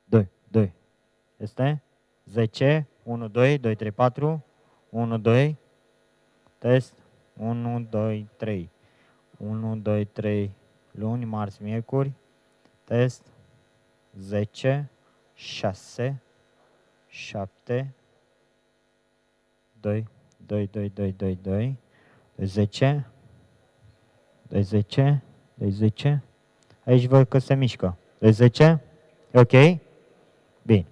2. 2. Este? 10, 1, 2, 2, 3, 4, 1, 2, test, 1, 2, 3, 1, 2, 3, luni, marți, miercuri, test, 10, 6, 7, 2, 2, 2, 2, 2, 2, 10, 2, 10, 2, 10, aici văd că se mișcă, 2, 10, ok? Bine.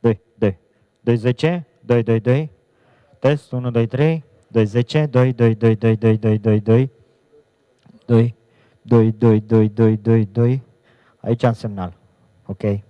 2, 2. 2, 10, 2, 2, 2. Test, 1, 2, 3. 2, 10, 2, 2, 2, 2, 2, 2, 2, 2. 2, 2, 2, 2, 2, 2, 2. Aici am semnal. Ok?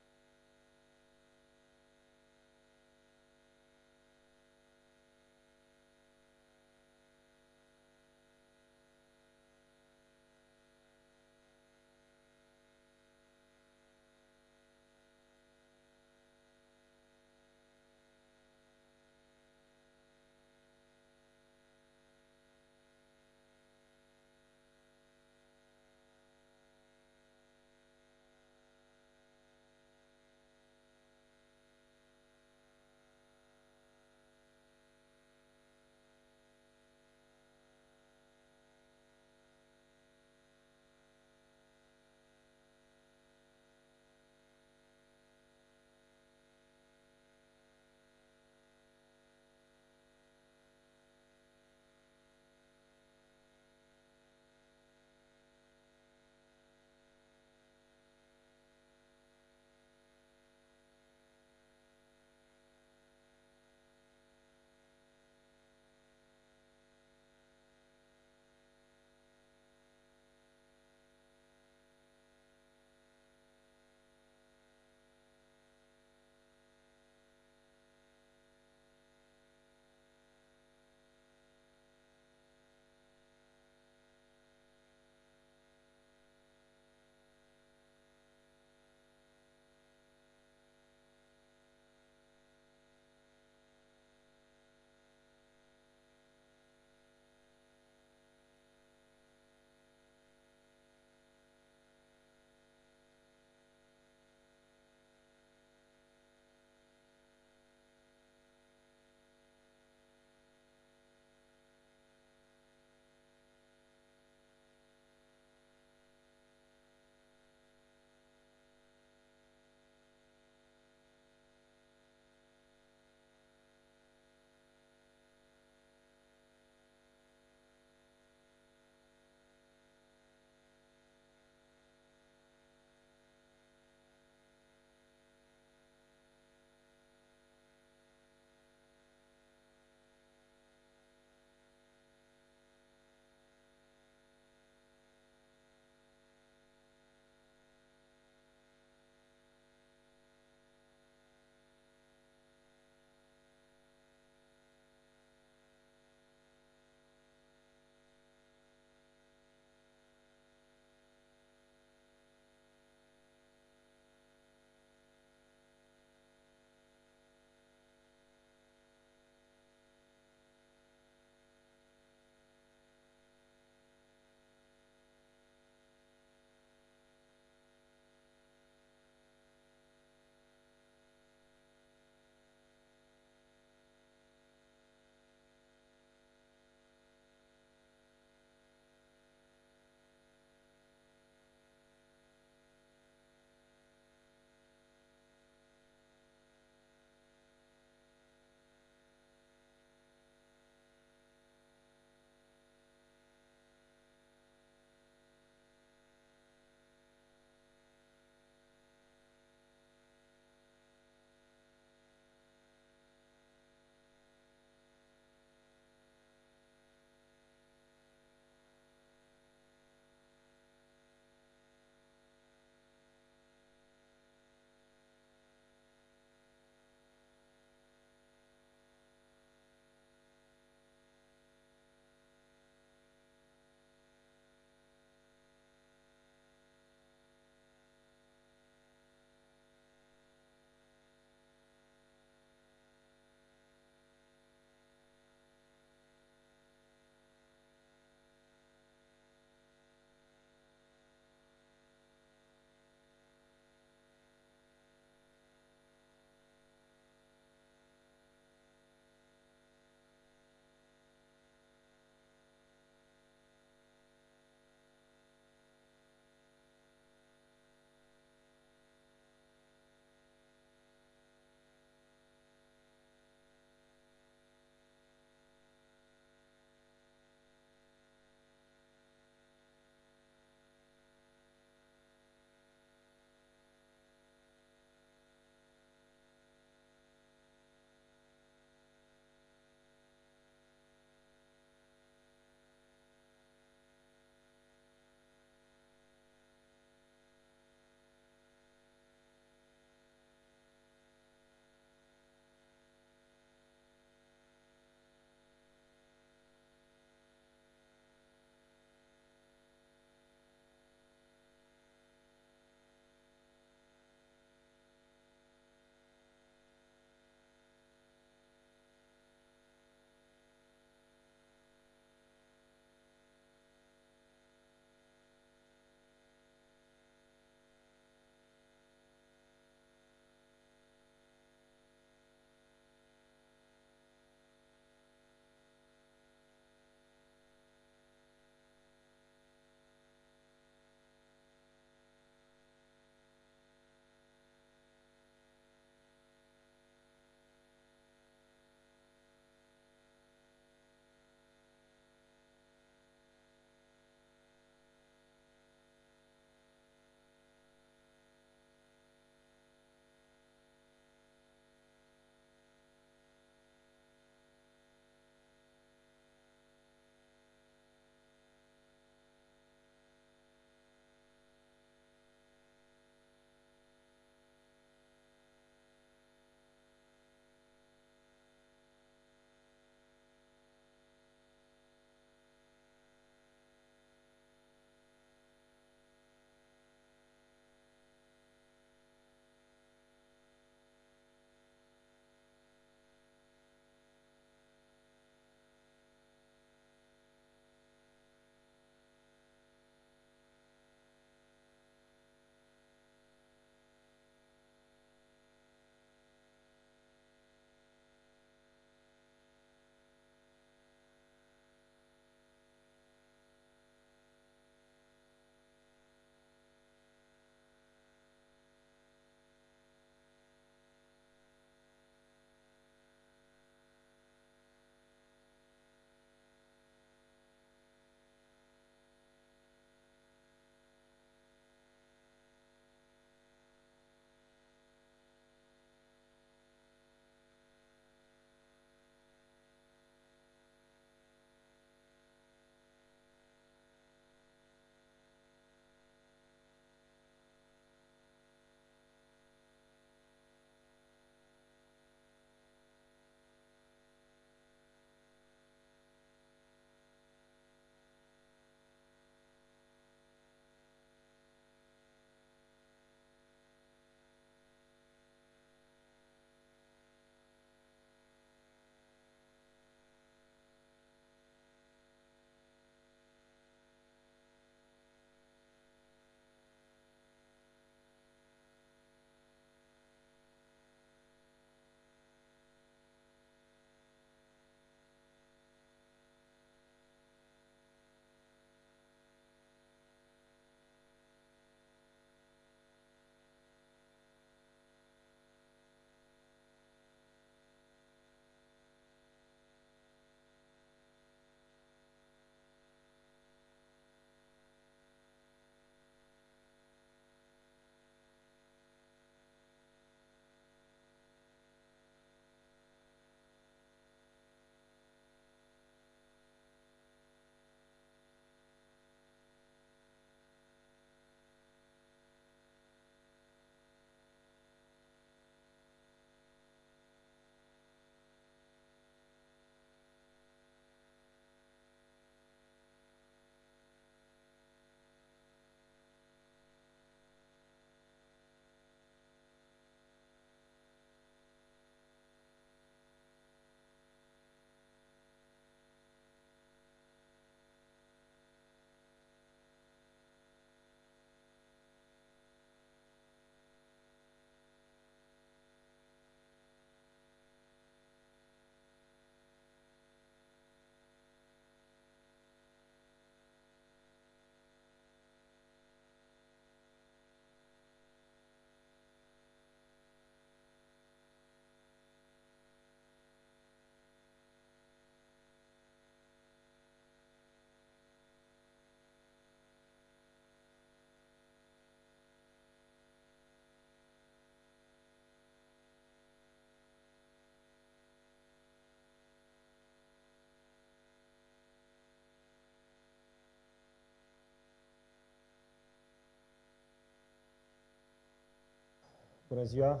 Bună ziua!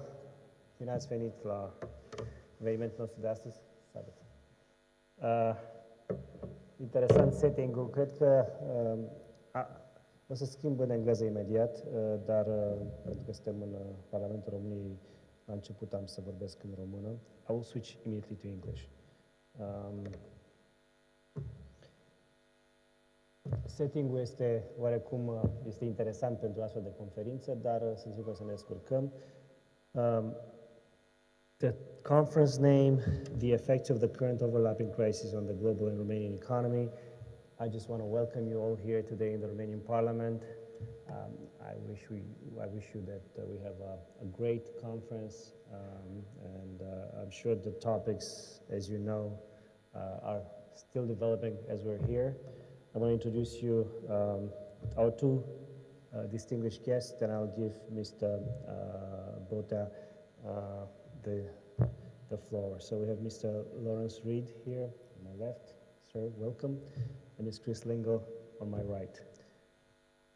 Bine ați venit la evenimentul nostru de astăzi. Salut! Interesant setting-ul. Cred că o să schimb în engleză imediat, dar pentru că suntem în Parlamentul României, la început am să vorbesc în română. I will switch immediately to English. Setting-ul este oarecum interesant pentru astfel de conferință, dar sunt sigur să ne descurcăm. The conference name, The Effects of the Current Overlapping Crisis on the Global and Romanian Economy. I just want to welcome you all here today in the Romanian Parliament. I wish you that we have a great conference, and I'm sure the topics, as you know, are still developing as we're here. I'm going to introduce you our two distinguished guests, then I'll give Mr. Bota the floor. So we have Mr. Lawrence Reed here on my left. Sir, welcome. And Ms. Chris Lingle on my right.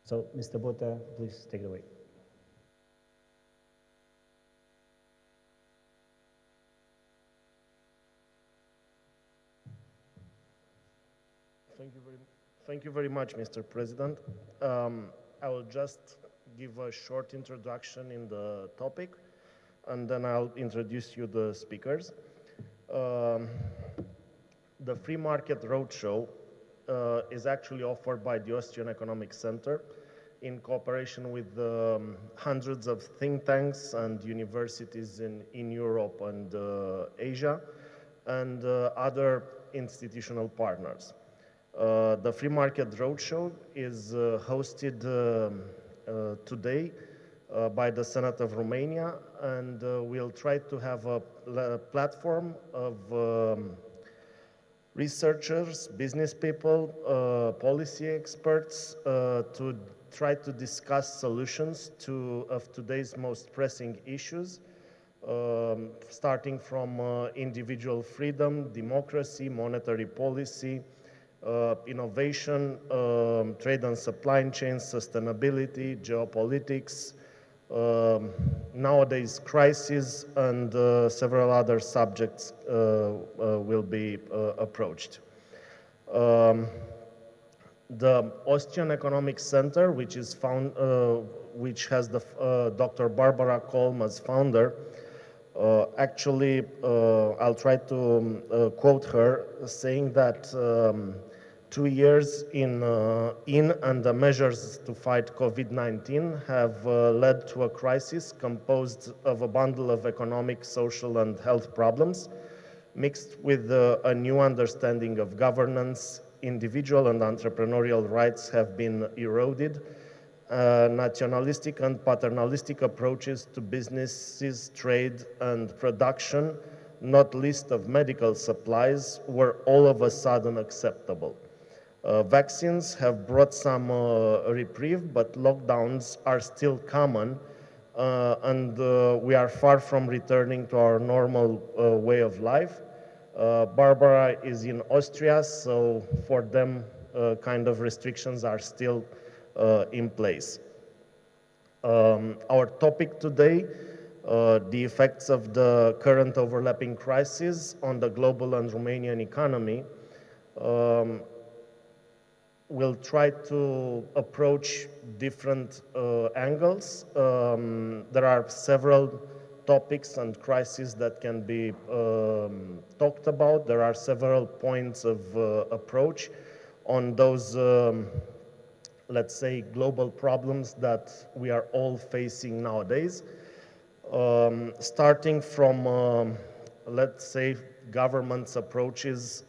So, Mr. Bota, please take it away. Thank you very much, Mr. President. I will just give a short introduction in the topic, and then I'll introduce you the speakers. The Free Market Roadshow is actually offered by the Austrian Economic Center in cooperation with hundreds of think tanks and universities in Europe and Asia, and other institutional partners. The Free Market Roadshow is hosted today by the Senate of Romania, and we'll try to have a platform of researchers, business people, policy experts to try to discuss solutions of today's most pressing issues, starting from individual freedom, democracy, monetary policy, innovation, trade and supply chains, sustainability, geopolitics, nowadays crisis, and several other subjects will be approached. The Austrian Economic Center, which has Dr. Barbara Kolm as founder, actually, I'll try to quote her, saying that 2 years in and the measures to fight COVID-19 have led to a crisis composed of a bundle of economic, social, and health problems, mixed with a new understanding of governance. Individual and entrepreneurial rights have been eroded. Nationalistic and paternalistic approaches to businesses, trade, and production, not least of medical supplies, were all of a sudden acceptable. Vaccines have brought some reprieve, but lockdowns are still common, and we are far from returning to our normal way of life. Barbara is in Austria, so for them, kind of restrictions are still in place. Our topic today, the effects of the current overlapping crisis on the global and Romanian economy, we'll try to approach different angles. There are several topics and crises that can be talked about. There are several points of approach on those, let's say, global problems that we are all facing nowadays. Starting from, let's say, government's approaches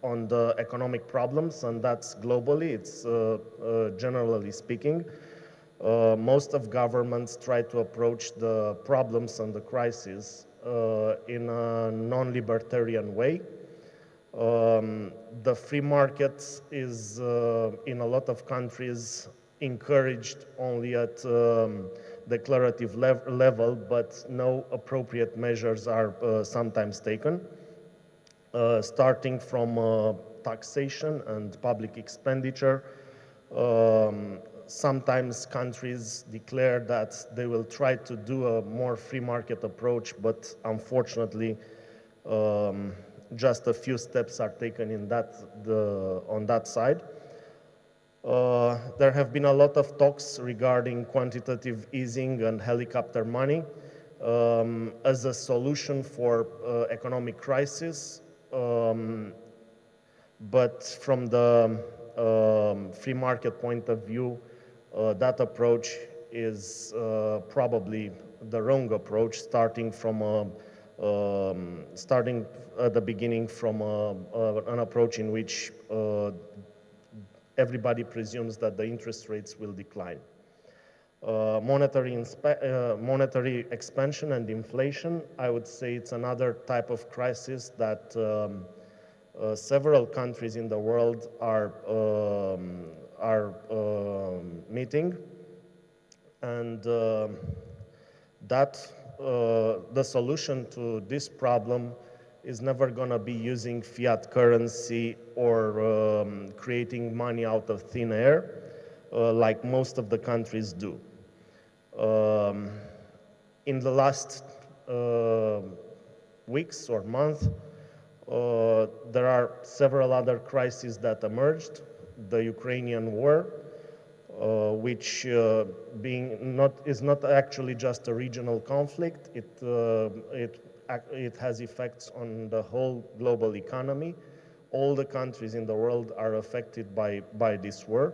on the economic problems, and that's globally, it's generally speaking. Most of governments try to approach the problems and the crisis in a non-libertarian way. The free market is, in a lot of countries, encouraged only at declarative level, but no appropriate measures are sometimes taken. Starting from taxation and public expenditure, sometimes countries declare that they will try to do a more free market approach, but unfortunately, just a few steps are taken in on that side. There have been a lot of talks regarding quantitative easing and helicopter money as a solution for economic crisis, but from the free market point of view, that approach is probably the wrong approach, starting at the beginning from an approach in which everybody presumes that the interest rates will decline. Monetary expansion and inflation, I would say it's another type of crisis that several countries in the world are meeting, and the solution to this problem is never going to be using fiat currency or creating money out of thin air, like most of the countries do. In the last weeks or month, there are several other crises that emerged. The Ukrainian war, which is not actually just a regional conflict. It has effects on the whole global economy. All the countries in the world are affected by this war,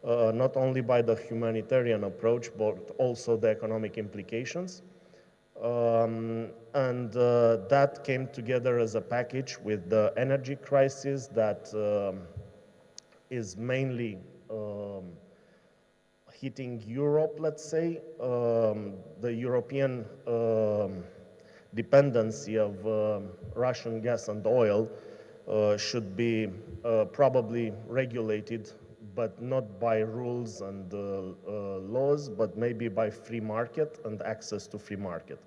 not only by the humanitarian approach, but also the economic implications. That came together as a package with the energy crisis that is mainly hitting Europe, let's say. The European dependency of Russian gas and oil should be probably regulated, but not by rules and laws, but maybe by free market and access to free market.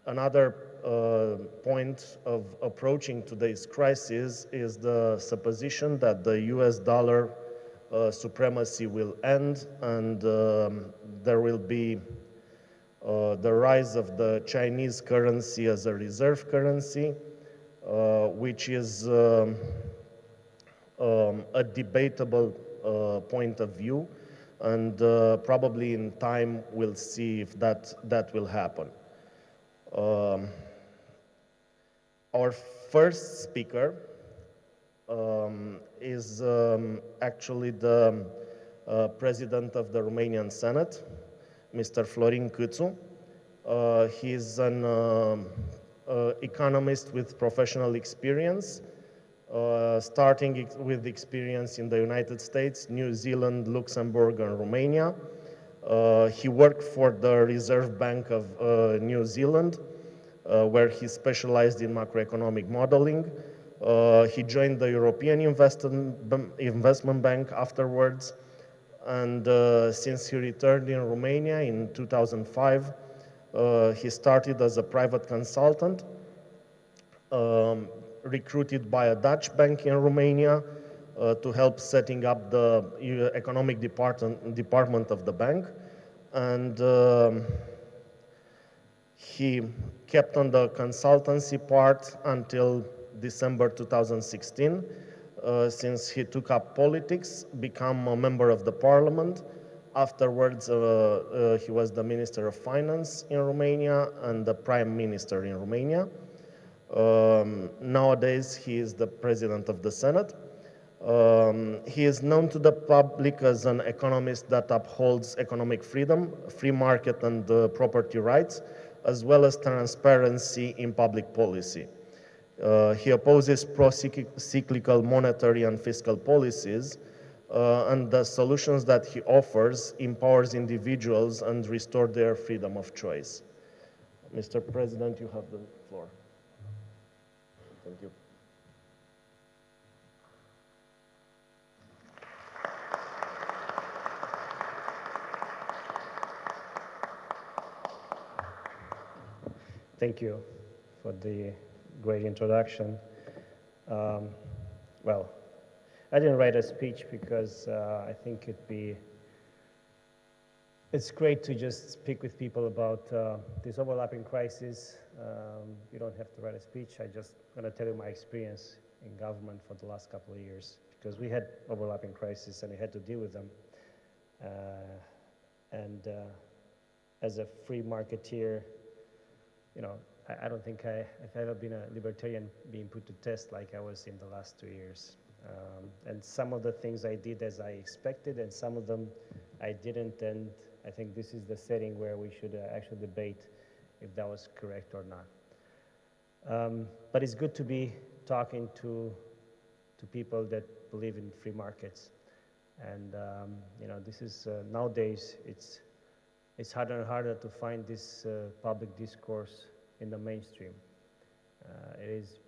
Another point of approaching today's crisis is the supposition that the US dollar supremacy will end, and there will be the rise of the Chinese currency as a reserve currency, which is a debatable point of view, and probably in time we'll see if that will happen. Our first speaker is actually the president of the Romanian Senate, Mr. Florin Câțu. He's an economist with professional experience, starting with experience in the United States, New Zealand, Luxembourg, and Romania. He worked for the Reserve Bank of New Zealand, where he specialized in macroeconomic modeling. He joined the European Investment Bank afterwards, and since he returned in Romania in 2005, he started as a private consultant, recruited by a Dutch bank in Romania to help setting up the economic department of the bank. And he kept on the consultancy part until December 2016, since he took up politics, became a member of the parliament. Afterwards, he was the Minister of Finance in Romania and the Prime Minister in Romania. Nowadays, he is the President of the Senate. He is known to the public as an economist that upholds economic freedom, free market and property rights, as well as transparency in public policy. He opposes pro-cyclical monetary and fiscal policies, and the solutions that he offers empowers individuals and restore their freedom of choice. Mr. President, you have the floor. Thank you. Thank you for the great introduction. Well, I didn't write a speech because I think it's great to just speak with people about this overlapping crisis. You don't have to write a speech. I just going to tell you my experience in government for the last couple of years, because we had overlapping crises and we had to deal with them. As a free marketeer, you know, I don't think I've ever been a libertarian being put to test like I was in the last 2 years. And some of the things I did as I expected, and some of them I didn't, and I think this is the setting where we should actually debate if that was correct or not. But it's good to be talking to people that believe in free markets. And you know, this is nowadays it's harder and harder to find this public discourse in the mainstream. It is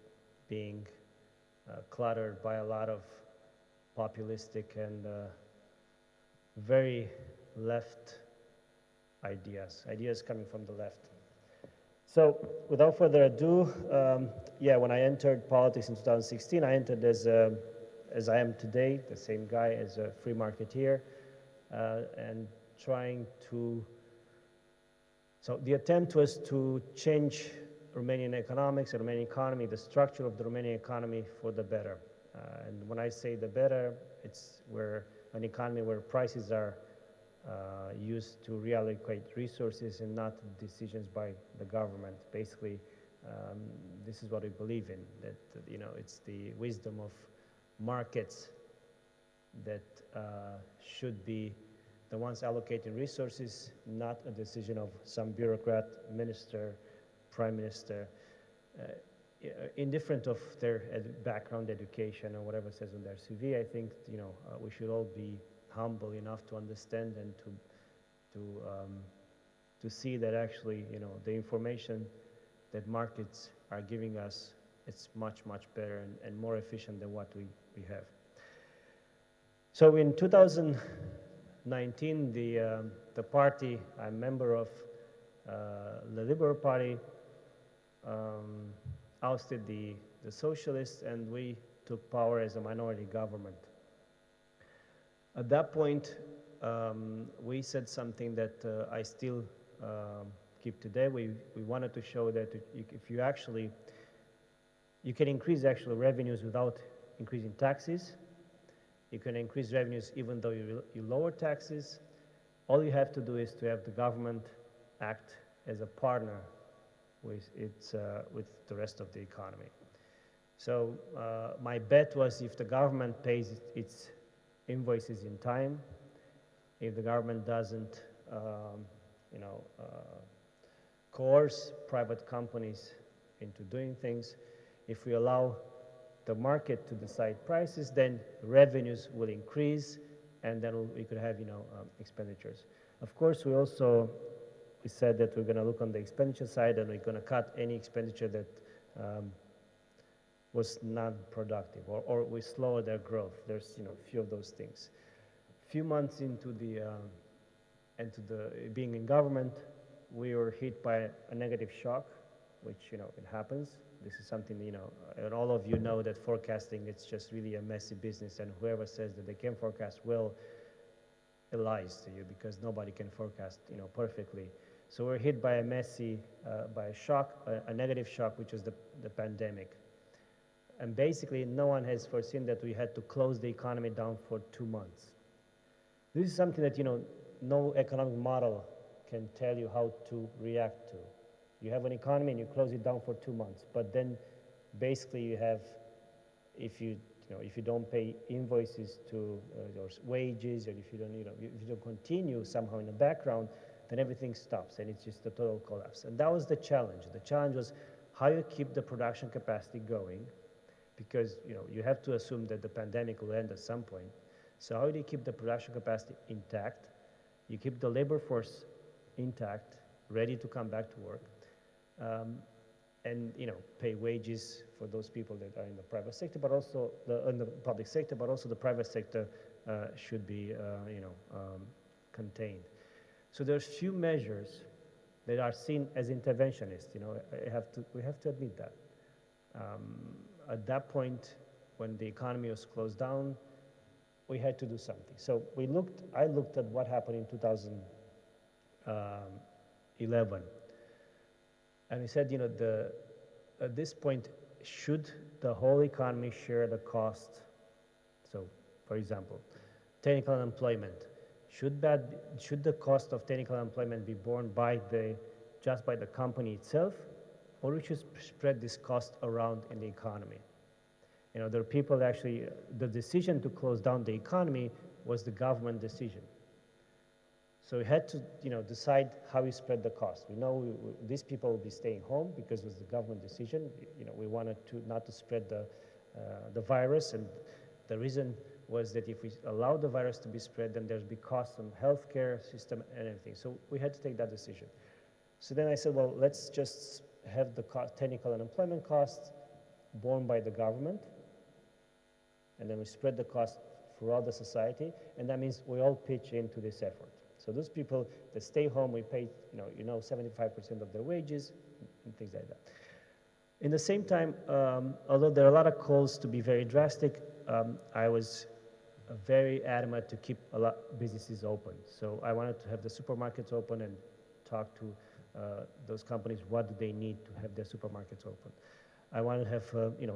being cluttered by a lot of populistic and very left ideas coming from the left. So without further ado, yeah, when I entered politics in 2016, I entered as I am today, the same guy, as a free marketeer, and trying to, so the attempt was to change Romanian economics, the Romanian economy, the structure of the Romanian economy for the better. And when I say the better, it's where an economy where prices are used to reallocate resources and not decisions by the government. Basically, this is what we believe in, that, you know, it's the wisdom of markets that should be the ones allocating resources, not a decision of some bureaucrat, minister, prime minister, indifferent of their background, education, or whatever it says on their CV. I think, you know, we should all be humble enough to understand and to see that actually, you know, the information that markets are giving us, it's much, much better and more efficient than what we have. So in 2019, the party I'm a member of, the Liberal Party, ousted the socialists, and we took power as a minority government. At that point, we said something that I still keep today. We wanted to show that if you actually, you can increase actual revenues without increasing taxes. You can increase revenues even though you lower taxes. All you have to do is to have the government act as a partner with the rest of the economy. So my bet was, if the government pays its invoices in time, if the government doesn't, you know, coerce private companies into doing things, if we allow the market to decide prices, then revenues will increase, and then we could have, you know, expenditures. Of course, we said that we're going to look on the expenditure side, and we're going to cut any expenditure that was not productive, or we slow their growth. There's, you know, a few of those things. A few months into the being in government, we were hit by a negative shock, which, you know, it happens. This is something, you know, and all of you know that forecasting, it's just really a messy business, and whoever says that they can forecast well, it lies to you, because nobody can forecast, you know, perfectly. So we're hit by a messy, by a shock, a negative shock, which is the pandemic. And basically, no one has foreseen that we had to close the economy down for 2 months. This is something that, you know, no economic model can tell you how to react to. You have an economy and you close it down for 2 months, but then basically you have, if you don't pay invoices to your wages, or if you don't, you know, if you don't continue somehow in the background, then everything stops, and it's just a total collapse. And that was the challenge. The challenge was how you keep the production capacity going, because, you know, you have to assume that the pandemic will end at some point. So how do you keep the production capacity intact? You keep the labor force intact, ready to come back to work, and, you know, pay wages for those people that are in the private sector, but also in the public sector, but also the private sector should be, you know, contained. So there's few measures that are seen as interventionist. You know, we have to admit that. At that point, when the economy was closed down, we had to do something. So I looked at what happened in 2011. And we said, at this point, should the whole economy share the cost? So, for example, technical unemployment. Should the cost of technical unemployment be borne just by the company itself, or we should spread this cost around in the economy? There are people actually, the decision to close down the economy was the government decision. So we had to, decide how we spread the cost. We know these people will be staying home because it was the government decision. We wanted not to spread the virus, and the reason was that if we allow the virus to be spread, then there's big costs on healthcare system and everything. So we had to take that decision. So then I said, well, let's just have the technical unemployment costs borne by the government, and then we spread the cost throughout the society, and that means we all pitch into this effort. So those people that stay home, we pay 75% of their wages and things like that. In the same time, although there are a lot of calls to be very drastic, I was very adamant to keep a lot of businesses open. So I wanted to have the supermarkets open and talk to those companies, what do they need to have their supermarkets open. I wanted to have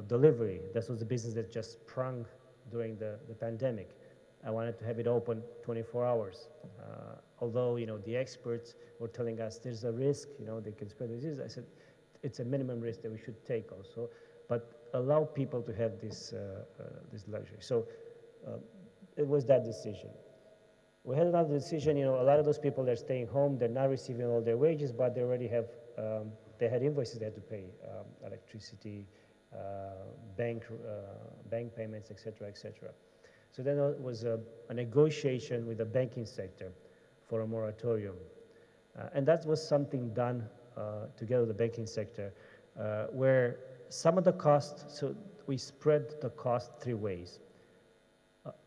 delivery. This was a business that just sprung during the pandemic. I wanted to have it open 24 hours. Although, the experts were telling us there's a risk, they can spread the disease. I said, it's a minimum risk that we should take also, but allow people to have this luxury. So it was that decision. We had another decision, a lot of those people that are staying home, they're not receiving all their wages, but they already have, they had invoices they had to pay, electricity, bank payments, et cetera, et cetera. So then there was a negotiation with the banking sector for a moratorium. And that was something done together with the banking sector, where some of the cost, so we spread the cost three ways.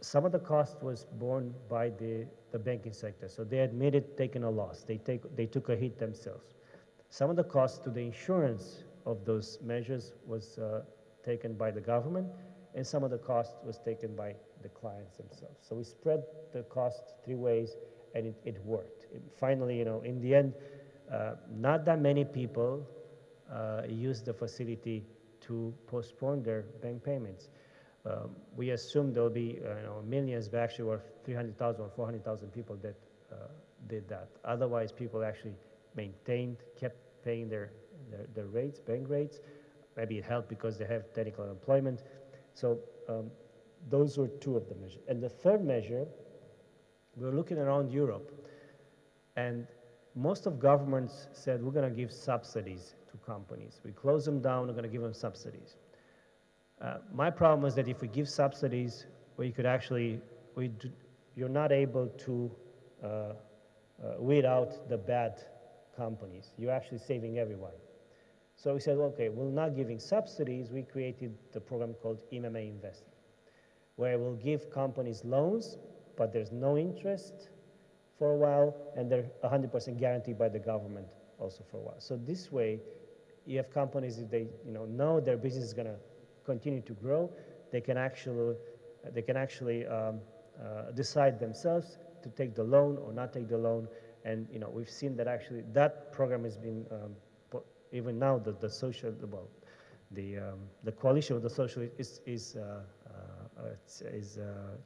Some of the cost was borne by the banking sector. So they admitted taking a loss. They took a hit themselves. Some of the cost to the insurance of those measures was taken by the government, and some of the cost was taken by the clients themselves. So we spread the cost three ways, and it worked. Finally, in the end, not that many people used the facility to postpone their bank payments. We assumed there will be millions, but actually were 300,000 or 400,000 people that did that. Otherwise, people actually kept paying their rates, bank rates. Maybe it helped because they have technical unemployment. So those were two of the measures. And the third measure, we were looking around Europe, and most of governments said, we're going to give subsidies to companies. We close them down, we're going to give them subsidies. My problem was that if we give subsidies, we could actually, you're not able to weed out the bad companies. You're actually saving everyone. So we said, okay, we're not giving subsidies. We created the program called MMA Investment, where we'll give companies loans, but there's no interest for a while, and they're 100% guaranteed by the government also for a while. So this way, you have companies, if they know their business is going to continue to grow, they can actually decide themselves to take the loan or not take the loan. And we've seen that actually that program has been even now the coalition of the socialists is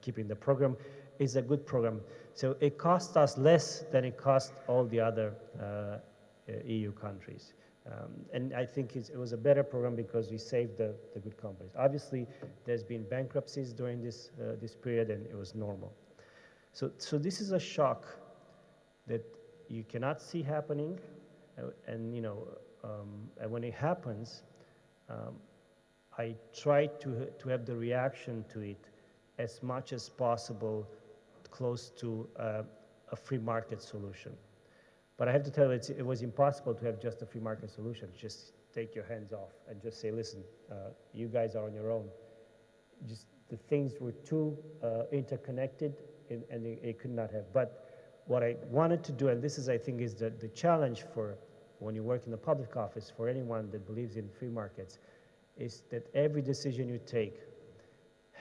keeping the program. Is a good program. So it cost us less than it cost all the other EU countries. And I think it was a better program because we saved the good companies. Obviously, there's been bankruptcies during this period, and it was normal. So this is a shock that you cannot see happening, and when it happens, I try to have the reaction to it as much as possible close to a free market solution. But I have to tell you, it was impossible to have just a free market solution. Just take your hands off and just say, listen, you guys are on your own. Just the things were too interconnected, and it could not have. But what I wanted to do, and this is, I think, is the challenge for when you work in the public office, for anyone that believes in free markets, is that every decision you take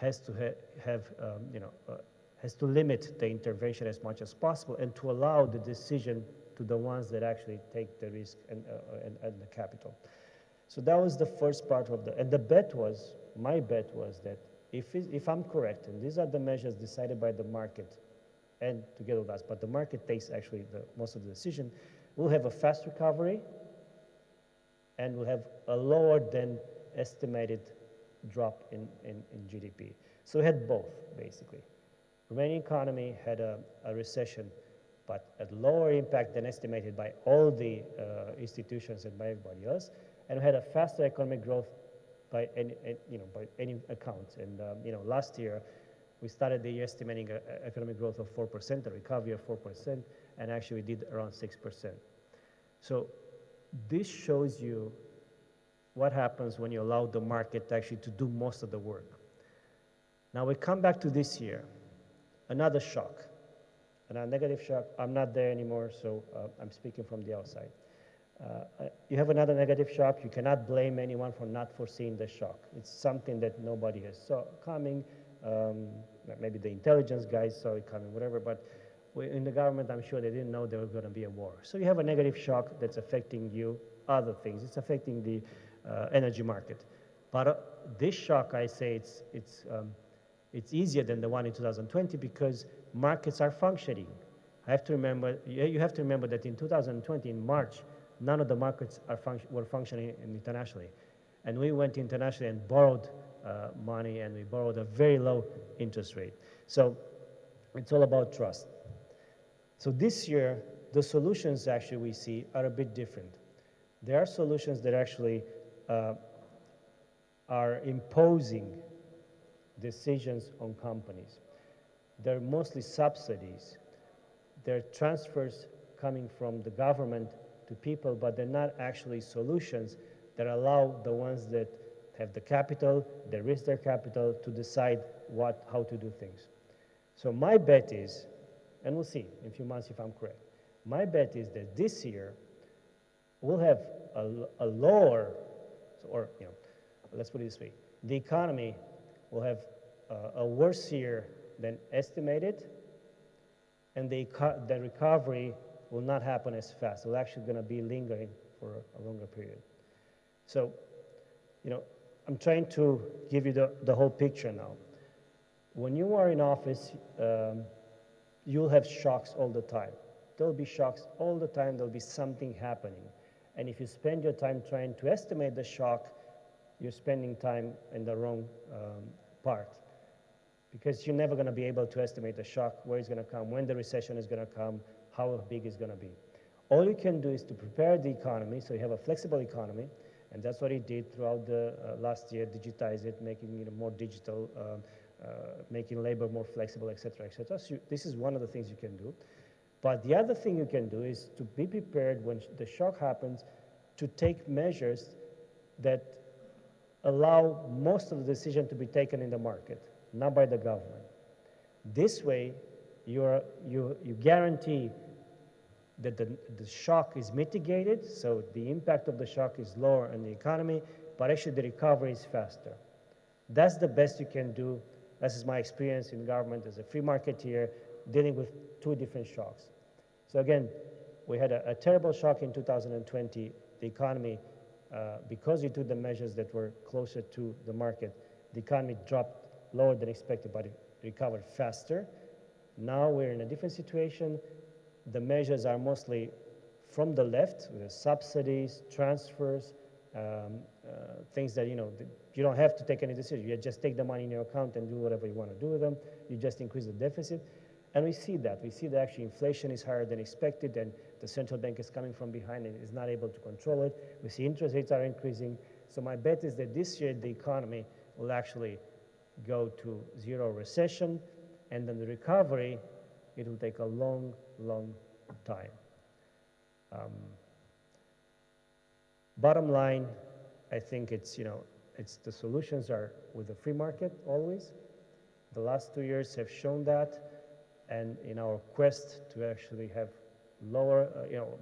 has to have, has to limit the intervention as much as possible and to allow the decision to the ones that actually take the risk and the capital. So that was the first part of and the bet was, my bet was that if I'm correct, and these are the measures decided by the market and together with us, but the market takes actually most of the decision, we'll have a fast recovery and we'll have a lower than estimated drop in GDP. So we had both, basically. Romanian economy had a recession, but at lower impact than estimated by all the institutions and by everybody else, and we had a faster economic growth by any account. And last year we started the year estimating an economic growth of 4%, a recovery of 4%, and actually we did around 6%. So this shows you what happens when you allow the market actually to do most of the work. Now we come back to this year, another shock, another negative shock. I'm not there anymore, so I'm speaking from the outside. You have another negative shock. You cannot blame anyone for not foreseeing the shock. It's something that nobody has saw coming. Maybe the intelligence guys saw it coming, whatever, but in the government, I'm sure they didn't know there was going to be a war. So you have a negative shock that's affecting you, other things. It's affecting the energy market. But this shock, I say, it's easier than the one in 2020 because markets are functioning. You have to remember that in 2020, in March, none of the markets were functioning internationally. And we went internationally and borrowed money, and we borrowed a very low interest rate. So it's all about trust. So this year, the solutions actually we see are a bit different. There are solutions that actually are imposing decisions on companies. They're mostly subsidies. They're transfers coming from the government to people, but they're not actually solutions that allow the ones that have the capital, they risk their capital to decide how to do things. So my bet is, and we'll see in a few months if I'm correct, my bet is that this year we'll have a lower, or let's put it this way, the economy will have a worse year than estimated, and the recovery will not happen as fast. It's actually going to be lingering for a longer period. So, I'm trying to give you the whole picture now. When you are in office, you'll have shocks all the time. There'll be shocks all the time. There'll be something happening. And if you spend your time trying to estimate the shock, you're spending time in the wrong part. Because you're never going to be able to estimate the shock, where it's going to come, when the recession is going to come, how big it's going to be. All you can do is to prepare the economy, so you have a flexible economy, and that's what he did throughout the last year, digitize it, making it more digital, making labor more flexible, et cetera, et cetera. So this is one of the things you can do. But the other thing you can do is to be prepared when the shock happens to take measures that allow most of the decision to be taken in the market, not by the government. This way, you guarantee that the shock is mitigated, so the impact of the shock is lower on the economy, but actually the recovery is faster. That's the best you can do. This is my experience in government as a free marketeer dealing with two different shocks. So again, we had a terrible shock in 2020. The economy, because we took the measures that were closer to the market, the economy dropped lower than expected, but it recovered faster. Now we're in a different situation. The measures are mostly from the left, with subsidies, transfers, things that, you don't have to take any decision. You just take the money in your account and do whatever you want to do with them. You just increase the deficit. And we see that. We see that actually inflation is higher than expected, and the central bank is coming from behind and is not able to control it. We see interest rates are increasing. So my bet is that this year the economy will actually go to zero recession, and then the recovery, it will take a long, long time. Bottom line, I think it's the solutions are with the free market always. The last 2 years have shown that, and in our quest to actually have lower,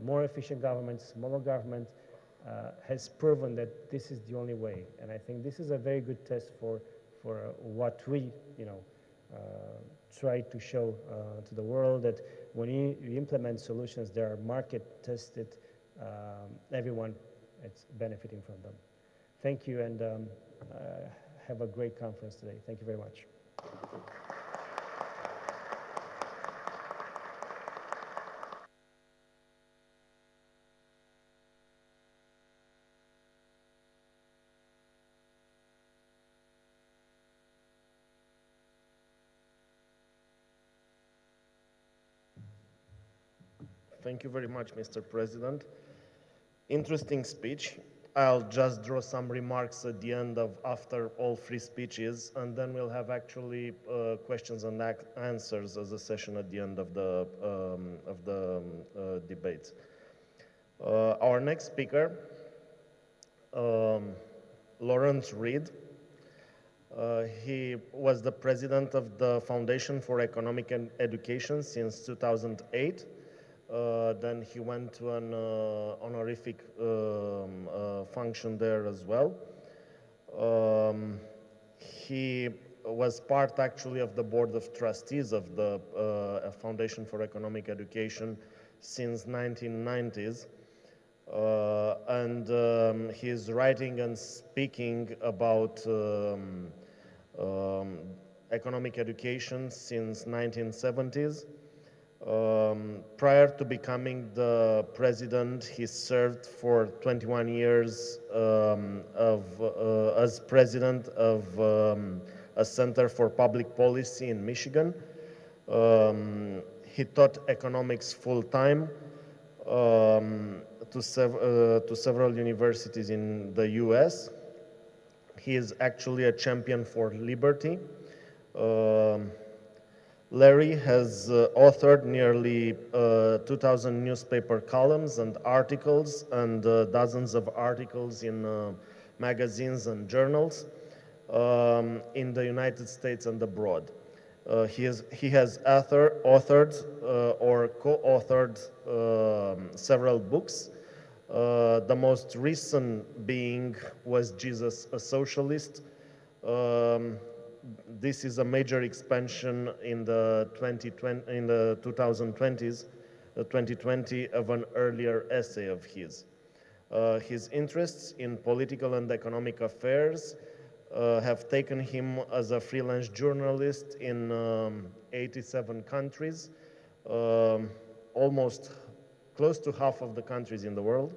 more efficient government, smaller government, has proven that this is the only way. And I think this is a very good test for what we, try to show to the world, that when you implement solutions that are market tested, everyone is benefiting from them. Thank you, and have a great conference today. Thank you very much. Thank you very much, Mr. President. Interesting speech. I'll just draw some remarks at the end after all three speeches, and then we'll have actually questions and answers as a session at the end of the debate. Our next speaker, Lawrence Reed. He was the president of the Foundation for Economic Education since 2008. Then he went to an honorific function there as well. He was part actually of the board of trustees of the Foundation for Economic Education since 1990s. And he's writing and speaking about economic education since 1970s. Prior to becoming the president, he served for 21 years as president of a Center for Public Policy in Michigan. He taught economics full-time to several universities in the US. He is actually a champion for liberty. Larry has authored nearly 2,000 newspaper columns and articles, and dozens of articles in magazines and journals in the United States and abroad. He has authored or co-authored several books. The most recent being Was Jesus a Socialist? This is a major expansion in the 2020 of an earlier essay of his. His interests in political and economic affairs have taken him as a freelance journalist in 87 countries, almost close to half of the countries in the world,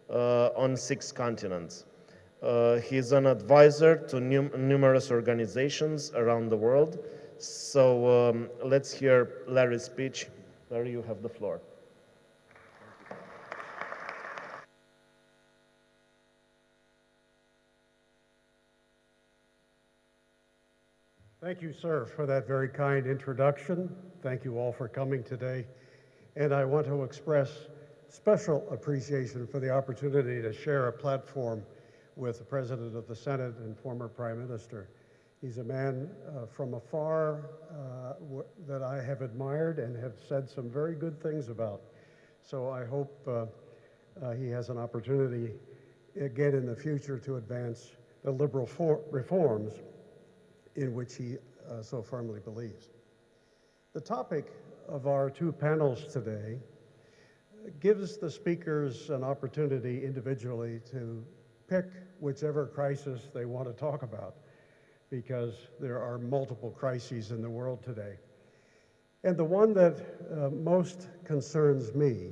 on 6 continents. He's an advisor to numerous organizations around the world. So let's hear Larry's speech. Larry, you have the floor. Thank you, sir, for that very kind introduction. Thank you all for coming today. And I want to express special appreciation for the opportunity to share a platform with the President of the Senate and former Prime Minister. He's a man from afar that I have admired and have said some very good things about. So I hope he has an opportunity again in the future to advance the liberal reforms in which he so firmly believes. The topic of our 2 panels today gives the speakers an opportunity individually to pick whichever crisis they want to talk about, because there are multiple crises in the world today. And the one that most concerns me,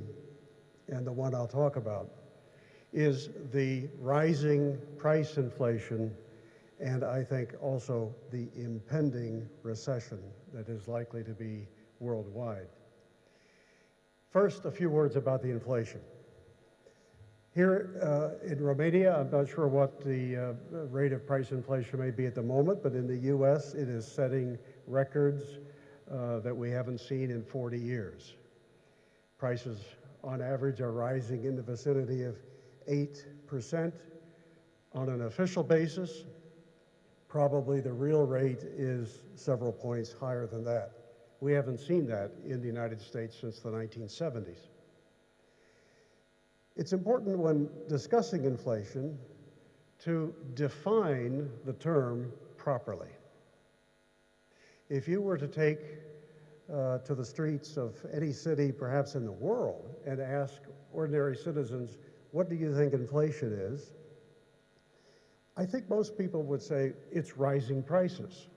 and the one I'll talk about, is the rising price inflation, and I think also the impending recession that is likely to be worldwide. First, a few words about the inflation. Here in Romania, I'm not sure what the rate of price inflation may be at the moment, but in the US, it is setting records that we haven't seen in 40 years. Prices, on average, are rising in the vicinity of 8% on an official basis. Probably the real rate is several points higher than that. We haven't seen that in the United States since the 1970s. It's important when discussing inflation to define the term properly. If you were to take to the streets of any city, perhaps in the world, and ask ordinary citizens, what do you think inflation is? I think most people would say it's rising prices.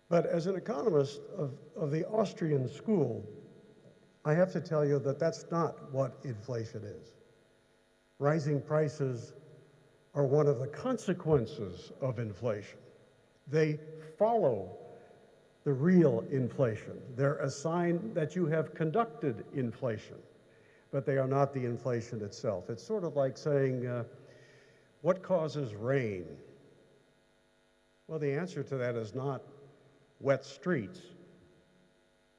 But as an economist of the Austrian school, I have to tell you that that's not what inflation is. Rising prices are one of the consequences of inflation. They follow the real inflation. They're a sign that you have conducted inflation, but they are not the inflation itself. It's sort of like saying, what causes rain? Well, the answer to that is not wet streets,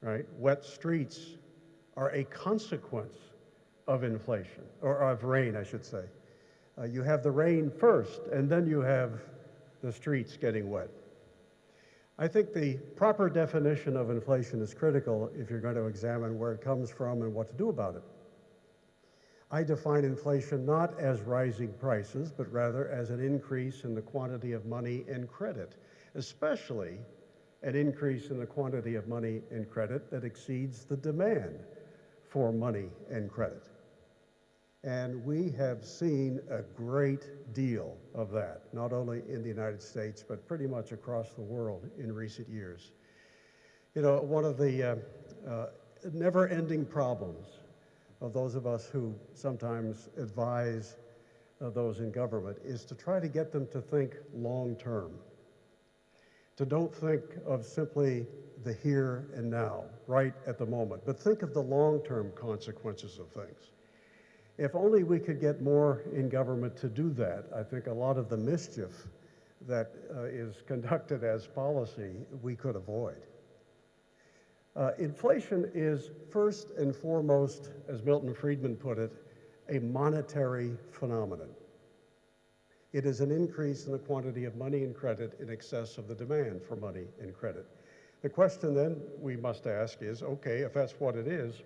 right? Wet streets are a consequence of inflation, or of rain, I should say. You have the rain first, and then you have the streets getting wet. I think the proper definition of inflation is critical if you're going to examine where it comes from and what to do about it. I define inflation not as rising prices, but rather as an increase in the quantity of money and credit, especially an increase in the quantity of money and credit that exceeds the demand for money and credit. And we have seen a great deal of that, not only in the United States, but pretty much across the world in recent years. You know, one of the never-ending problems of those of us who sometimes advise those in government is to try to get them to think long-term, to don't think of simply the here and now, right at the moment, but think of the long-term consequences of things. If only we could get more in government to do that, I think a lot of the mischief that is conducted as policy we could avoid. Inflation is first and foremost, as Milton Friedman put it, a monetary phenomenon. It is an increase in the quantity of money and credit in excess of the demand for money and credit. The question then we must ask is, okay, if that's what it is,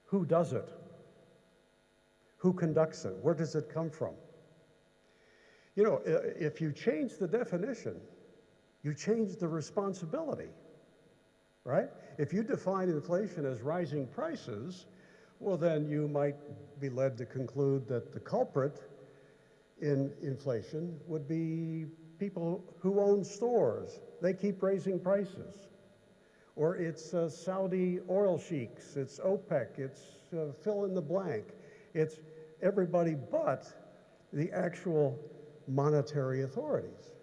who does it? Who conducts it? Where does it come from? You know, if you change the definition, you change the responsibility, right? If you define inflation as rising prices, well, then you might be led to conclude that the culprit in inflation would be people who own stores. They keep raising prices. Or it's Saudi oil sheiks, it's OPEC, it's fill in the blank. It's everybody but the actual monetary authorities.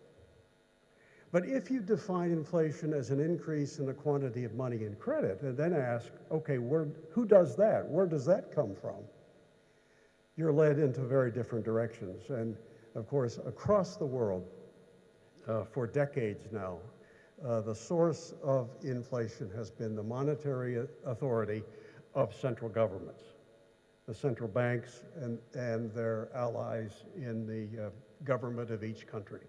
But if you define inflation as an increase in the quantity of money and credit, and then ask, okay, who does that? Where does that come from? You're led into very different directions. And of course, across the world, for decades now, the source of inflation has been the monetary authority of central governments, the central banks and their allies in the government of each country.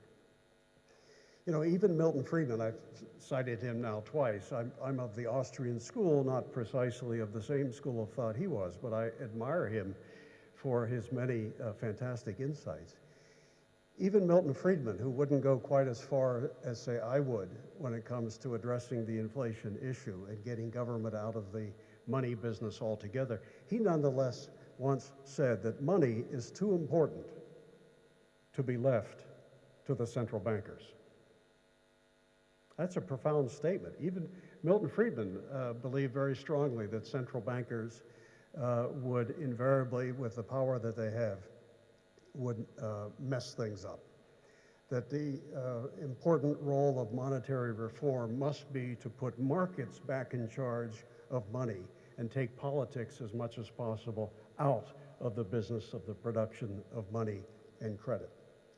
You know, even Milton Friedman, I've cited him now twice. I'm of the Austrian school, not precisely of the same school of thought he was, but I admire him for his many fantastic insights. Even Milton Friedman, who wouldn't go quite as far as, say, I would when it comes to addressing the inflation issue and getting government out of the money business altogether, he nonetheless once said that money is too important to be left to the central bankers. That's a profound statement. Even Milton Friedman believed very strongly that central bankers would invariably, with the power that they have, would mess things up. That the important role of monetary reform must be to put markets back in charge of money and take politics as much as possible out of the business of the production of money and credit.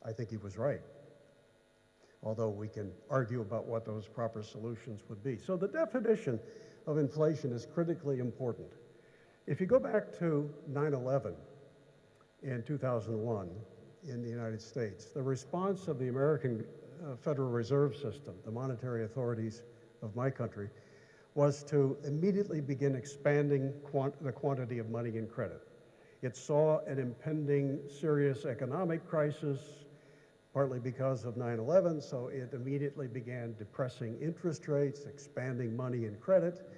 I think he was right, although we can argue about what those proper solutions would be. So the definition of inflation is critically important. If you go back to 9/11 in 2001 in the United States, the response of the American Federal Reserve System, the monetary authorities of my country, was to immediately begin expanding the quantity of money and credit. It saw an impending serious economic crisis, partly because of 9/11, so it immediately began depressing interest rates, expanding money and credit,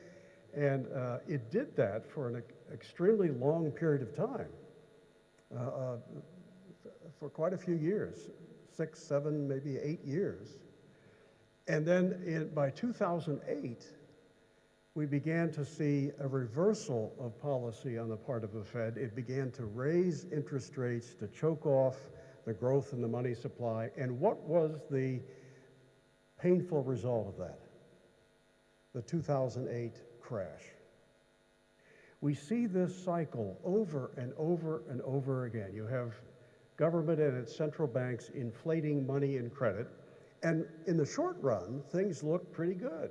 and it did that for an extremely long period of time, for quite a few years, 6, 7, maybe 8 years. And then by 2008, we began to see a reversal of policy on the part of the Fed. It began to raise interest rates to choke off the growth in the money supply. And what was the painful result of that? The 2008 crash. We see this cycle over and over and over again. You have government and its central banks inflating money and credit, and in the short run, things look pretty good.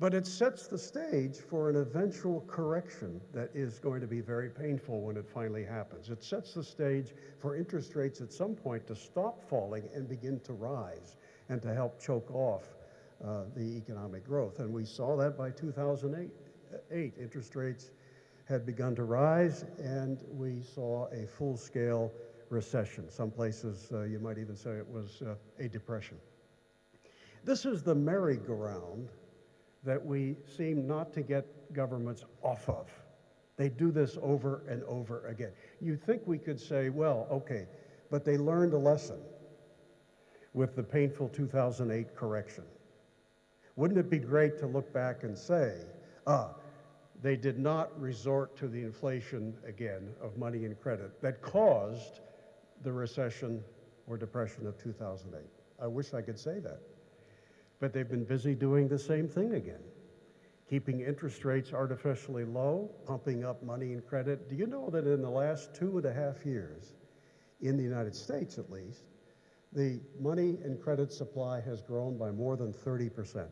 But it sets the stage for an eventual correction that is going to be very painful when it finally happens. It sets the stage for interest rates at some point to stop falling and begin to rise and to help choke off the economic growth. And we saw that by 2008. Interest rates had begun to rise, and we saw a full-scale recession. Some places you might even say it was a depression. This is the merry-go-round that we seem not to get governments off of. They do this over and over again. You'd think we could say, well, okay, but they learned a lesson with the painful 2008 correction. Wouldn't it be great to look back and say, they did not resort to the inflation again of money and credit that caused the recession or depression of 2008. I wish I could say that. But they've been busy doing the same thing again, keeping interest rates artificially low, pumping up money and credit. Do you know that in the last 2.5 years, in the United States at least, the money and credit supply has grown by more than 30%.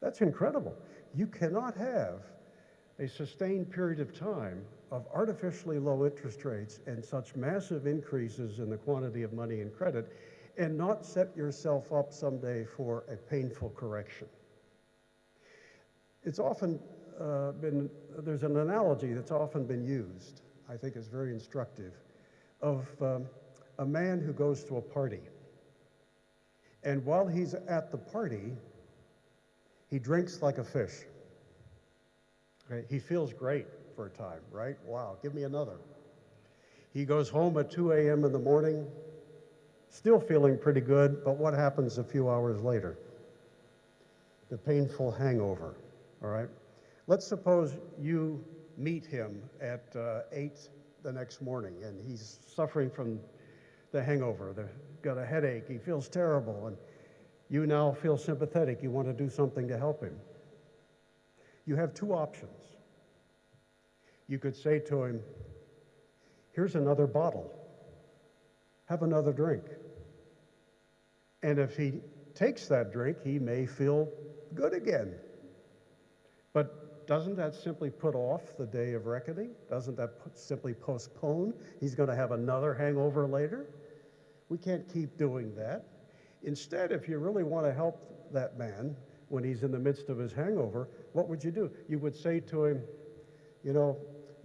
That's incredible. You cannot have a sustained period of time of artificially low interest rates and such massive increases in the quantity of money and credit and not set yourself up someday for a painful correction. It's often there's an analogy that's often been used, I think is very instructive, of a man who goes to a party. And while he's at the party, he drinks like a fish. Okay? He feels great for a time, right? Wow, give me another. He goes home at 2 a.m. in the morning, still feeling pretty good, but what happens a few hours later? The painful hangover, all right? Let's suppose you meet him at 8 the next morning, and he's suffering from the hangover. They've got a headache, he feels terrible, and you now feel sympathetic. You want to do something to help him. You have two options. You could say to him, here's another bottle. Have another drink. And if he takes that drink, he may feel good again. But doesn't that simply put off the day of reckoning? Doesn't that simply postpone? He's going to have another hangover later. We can't keep doing that. Instead, if you really want to help that man when he's in the midst of his hangover, what would you do? You would say to him, you know,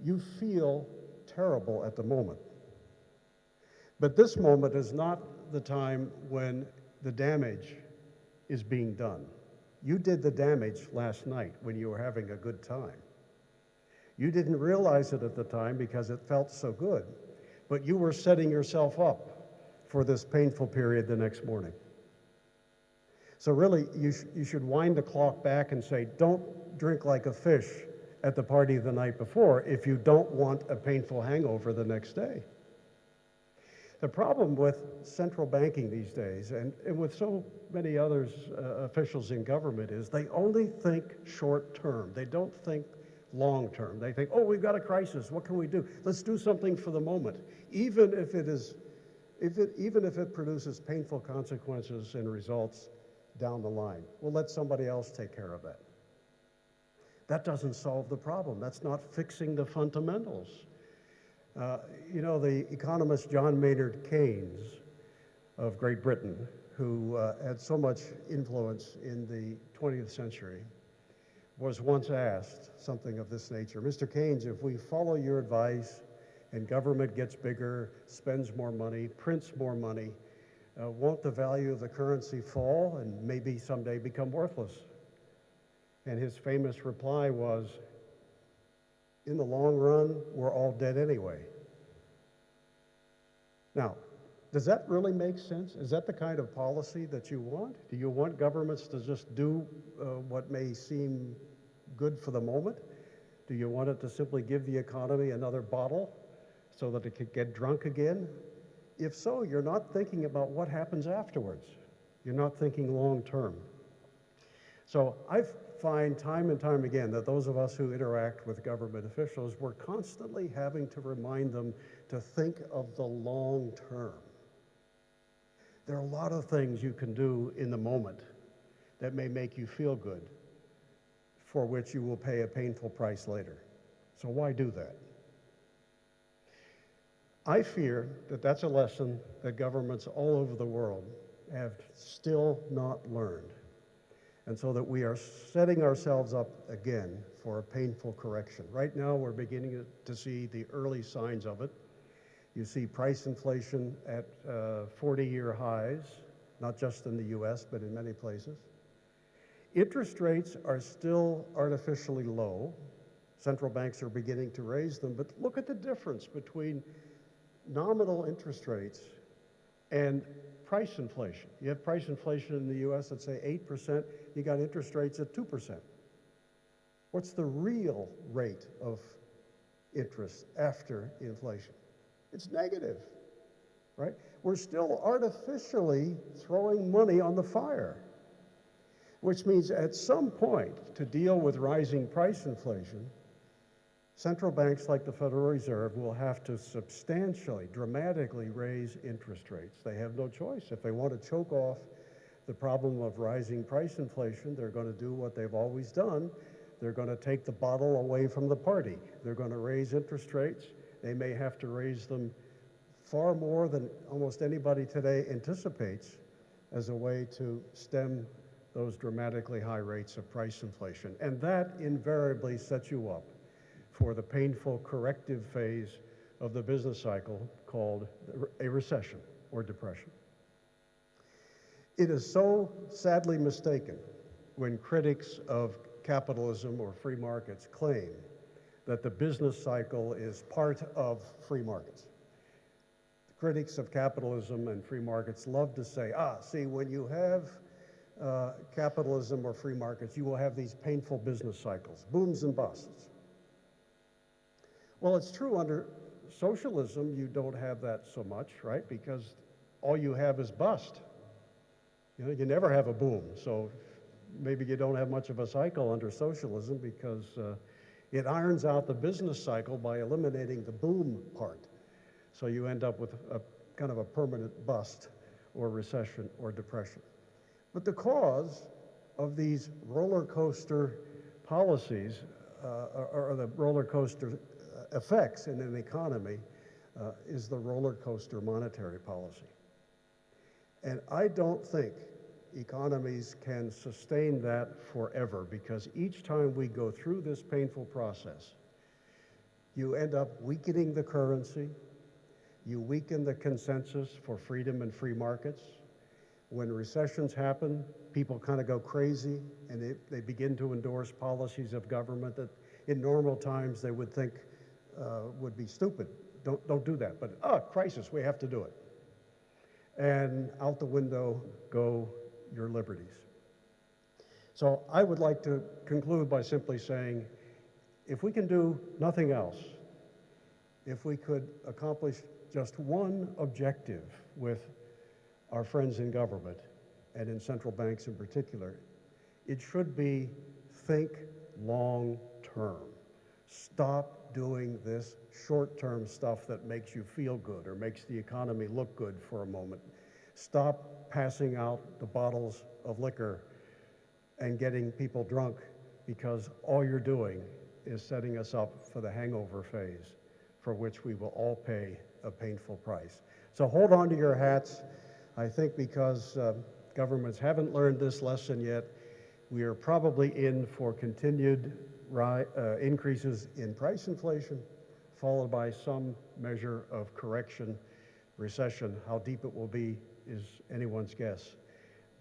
you feel terrible at the moment. But this moment is not the time when the damage is being done. You did the damage last night when you were having a good time. You didn't realize it at the time because it felt so good, but you were setting yourself up for this painful period the next morning. So really, you should wind the clock back and say, don't drink like a fish at the party the night before if you don't want a painful hangover the next day. The problem with central banking these days, and with so many others officials in government, is they only think short term. They don't think long term. They think, oh, we've got a crisis. What can we do? Let's do something for the moment, even if it produces painful consequences and results down the line. We'll let somebody else take care of that. That doesn't solve the problem. That's not fixing the fundamentals. You know, the economist John Maynard Keynes of Great Britain, who had so much influence in the 20th century, was once asked something of this nature. Mr. Keynes, if we follow your advice and government gets bigger, spends more money, prints more money, won't the value of the currency fall and maybe someday become worthless? And his famous reply was, in the long run, we're all dead anyway. Now, does that really make sense? Is that the kind of policy that you want? Do you want governments to just do what may seem good for the moment? Do you want it to simply give the economy another bottle so that it could get drunk again? If so, you're not thinking about what happens afterwards. You're not thinking long term. So I find time and time again that those of us who interact with government officials, we're constantly having to remind them to think of the long term. There are a lot of things you can do in the moment that may make you feel good, for which you will pay a painful price later. So why do that? I fear that that's a lesson that governments all over the world have still not learned. And so that we are setting ourselves up again for a painful correction. Right now, we're beginning to see the early signs of it. You see price inflation at 40-year highs, not just in the US, but in many places. Interest rates are still artificially low. Central banks are beginning to raise them, but look at the difference between nominal interest rates and price inflation. You have price inflation in the US at say 8%, you got interest rates at 2%. What's the real rate of interest after inflation? It's negative, right? We're still artificially throwing money on the fire, which means at some point to deal with rising price inflation, central banks like the Federal Reserve will have to substantially, dramatically raise interest rates. They have no choice. If they want to choke off the problem of rising price inflation, they're going to do what they've always done. They're going to take the bottle away from the party. They're going to raise interest rates. They may have to raise them far more than almost anybody today anticipates as a way to stem those dramatically high rates of price inflation. And that invariably sets you up for the painful corrective phase of the business cycle called a recession or depression. It is so sadly mistaken when critics of capitalism or free markets claim that the business cycle is part of free markets. The critics of capitalism and free markets love to say, see, when you have capitalism or free markets, you will have these painful business cycles, booms and busts. Well, it's true under socialism, you don't have that so much, right? Because all you have is bust. You know, you never have a boom. So maybe you don't have much of a cycle under socialism because it irons out the business cycle by eliminating the boom part. So you end up with a kind of a permanent bust or recession or depression. But the cause of these roller coaster policies or the roller coaster effects in an economy is the roller coaster monetary policy. And I don't think economies can sustain that forever because each time we go through this painful process, you end up weakening the currency, you weaken the consensus for freedom and free markets. When recessions happen, people kind of go crazy and they begin to endorse policies of government that in normal times they would think would be stupid. Don't do that. But crisis, we have to do it. And out the window go your liberties. So I would like to conclude by simply saying, if we can do nothing else, if we could accomplish just one objective with our friends in government and in central banks in particular, it should be think long term. Stop doing this short-term stuff that makes you feel good or makes the economy look good for a moment. Stop passing out the bottles of liquor and getting people drunk because all you're doing is setting us up for the hangover phase for which we will all pay a painful price. So hold on to your hats. I think because governments haven't learned this lesson yet, we are probably in for continued increases in price inflation, followed by some measure of correction, recession. How deep it will be is anyone's guess.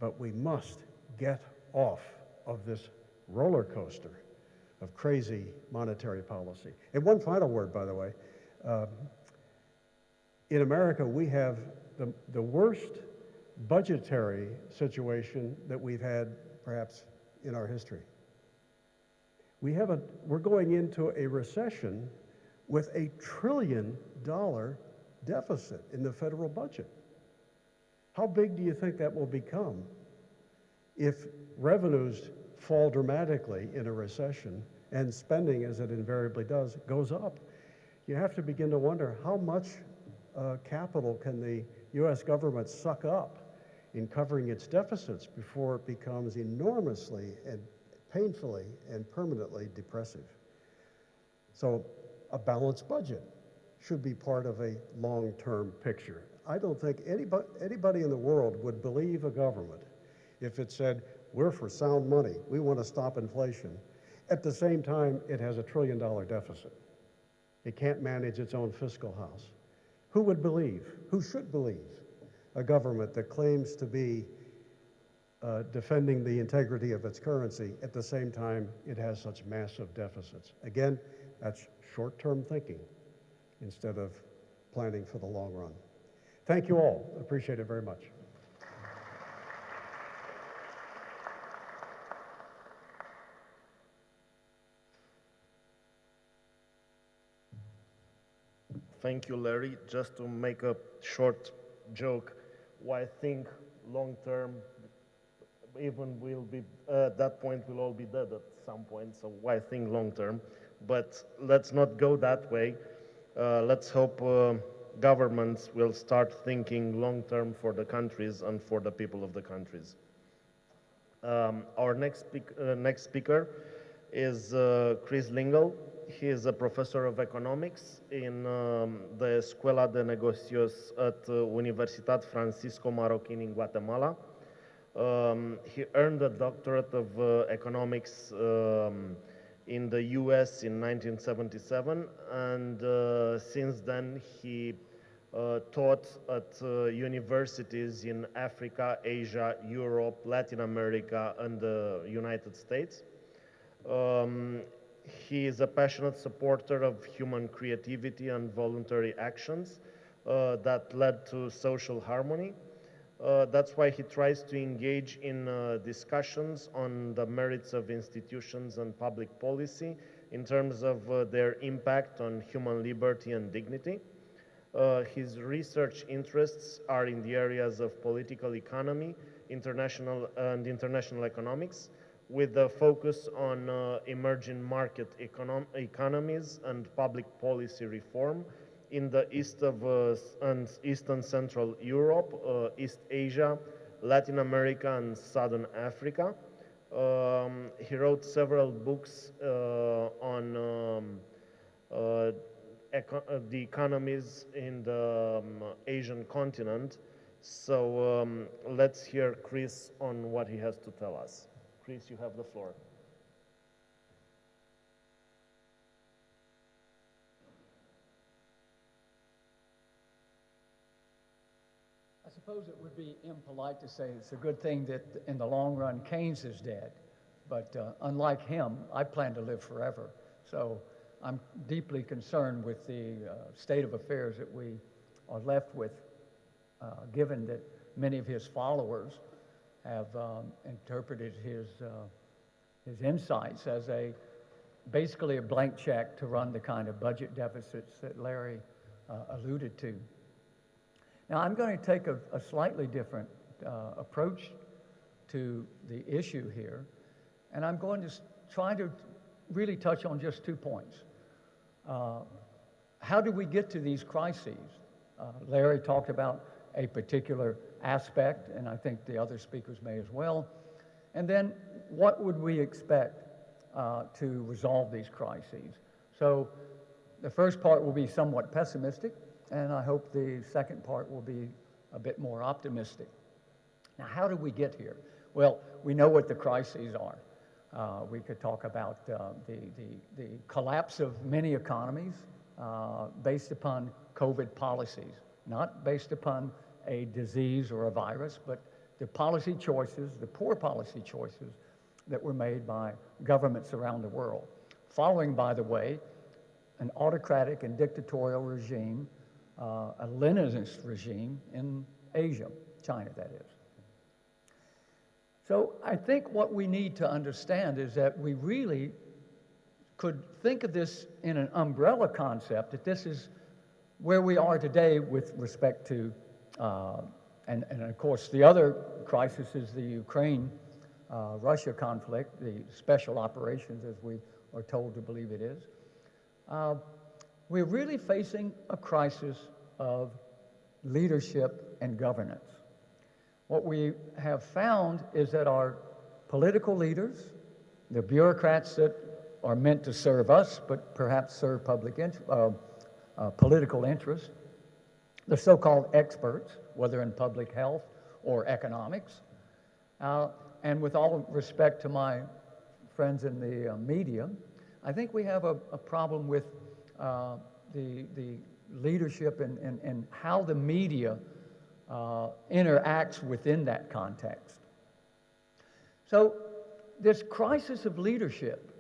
But we must get off of this roller coaster of crazy monetary policy. And one final word, by the way. In America, we have the worst budgetary situation that we've had perhaps in our history. We're going into a recession with $1 trillion deficit in the federal budget. How big do you think that will become if revenues fall dramatically in a recession and spending, as it invariably does, goes up? You have to begin to wonder how much capital can the U.S. government suck up in covering its deficits before it becomes enormously and painfully and permanently depressive. So a balanced budget should be part of a long-term picture. I don't think anybody in the world would believe a government if it said, we're for sound money, we want to stop inflation. At the same time, it has $1 trillion deficit. It can't manage its own fiscal house. Who would believe, who should believe a government that claims to be defending the integrity of its currency, at the same time it has such massive deficits? Again, that's short-term thinking instead of planning for the long run. Thank you all. Appreciate it very much. Thank you, Larry. Just to make a short joke, why I think long-term, even we'll be, at that point, we'll all be dead at some point, so why think long-term? But let's not go that way. Let's hope governments will start thinking long-term for the countries and for the people of the countries. Our next speaker is Chris Lingle. He is a professor of economics in the Escuela de Negocios at Universitat Francisco Marroquín in Guatemala. He earned a doctorate of economics in the US in 1977, and since then he taught at universities in Africa, Asia, Europe, Latin America, and the United States. He is a passionate supporter of human creativity and voluntary actions that led to social harmony. That's why he tries to engage in discussions on the merits of institutions and public policy in terms of their impact on human liberty and dignity. His research interests are in the areas of political economy, international economics, with a focus on emerging market economies and public policy reform in the East and Central Europe, East Asia, Latin America, and Southern Africa. He wrote several books on the economies in the Asian continent. So let's hear Chris on what he has to tell us. Chris, you have the floor. I suppose it would be impolite to say it's a good thing that in the long run Keynes is dead, but unlike him, I plan to live forever. So I'm deeply concerned with the state of affairs that we are left with, given that many of his followers have interpreted his insights as basically a blank check to run the kind of budget deficits that Larry alluded to. Now, I'm going to take a slightly different approach to the issue here, and I'm going to try to really touch on just 2 points. How do we get to these crises? Larry talked about a particular aspect, and I think the other speakers may as well. And then what would we expect to resolve these crises? So the first part will be somewhat pessimistic, and I hope the second part will be a bit more optimistic. Now, how do we get here? Well, we know what the crises are. We could talk about the collapse of many economies based upon COVID policies, not based upon a disease or a virus, but the policy choices, the poor policy choices that were made by governments around the world, following, by the way, an autocratic and dictatorial regime, a Leninist regime in Asia, China, that is. So I think what we need to understand is that we really could think of this in an umbrella concept, that this is where we are today with respect to, and of course the other crisis is the Ukraine-Russia conflict, the special operations as we are told to believe it is. We're really facing a crisis of leadership and governance. What we have found is that our political leaders, the bureaucrats that are meant to serve us, but perhaps serve political interest, the so-called experts, whether in public health or economics, and with all respect to my friends in the media, I think we have a problem with the leadership and how the media interacts within that context. So this crisis of leadership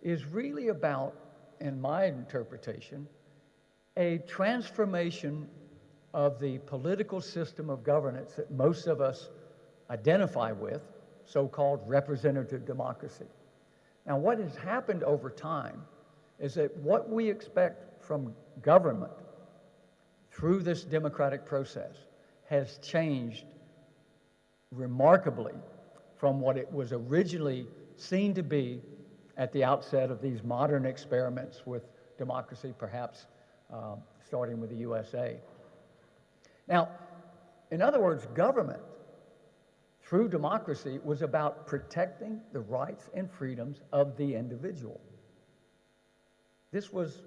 is really about, in my interpretation, a transformation of the political system of governance that most of us identify with, so-called representative democracy. Now, what has happened over time is that what we expect from government through this democratic process has changed remarkably from what it was originally seen to be at the outset of these modern experiments with democracy, perhaps starting with the USA. Now, in other words, government through democracy was about protecting the rights and freedoms of the individual. This was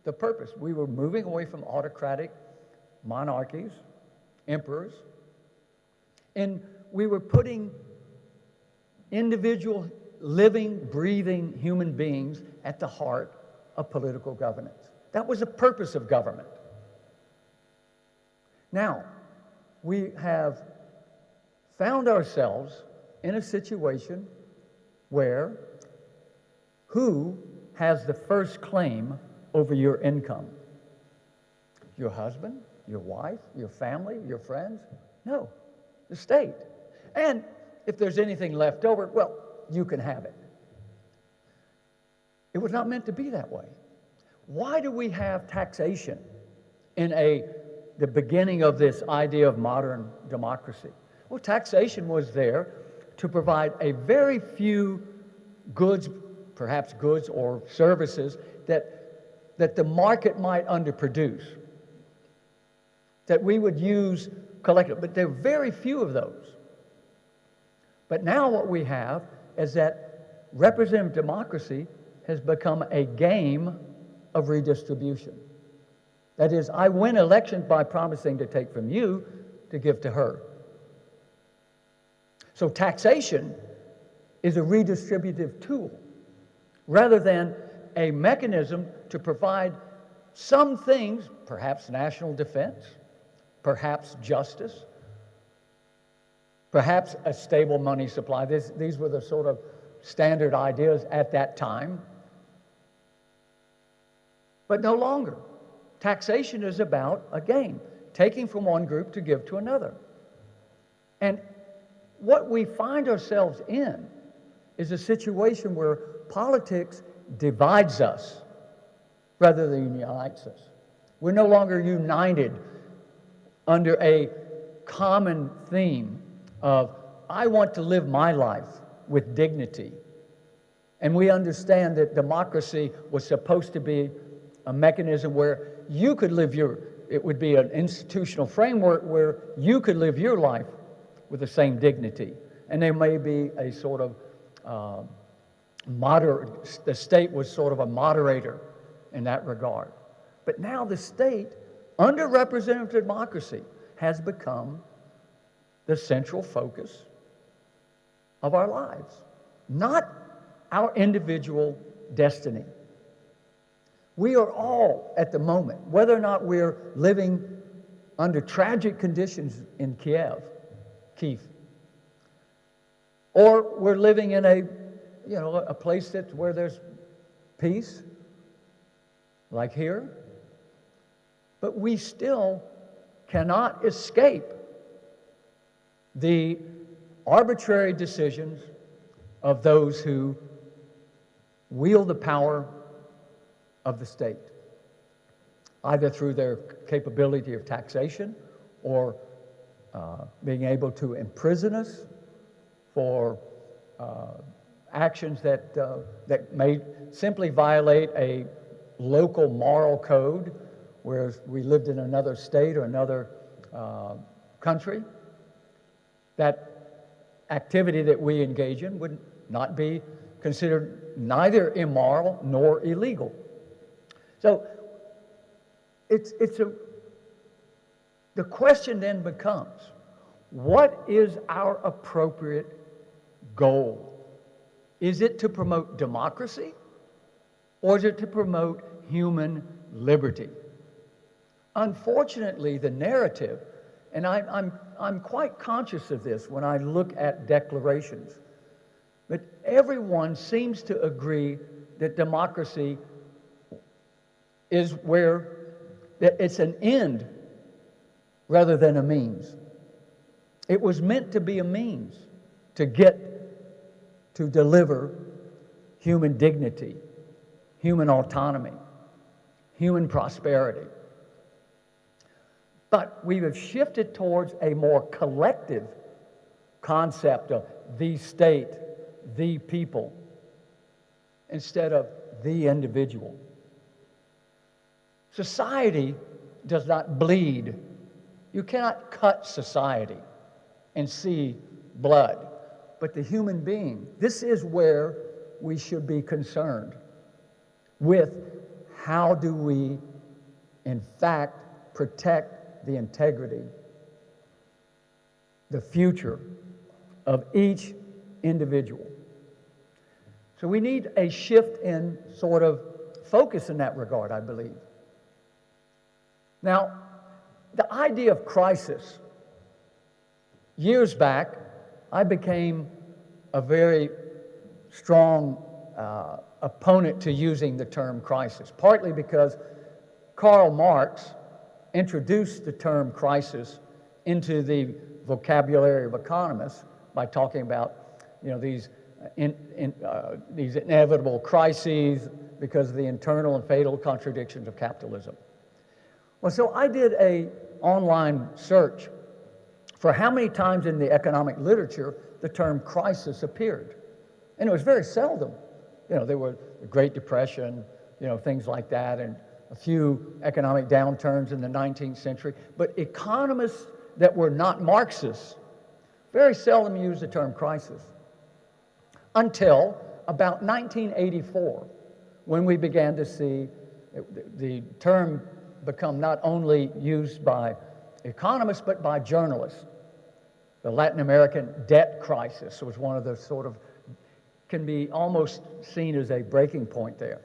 the purpose. We were moving away from autocratic monarchies, emperors, and we were putting individual living, breathing human beings at the heart of political governance. That was the purpose of government. Now, we have found ourselves in a situation where who has the first claim over your income? Your husband, your wife, your family, your friends? No, the state. And if there's anything left over, well, you can have it. It was not meant to be that way. Why do we have taxation in the beginning of this idea of modern democracy? Well, taxation was there to provide a very few goods, perhaps goods or services that the market might underproduce, that we would use collectively, but there are very few of those. But now what we have is that representative democracy has become a game of redistribution. That is, I win elections by promising to take from you to give to her. So taxation is a redistributive tool rather than a mechanism to provide some things, perhaps national defense, perhaps justice, perhaps a stable money supply. These were the sort of standard ideas at that time. But no longer. Taxation is about a game, taking from one group to give to another. And what we find ourselves in is a situation where politics divides us rather than unites us. We're no longer united under a common theme of, I want to live my life with dignity. And we understand that democracy was supposed to be a mechanism where you could live it would be an institutional framework where you could live your life with the same dignity. And there may be a sort of the state was sort of a moderator in that regard. But now the state, under representative democracy, has become the central focus of our lives, not our individual destiny. We are all, at the moment, whether or not we're living under tragic conditions in Kiev, or we're living in a place where there's peace, like here, but we still cannot escape the arbitrary decisions of those who wield the power of the state, either through their capability of taxation or being able to imprison us for actions that may simply violate a local moral code, whereas we lived in another state or another country. That activity that we engage in would not be considered neither immoral nor illegal. So the question then becomes, what is our appropriate goal? Is it to promote democracy, or is it to promote human liberty? Unfortunately, the narrative, and I'm quite conscious of this when I look at declarations, but everyone seems to agree that democracy is that it's an end rather than a means. It was meant to be a means to deliver human dignity, human autonomy, human prosperity. But we have shifted towards a more collective concept of the state, the people, instead of the individual. Society does not bleed. You cannot cut society and see blood. But the human being, this is where we should be concerned with: how do we, in fact, protect the integrity, the future of each individual? So we need a shift in sort of focus in that regard, I believe. Now, the idea of crisis, years back, I became a very strong opponent to using the term crisis, partly because Karl Marx introduced the term crisis into the vocabulary of economists by talking about, these inevitable crises because of the internal and fatal contradictions of capitalism. Well, so I did an online search for how many times in the economic literature the term crisis appeared. And it was very seldom. There were the Great Depression, things like that, and a few economic downturns in the 19th century. But economists that were not Marxists very seldom used the term crisis. Until about 1984, when we began to see the term become not only used by economists, but by journalists. The Latin American debt crisis was one of the can be almost seen as a breaking point there.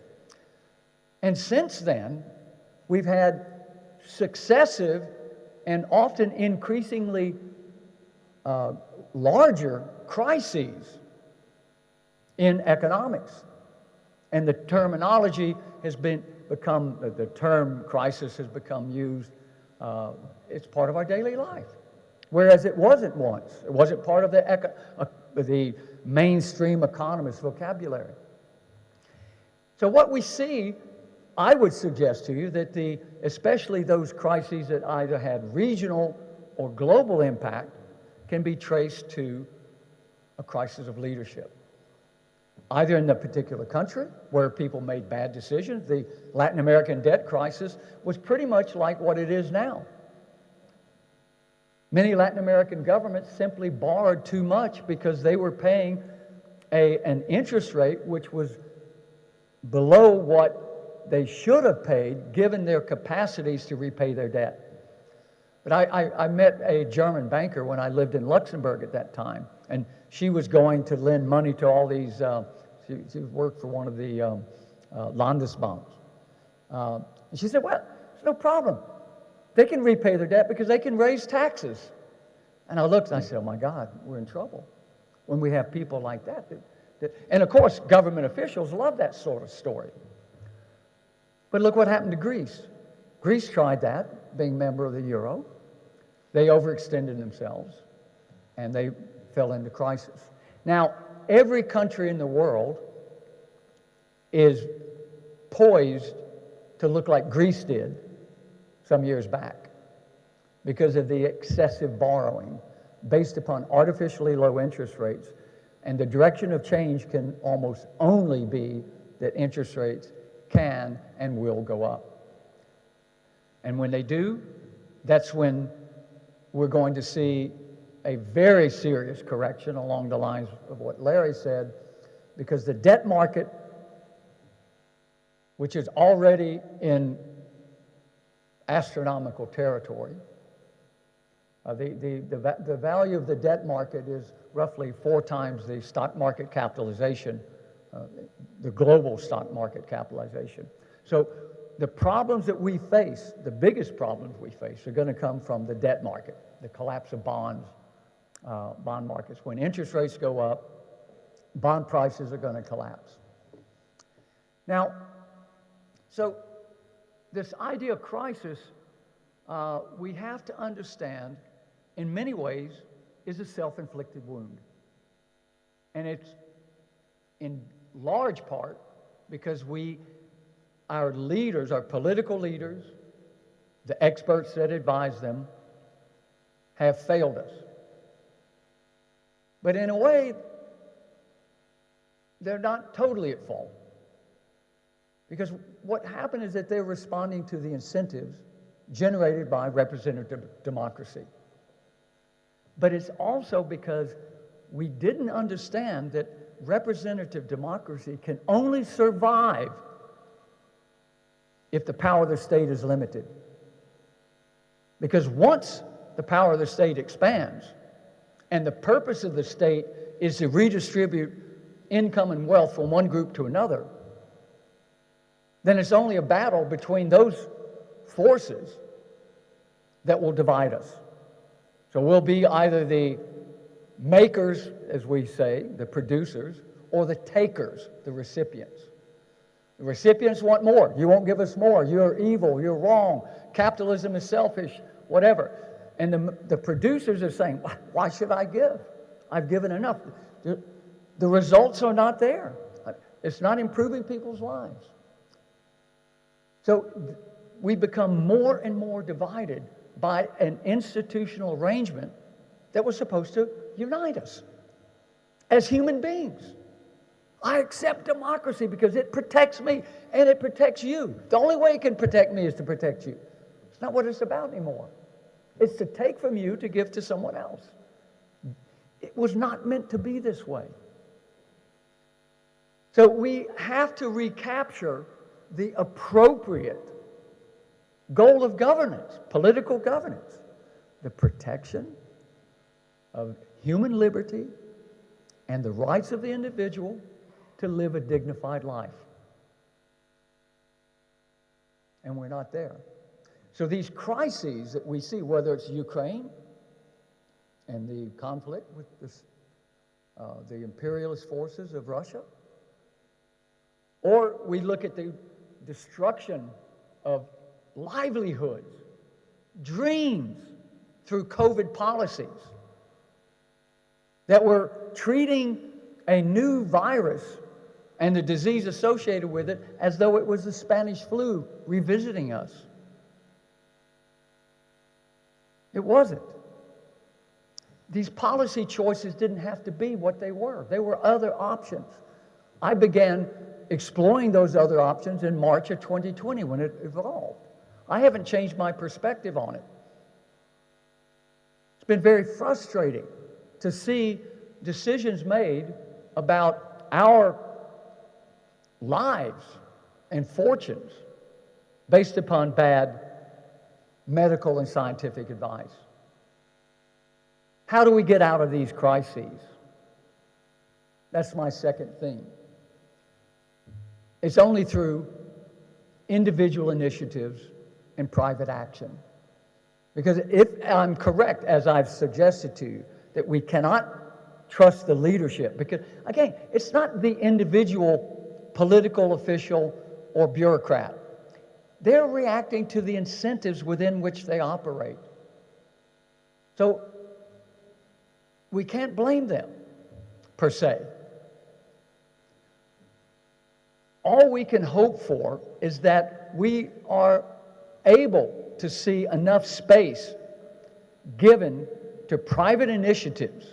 And since then, we've had successive and often increasingly larger crises in economics. And the terminology has become, the term crisis has become used, it's part of our daily life. Whereas it wasn't once. It wasn't part of the mainstream economist vocabulary. So what we see, I would suggest to you that especially those crises that either had regional or global impact can be traced to a crisis of leadership. Either in the particular country where people made bad decisions. The Latin American debt crisis was pretty much like what it is now. Many Latin American governments simply borrowed too much because they were paying an interest rate which was below what they should have paid given their capacities to repay their debt. But I met a German banker when I lived in Luxembourg at that time, and she was going to lend money to all these, she worked for one of the Landesbanks, And she said, well, it's no problem. They can repay their debt because they can raise taxes. And I looked and I said, oh my God, we're in trouble when we have people like that. And of course, government officials love that sort of story. But look what happened to Greece. Greece tried that, being a member of the Euro. They overextended themselves, and they fell into crisis. Now, every country in the world is poised to look like Greece did some years back because of the excessive borrowing based upon artificially low interest rates. And the direction of change can almost only be that interest rates can and will go up. And when they do, that's when we're going to see a very serious correction along the lines of what Larry said, because the debt market, which is already in astronomical territory, the value of the debt market is roughly 4 times the stock market capitalization, the global stock market capitalization. So the problems that we face, the biggest problems we face, are going to come from the debt market, the collapse of bonds, bond markets. When interest rates go up, bond prices are going to collapse. Now, so this idea of crisis, we have to understand, in many ways, is a self-inflicted wound. And it's in large part because our leaders, our political leaders, the experts that advise them, have failed us. But in a way, they're not totally at fault. Because what happened is that they're responding to the incentives generated by representative democracy. But it's also because we didn't understand that representative democracy can only survive if the power of the state is limited. Because once the power of the state expands, and the purpose of the state is to redistribute income and wealth from one group to another, then it's only a battle between those forces that will divide us. So we'll be either the makers, as we say, the producers, or the takers, the recipients. The recipients want more. You won't give us more. You're evil. You're wrong. Capitalism is selfish, whatever. And the producers are saying, why should I give? I've given enough. The results are not there. It's not improving people's lives. So we become more and more divided by an institutional arrangement that was supposed to unite us as human beings. I accept democracy because it protects me and it protects you. The only way it can protect me is to protect you. It's not what it's about anymore. It's to take from you to give to someone else. It was not meant to be this way. So we have to recapture the appropriate goal of governance, political governance, the protection of human liberty and the rights of the individual to live a dignified life. And we're not there. So these crises that we see, whether it's Ukraine and the conflict with the imperialist forces of Russia, or we look at the destruction of livelihoods, dreams through COVID policies, that we're treating a new virus and the disease associated with it as though it was the Spanish flu revisiting us. It wasn't. These policy choices didn't have to be what they were. There were other options. I began exploring those other options in March of 2020 when it evolved. I haven't changed my perspective on it. It's been very frustrating to see decisions made about our lives and fortunes based upon bad medical and scientific advice. How do we get out of these crises? That's my second theme. It's only through individual initiatives and private action. Because if I'm correct, as I've suggested to you, that we cannot trust the leadership, because again, it's not the individual political official or bureaucrat. They're reacting to the incentives within which they operate. So we can't blame them, per se. All we can hope for is that we are able to see enough space given to private initiatives,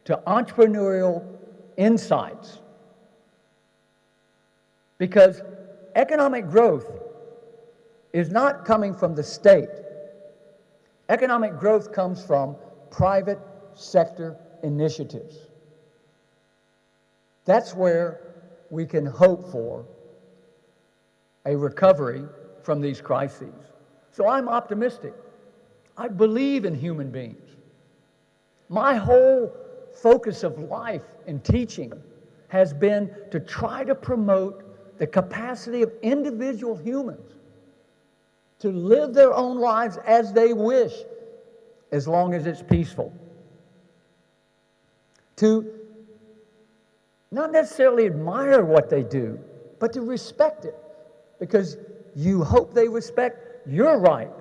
to entrepreneurial insights. Because economic growth is not coming from the state. Economic growth comes from private sector initiatives. That's where we can hope for a recovery from these crises. So I'm optimistic. I believe in human beings. My whole focus of life in teaching has been to try to promote the capacity of individual humans to live their own lives as they wish, as long as it's peaceful. To not necessarily admire what they do, but to respect it, because you hope they respect your right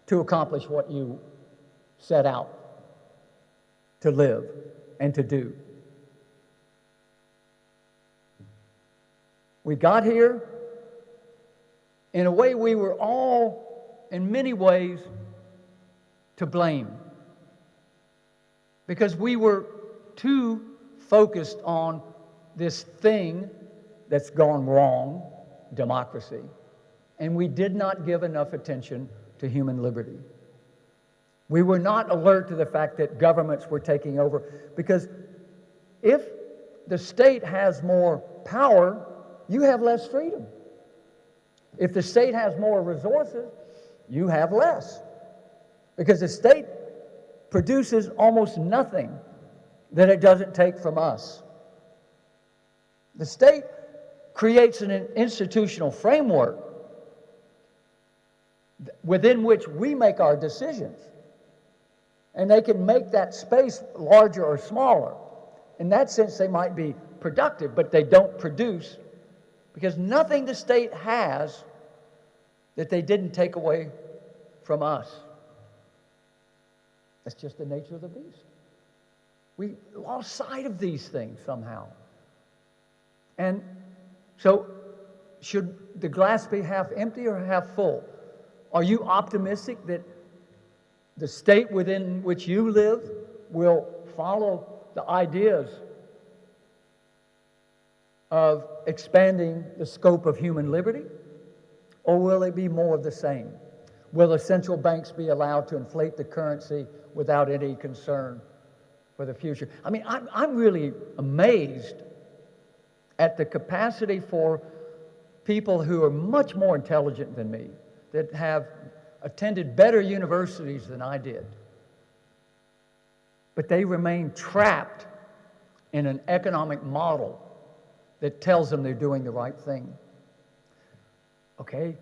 to accomplish what you set out to live and to do. We got here in a way we were all, in many ways, to blame, because we were too focused on this thing that's gone wrong, democracy, and we did not give enough attention to human liberty. We were not alert to the fact that governments were taking over, because if the state has more power, you have less freedom. If the state has more resources, you have less, because the state produces almost nothing that it doesn't take from us. The state creates an institutional framework within which we make our decisions. And they can make that space larger or smaller. In that sense, they might be productive, but they don't produce, because nothing the state has that they didn't take away from us. That's just the nature of the beast. We lost sight of these things somehow. And so, should the glass be half empty or half full? Are you optimistic that the state within which you live will follow the ideas of expanding the scope of human liberty? Or will it be more of the same? Will the central banks be allowed to inflate the currency without any concern for the future? I mean, I'm really amazed at the capacity for people who are much more intelligent than me, that have attended better universities than I did. But they remain trapped in an economic model that tells them they're doing the right thing. Okay,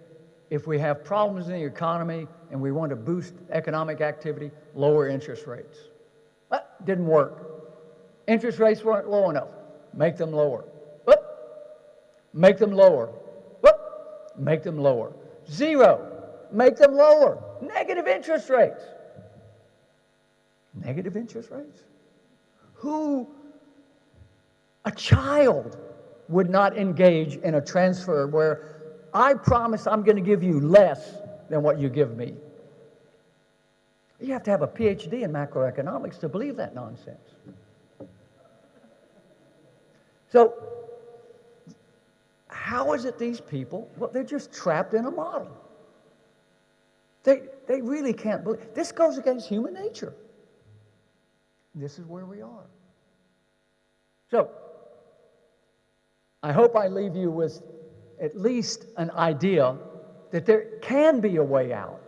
if we have problems in the economy and we want to boost economic activity, lower interest rates. But didn't work. Interest rates weren't low enough. Make them lower. Make them lower. Make them lower. Zero. Make them lower. Negative interest rates. Negative interest rates? A child would not engage in a transfer where I promise I'm going to give you less than what you give me. You have to have a PhD in macroeconomics to believe that nonsense. So, how is it these people, well, they're just trapped in a model. They really can't believe. This goes against human nature. This is where we are. So, I hope I leave you with at least an idea that there can be a way out.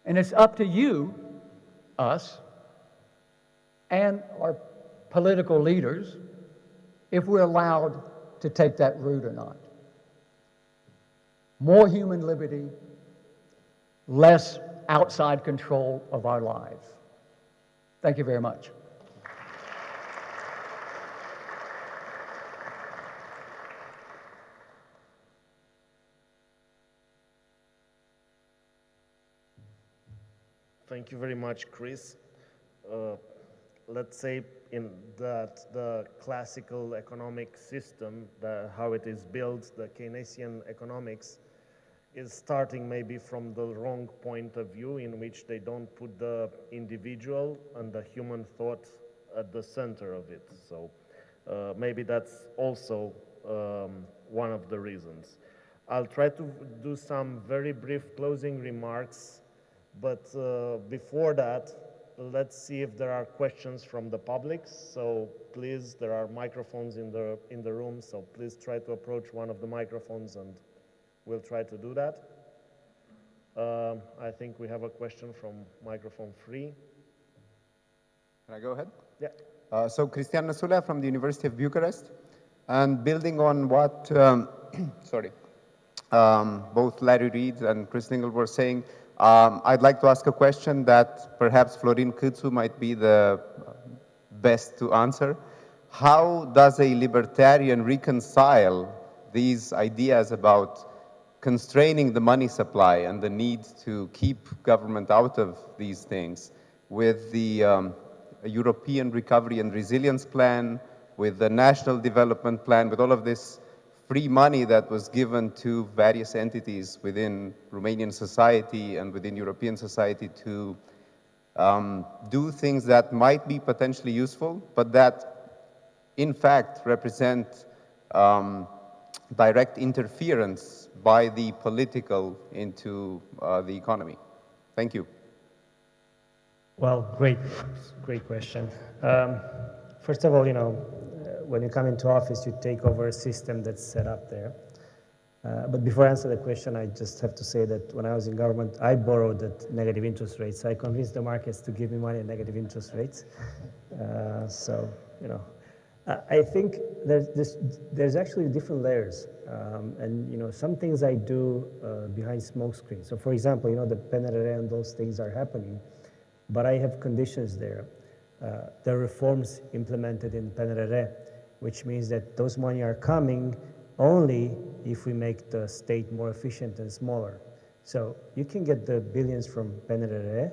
And it's up to you, us, and our political leaders, if we're allowed to take that route or not. more human liberty, less outside control of our lives. Thank you very much. Thank you very much, Chris. Let's say in that the classical economic system, how it is built, the Keynesian economics, is starting maybe from the wrong point of view, in which they don't put the individual and the human thought at the center of it. So maybe that's also one of the reasons. I'll try to do some very brief closing remarks, but before that, let's see if there are questions from the public. So please, there are microphones in the room, so please try to approach one of the microphones and we'll try to do that. I think we have a question from microphone 3. Can I go ahead? Yeah. So Cristian Năsulea from the University of Bucharest, and building on what both Larry Reid and Chris Lingle were saying, I'd like to ask a question that perhaps Florin Câțu might be the best to answer. How does a libertarian reconcile these ideas about constraining the money supply and the need to keep government out of these things with the European Recovery and Resilience Plan, with the National Development Plan, with all of this free money that was given to various entities within Romanian society and within European society to do things that might be potentially useful, but that in fact represent direct interference by the political into the economy? Thank you. Well, great question. First of all, when you come into office, you take over a system that's set up there. But before I answer the question, I just have to say that when I was in government, I borrowed at negative interest rates. I convinced the markets to give me money at negative interest rates. I think there's actually different layers. And some things I do behind smoke screens. So for example, the PNRR and those things are happening, but I have conditions there. The reforms implemented in PNRR, which means that those money are coming only if we make the state more efficient and smaller. So you can get the billions from PNRR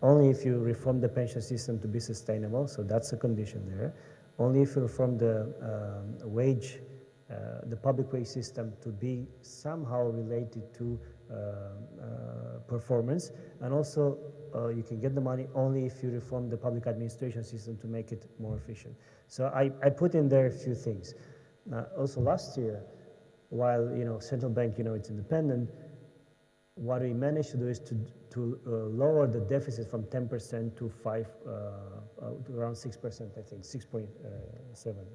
only if you reform the pension system to be sustainable, so that's a condition there. Only if you reform the public wage system to be somehow related to performance, and also you can get the money only if you reform the public administration system to make it more efficient. So I put in there a few things. Also last year, while central bank it's independent, what we managed to do is to lower the deficit from 10% to around 6%, I think 6.7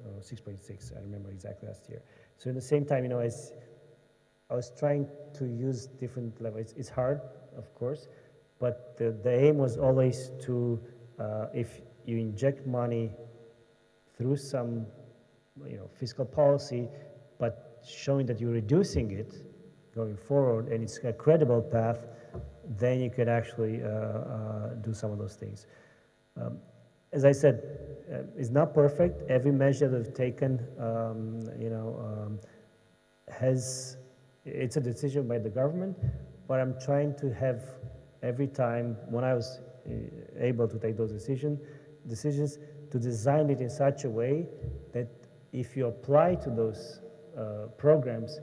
or 6.6. I remember exactly last year. So at the same time, I was trying to use different levels. It's hard, of course, but the aim was always to, if you inject money through some fiscal policy, but showing that you're reducing it going forward and it's a credible path, then you could actually do some of those things. As I said, it's not perfect. Every measure that we've taken, it's a decision by the government, but I'm trying to have every time when I was able to take those decisions to design it in such a way that if you apply to those programs,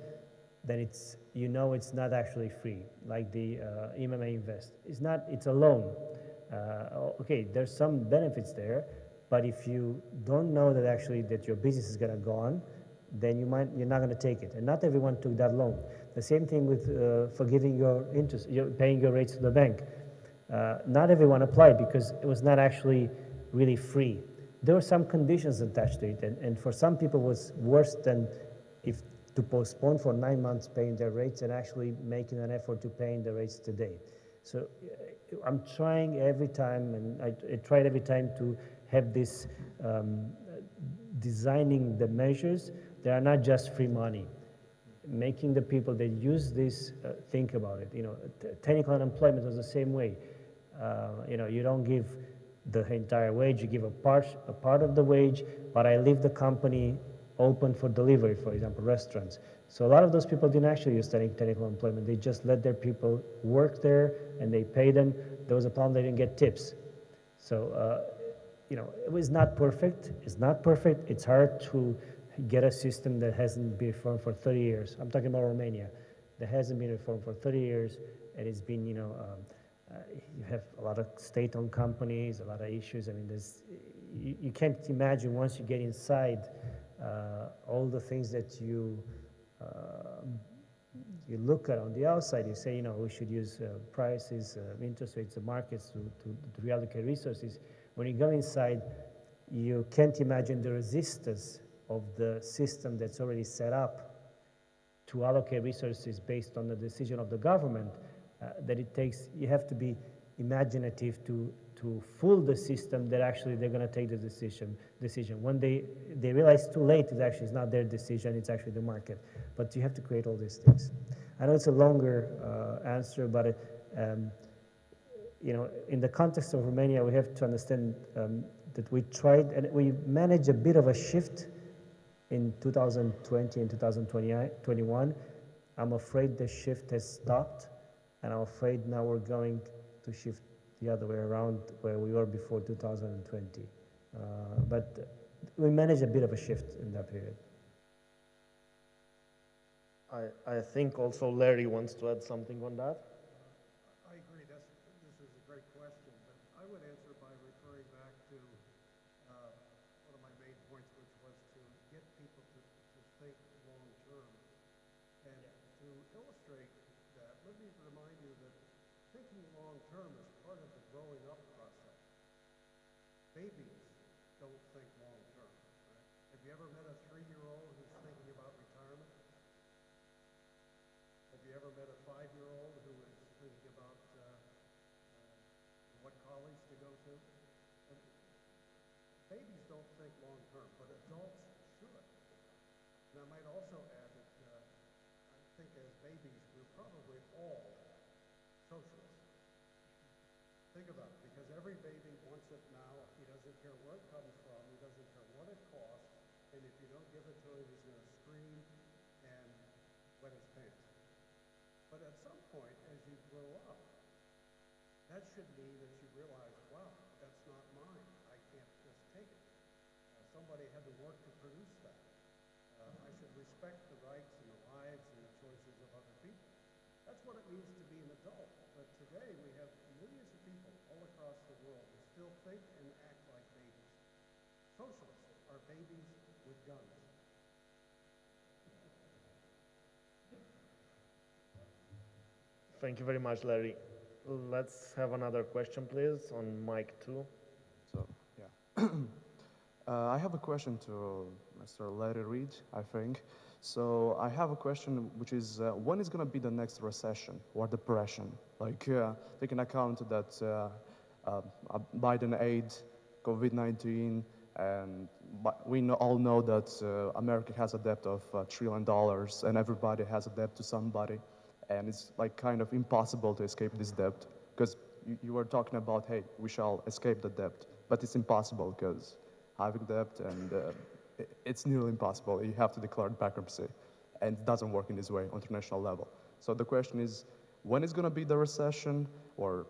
then it's not actually free, like the MMA Invest. It's a loan. Okay, there's some benefits there, but if you don't know that your business is gonna go on, then you're not gonna take it. And not everyone took that loan. The same thing with forgiving your interest, paying your rates to the bank. Not everyone applied because it was not actually really free. There were some conditions attached to it, and for some people it was worse than if to postpone for 9 months paying their rates and actually making an effort to paying the rates today. So I'm trying every time, and I tried every time to have this designing the measures. They are not just free money. making the people that use this think about it. You know, technical unemployment was the same way. You know, you don't give the entire wage, you give a part of the wage, but I leave the company open for delivery, for example, restaurants. So a lot of those people didn't actually use technical employment. They just let their people work there and they pay them. There was a problem, they didn't get tips. So, you know, it was not perfect. It's not perfect. It's hard to get a system that hasn't been reformed for 30 years. I'm talking about Romania. That hasn't been reformed for 30 years, and it's been, you know, you have a lot of state-owned companies, a lot of issues. I mean, you can't imagine once you get inside all the things that you look at on the outside. You say, you know, we should use prices, interest rates, the markets to reallocate resources. When you go inside, you can't imagine the resistance of the system that's already set up to allocate resources based on the decision of the government. That it takes, you have to be imaginative to fool the system that actually they're going to take the decision. When they realize too late, it's not their decision, it's actually the market. But you have to create all these things. I know it's a longer answer, but you know, in the context of Romania, we have to understand that we tried, and we managed a bit of a shift in 2020 and 2021. I'm afraid the shift has stopped, and I'm afraid now we're going to shift the other way around where we were before 2020. But we managed a bit of a shift in that period. I think also Larry wants to add something on that. I agree. This is a great question, but I would answer by referring back to one of my main points, which was to get people to think long term. And to illustrate that, let me remind you that thinking long term is part of the growing up process. Babies don't think long term. Right? Have you ever met a 3-year-old who's thinking about retirement? Have you ever met a 5-year-old who is thinking about what college to go to? And babies don't think long term, but adults should. And I might also add that I think as babies, we're probably all socialists. Think about it, because every baby wants it now. He doesn't care where it comes from. He doesn't care what it costs. And if you don't give it to him, he's going to scream and wet his pants. But at some point, as you grow up, that should mean that you realize, wow, that's not mine. I can't just take it. Somebody had to work to produce that. I should respect the rights and the lives and the choices of other people. That's what it means to be an adult. But today, we have millions of people all across the world who still think and act like babies. Socialists are babies with guns. Thank you very much, Larry. Let's have another question, please, on mic 2. So, yeah. I have a question to Mr. Larry Reid, I think. So I have a question, which is, when is going to be the next recession or depression? Like, taking account that Biden aid, COVID-19, and we all know that America has a debt of $1 trillion, and everybody has a debt to somebody. And it's like kind of impossible to escape this debt, because you were talking about, hey, we shall escape the debt, but it's impossible because having debt, and it's nearly impossible. You have to declare bankruptcy, and it doesn't work in this way on international level. So the question is, when is going to be the recession or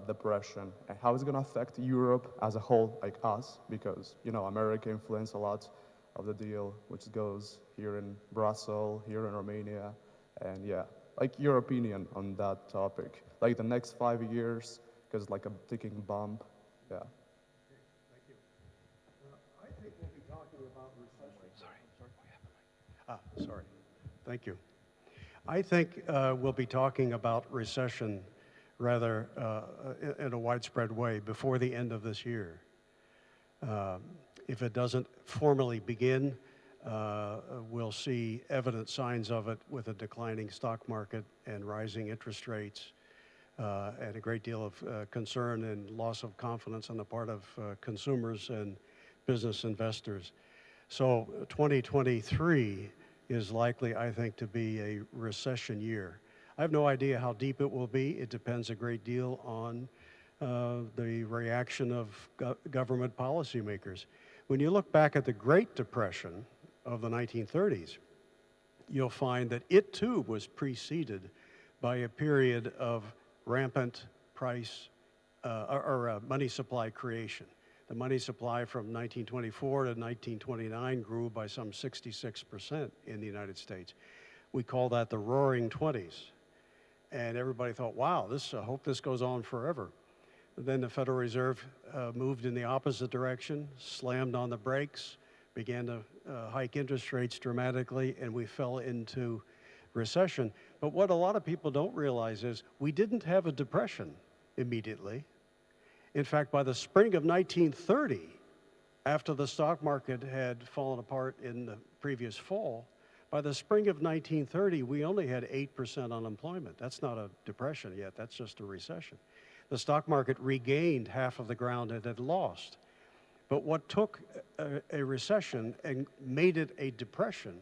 depression, and how is it going to affect Europe as a whole, like us, because, you know, America influenced a lot of the deal, which goes here in Brussels, here in Romania, and yeah. Like your opinion on that topic, like the next 5 years, because like a ticking bomb, yeah. Okay, thank you. I think we'll be talking about recession. Sorry. Thank you. I think we'll be talking about recession rather in a widespread way before the end of this year. If it doesn't formally begin, we'll see evident signs of it with a declining stock market and rising interest rates, and a great deal of concern and loss of confidence on the part of consumers and business investors. So 2023 is likely, I think, to be a recession year. I have no idea how deep it will be. It depends a great deal on the reaction of government policymakers. When you look back at the Great Depression of the 1930s, you'll find that it too was preceded by a period of rampant price money supply creation. The money supply from 1924 to 1929 grew by some 66% in the United States. We call that the Roaring '20s. And everybody thought, wow, I hope this goes on forever. Then the Federal Reserve moved in the opposite direction, slammed on the brakes, began to hike interest rates dramatically, and we fell into recession. But what a lot of people don't realize is we didn't have a depression immediately. In fact, by the spring of 1930, after the stock market had fallen apart in the previous fall, by the spring of 1930, we only had 8% unemployment. That's not a depression yet, that's just a recession. The stock market regained half of the ground it had lost. But what took a recession and made it a depression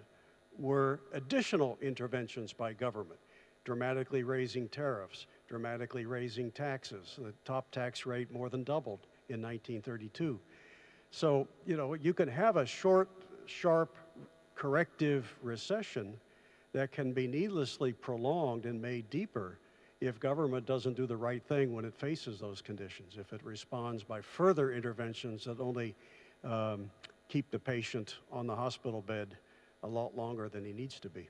were additional interventions by government, dramatically raising tariffs, dramatically raising taxes. The top tax rate more than doubled in 1932. So, you know, you can have a short, sharp, corrective recession that can be needlessly prolonged and made deeper if government doesn't do the right thing when it faces those conditions, if it responds by further interventions that only keep the patient on the hospital bed a lot longer than he needs to be.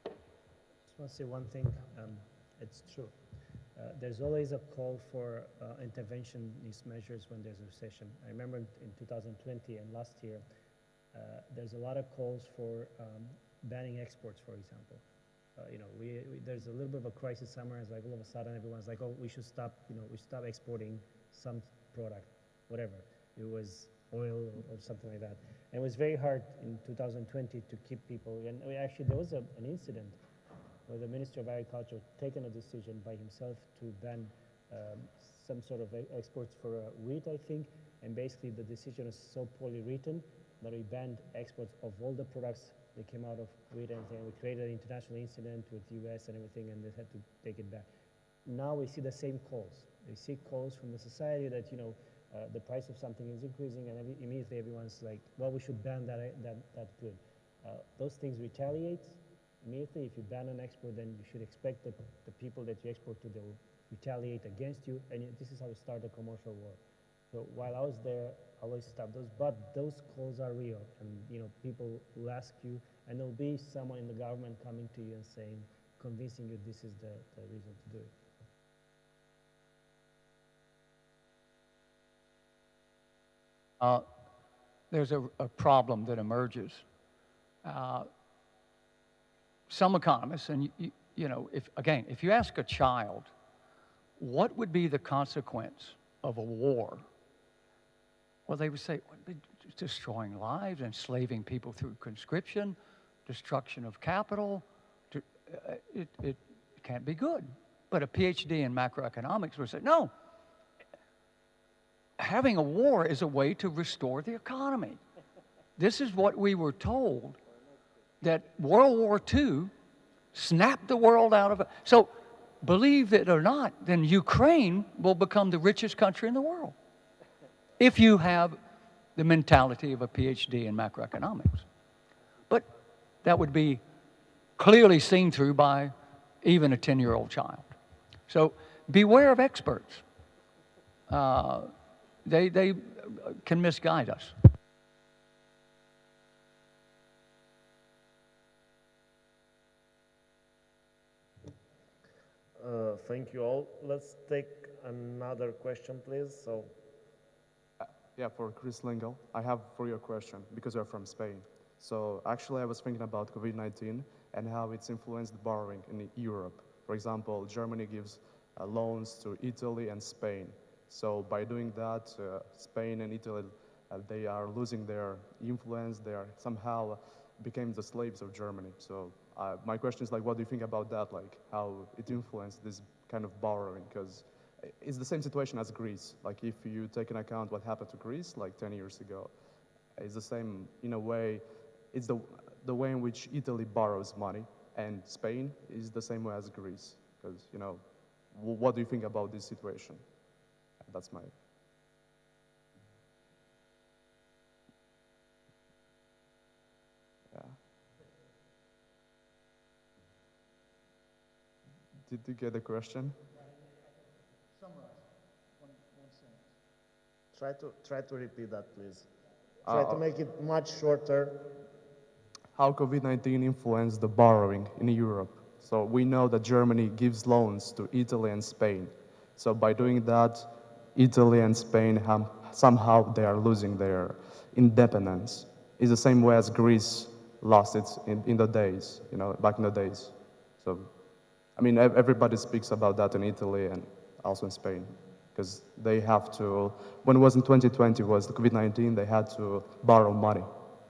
I just want to say one thing. It's true. There's always a call for interventionist measures when there's a recession. I remember in 2020 and last year, there's a lot of calls for banning exports, for example. You know, there's a little bit of a crisis somewhere. It's like all of a sudden everyone's like, oh, we should stop. You know, we stop exporting some product, whatever. It was oil or something like that. And it was very hard in 2020 to keep people. And actually, there was an incident where the Minister of Agriculture taken a decision by himself to ban some sort of exports for wheat, I think. And basically, the decision was so poorly written that we banned exports of all the products that came out of wheat and everything. We created an international incident with the US and everything, and they had to take it back. Now we see the same calls. We see calls from the society that, you know, the price of something is increasing, and immediately everyone's like, well, we should ban that good. Those things retaliate. Immediately, if you ban an export, then you should expect the people that you export to, they will retaliate against you, and this is how we start a commercial war. So while I was there, I always stopped those, but those calls are real, and you know, people will ask you, and there'll be someone in the government coming to you and saying, convincing you this is the reason to do it. There's a problem that emerges. Some economists, and you know, if you ask a child, what would be the consequence of a war? Well, they would say, destroying lives, enslaving people through conscription, destruction of capital. It can't be good. But a PhD in macroeconomics would say, no, having a war is a way to restore the economy. This is what we were told, that World War II snapped the world out of it. So, believe it or not, then Ukraine will become the richest country in the world if you have the mentality of a PhD in macroeconomics. But that would be clearly seen through by even a 10-year-old child. So beware of experts. They can misguide us. Thank you all. Let's take another question, please. So. Yeah, for Chris Lingle, I have for you a question, because you're from Spain. So actually I was thinking about COVID-19 and how it's influenced borrowing in Europe. For example, Germany gives loans to Italy and Spain. So by doing that, Spain and Italy, they are losing their influence. They are somehow became the slaves of Germany. So my question is, like, what do you think about that? Like, how it influenced this kind of borrowing? Because it's the same situation as Greece. Like, if you take into account what happened to Greece like 10 years ago, it's the same in a way. It's the way in which Italy borrows money and Spain is the same way as Greece? Because, you know, what do you think about this situation? That's my... Yeah. Did you get the question? Summarize. One sentence. Try to repeat that, please. Try to make it much shorter. How COVID-19 influenced the borrowing in Europe? So we know that Germany gives loans to Italy and Spain. So by doing that, Italy and Spain somehow they are losing their independence. It's the same way as Greece lost it in the days, you know, back in the days. So, I mean, everybody speaks about that in Italy and also in Spain, because they have to, when it was in 2020, was the COVID-19, they had to borrow money.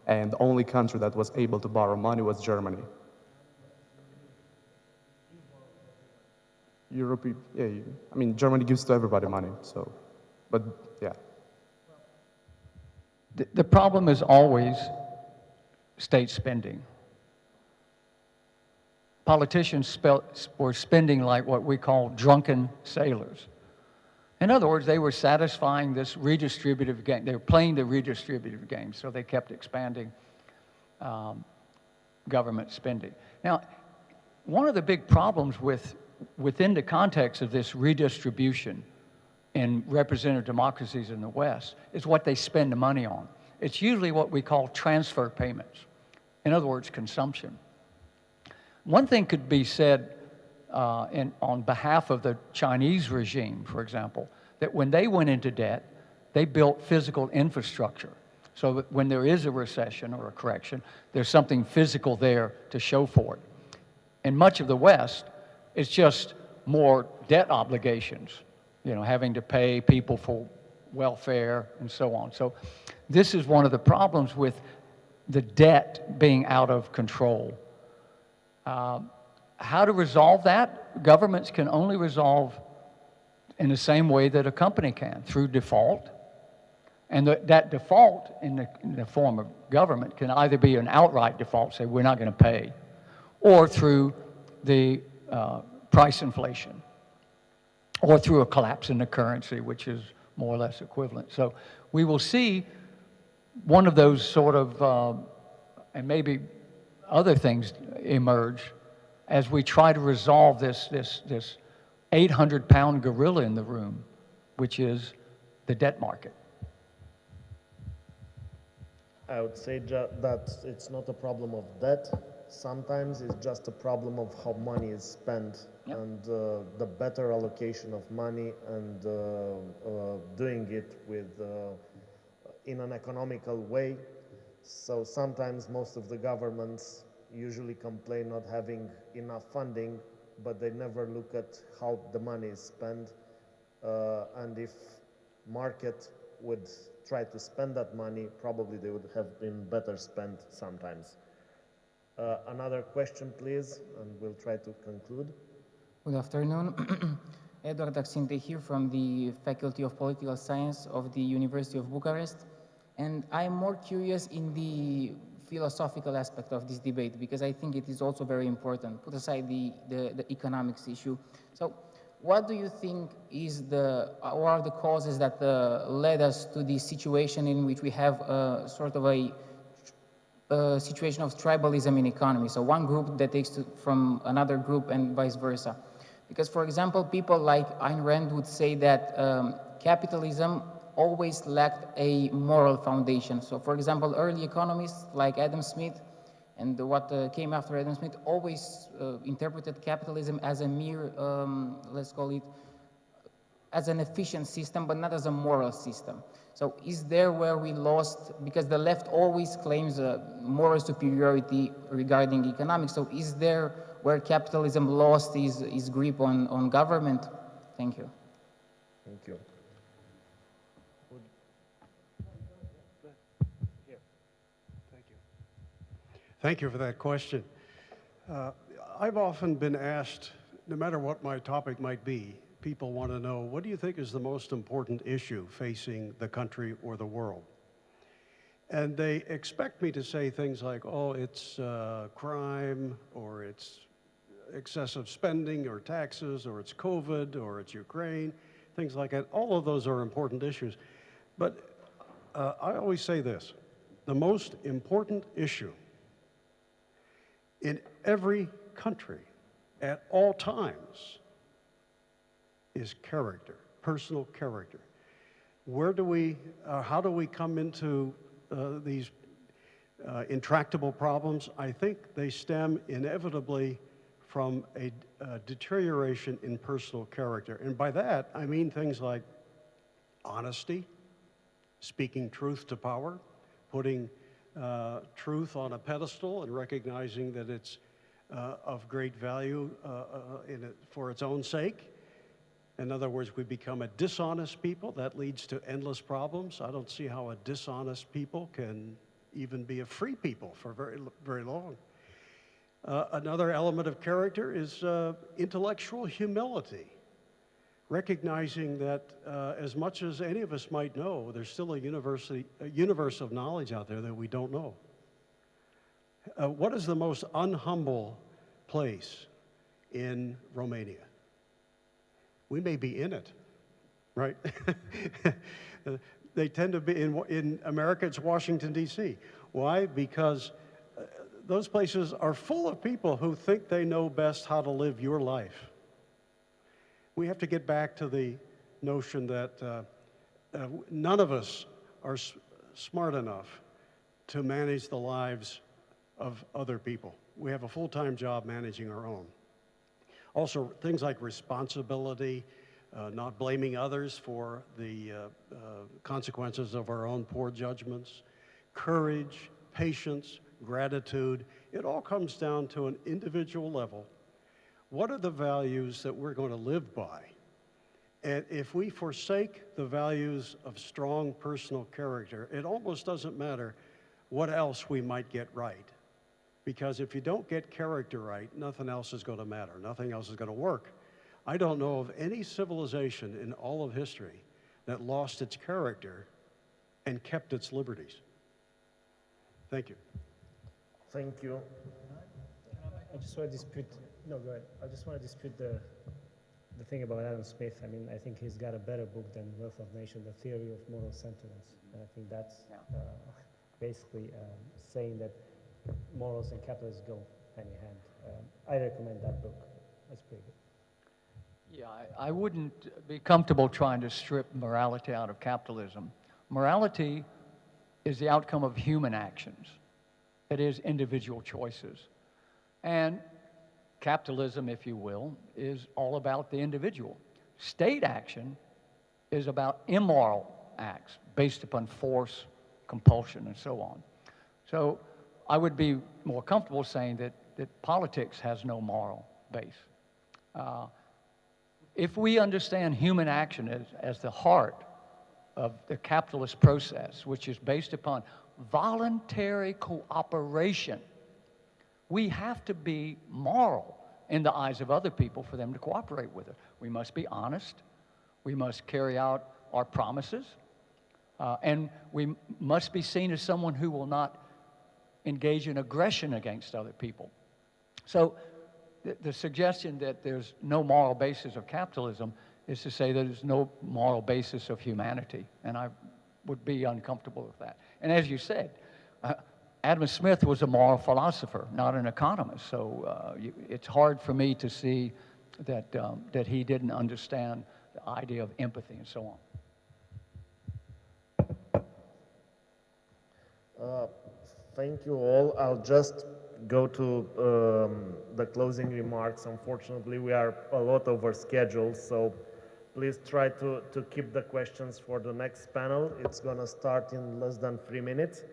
And the only country that was able to borrow money was Germany. Europe, yeah, I mean, Germany gives to everybody money, so, but yeah. The problem is always state spending. Politicians were spending like what we call drunken sailors. In other words, they were satisfying this redistributive game. They were playing the redistributive game, so they kept expanding government spending. Now, one of the big problems within the context of this redistribution in representative democracies in the West is what they spend the money on. It's usually what we call transfer payments. In other words, consumption. One thing could be said on behalf of the Chinese regime, for example, that when they went into debt, they built physical infrastructure. So that when there is a recession or a correction, there's something physical there to show for it. In much of the West, it's just more debt obligations, you know, having to pay people for welfare and so on. So this is one of the problems with the debt being out of control. How to resolve that? Governments can only resolve in the same way that a company can, through default. And that default in the form of government can either be an outright default, say we're not going to pay, or through the price inflation, or through a collapse in the currency, which is more or less equivalent. So we will see one of those sort of, and maybe other things emerge as we try to resolve this 800-pound gorilla in the room, which is the debt market. I would say that it's not a problem of debt. Sometimes it's just a problem of how money is spent. Yep. And the better allocation of money and doing it in an economical way. So sometimes most of the governments usually complain not having enough funding, but they never look at how the money is spent. And if market would try to spend that money, probably they would have been better spent sometimes. Another question, please, and we'll try to conclude. Good afternoon. Edward Axinte here from the Faculty of Political Science of the University of Bucharest. And I'm more curious in the philosophical aspect of this debate, because I think it is also very important. Put aside the economics issue. So what do you think is what are the causes that led us to the situation in which we have sort of a situation of tribalism in economy? So one group that takes from another group and vice versa. Because, for example, people like Ayn Rand would say that capitalism always lacked a moral foundation. So, for example, early economists like Adam Smith and what came after Adam Smith always interpreted capitalism as a mere, let's call it, as an efficient system, but not as a moral system. So is there where we lost, because the left always claims moral superiority regarding economics, so is there where capitalism lost its grip on government? Thank you. Thank you. Thank you for that question. I've often been asked, no matter what my topic might be, people want to know, what do you think is the most important issue facing the country or the world? And they expect me to say things like, oh, it's crime, or it's excessive spending, or taxes, or it's COVID, or it's Ukraine, things like that. All of those are important issues. But I always say this, the most important issue in every country at all times is character, personal character. Where do we, how do we come into these intractable problems? I think they stem inevitably from a deterioration in personal character. And by that, I mean things like honesty, speaking truth to power, putting truth on a pedestal and recognizing that it's of great value for its own sake. In other words, we become a dishonest people. That leads to endless problems. I don't see how a dishonest people can even be a free people for very, very long. Another element of character is intellectual humility, recognizing that as much as any of us might know, there's still a universe of knowledge out there that we don't know. What is the most unhumble place in Romania? We may be in it, right? They tend to be, in America, it's Washington, D.C. Why? Because those places are full of people who think they know best how to live your life. We have to get back to the notion that none of us are smart enough to manage the lives of other people. We have a full-time job managing our own. Also, things like responsibility, not blaming others for the consequences of our own poor judgments, courage, patience, gratitude. It all comes down to an individual level. What are the values that we're going to live by? And if we forsake the values of strong personal character, it almost doesn't matter what else we might get right. Because if you don't get character right, nothing else is going to matter. Nothing else is going to work. I don't know of any civilization in all of history that lost its character and kept its liberties. Thank you. Thank you. I just want to dispute, no, go ahead. I just want to dispute the thing about Adam Smith. I mean, I think he's got a better book than Wealth of Nations, The Theory of Moral Sentiments. And I think that's basically saying that morals and capitalism go hand in hand. I recommend that book. That's pretty good. Yeah, I wouldn't be comfortable trying to strip morality out of capitalism. Morality is the outcome of human actions. It is individual choices. And capitalism, if you will, is all about the individual. State action is about immoral acts based upon force, compulsion, and so on. So I would be more comfortable saying that politics has no moral base. If we understand human action as the heart of the capitalist process, which is based upon voluntary cooperation, we have to be moral in the eyes of other people for them to cooperate with us. We must be honest. We must carry out our promises. And we must be seen as someone who will not engage in aggression against other people. So the suggestion that there's no moral basis of capitalism is to say that there's no moral basis of humanity, and I would be uncomfortable with that. And as you said, Adam Smith was a moral philosopher, not an economist, so it's hard for me to see that, that he didn't understand the idea of empathy and so on. Thank you all. I'll just go to the closing remarks. Unfortunately, we are a lot over schedule, so please try to keep the questions for the next panel. It's going to start in less than 3 minutes.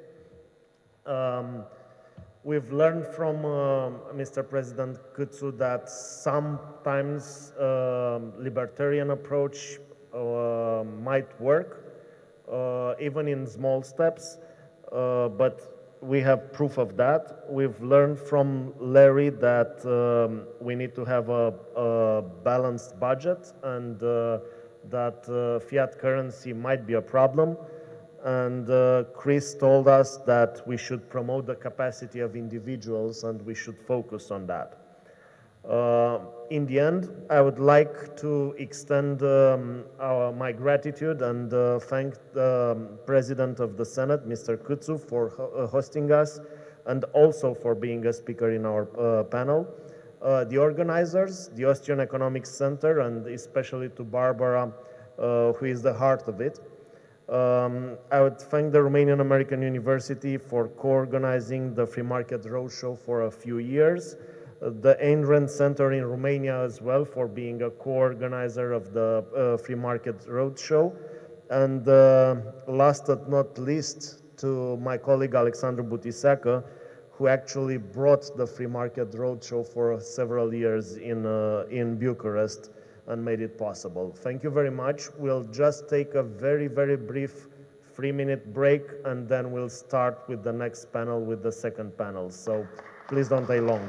We've learned from Mr. President Kutsu that sometimes libertarian approach might work, even in small steps, but we have proof of that. We've learned from Larry that we need to have a balanced budget and that fiat currency might be a problem. and Chris told us that we should promote the capacity of individuals and we should focus on that. In the end, I would like to extend my gratitude and thank the President of the Senate, Mr. Kutsu, for hosting us and also for being a speaker in our panel. The organizers, the Austrian Economic Center, and especially to Barbara, who is the heart of it. I would thank the Romanian American University for co-organizing the Free Market Roadshow for a few years. The Ayn Rand Center in Romania as well for being a co-organizer of the Free Market Roadshow. And last but not least, to my colleague Alexandru Butiseacă, who actually brought the Free Market Roadshow for several years in Bucharest and made it possible. Thank you very much. We'll just take a very, very brief 3-minute break and then we'll start with the next panel, with the second panel. So please don't stay long.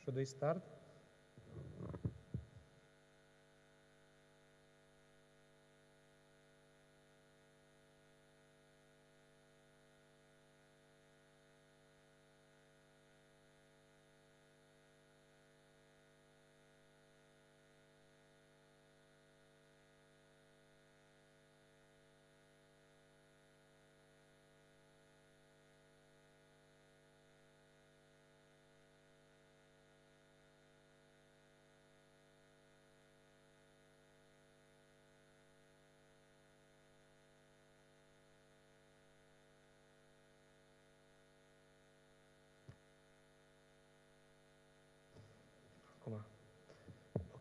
Should we start? Come on.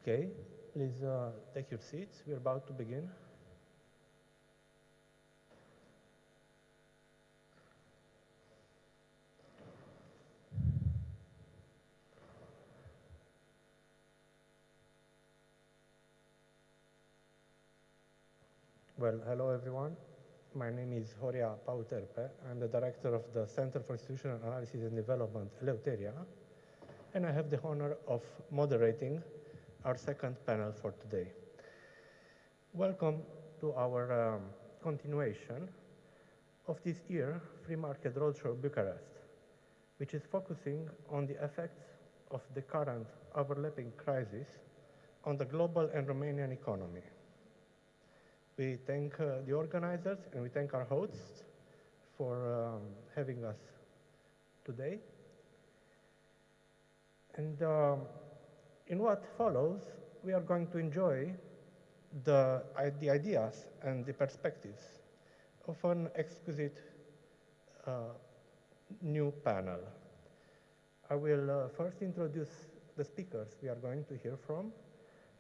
Okay, please take your seats. We're about to begin. Well, hello everyone. My name is Horia Pauterpe. I'm the director of the Center for Institutional Analysis and Development, Eleuteria, and I have the honor of moderating our second panel for today. Welcome to our continuation of this year Free Market Roadshow Bucharest, which is focusing on the effects of the current overlapping crisis on the global and Romanian economy. We thank the organizers and we thank our hosts for having us today. And in what follows, we are going to enjoy the ideas and the perspectives of an exquisite new panel. I will first introduce the speakers we are going to hear from.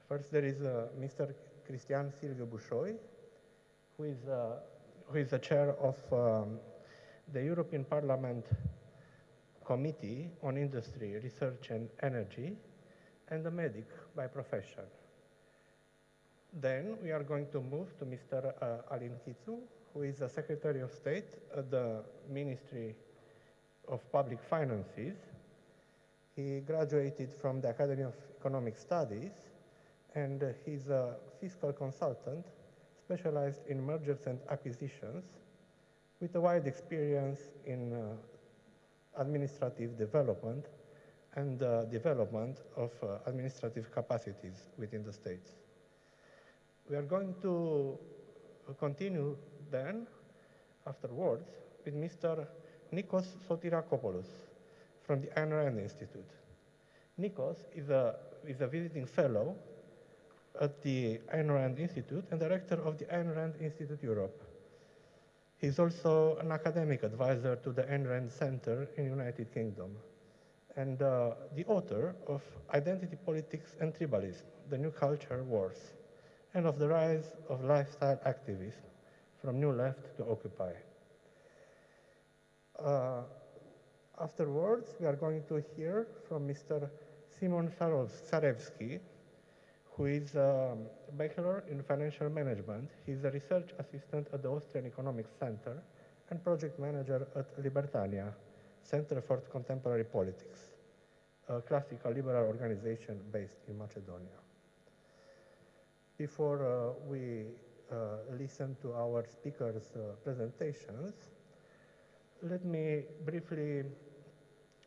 First, there is Mr. Cristian Silviu Bușoi, who is the chair of the European Parliament Committee on Industry, Research and Energy, and a medic by profession. Then we are going to move to Mr. Alin Chițu, who is the Secretary of State at the Ministry of Public Finances. He graduated from the Academy of Economic Studies, and he's a fiscal consultant specialized in mergers and acquisitions with a wide experience in administrative development and development of administrative capacities within the states. We are going to continue then, afterwards, with Mr. Nikos Sotirakopoulos from the Ayn Rand Institute. Nikos is a visiting fellow at the Ayn Rand Institute and director of the Ayn Rand Institute Europe. He's also an academic advisor to the Ayn Rand Center in the United Kingdom and the author of Identity Politics and Tribalism, The New Culture Wars, and of the rise of lifestyle activism from New Left to Occupy. Afterwards, we are going to hear from Mr. Simon Sarebsky, who is a bachelor in financial management. He's a research assistant at the Austrian Economic Center and project manager at Libertarian Center for Contemporary Politics, a classical liberal organization based in Macedonia. Before we listen to our speakers' presentations, let me briefly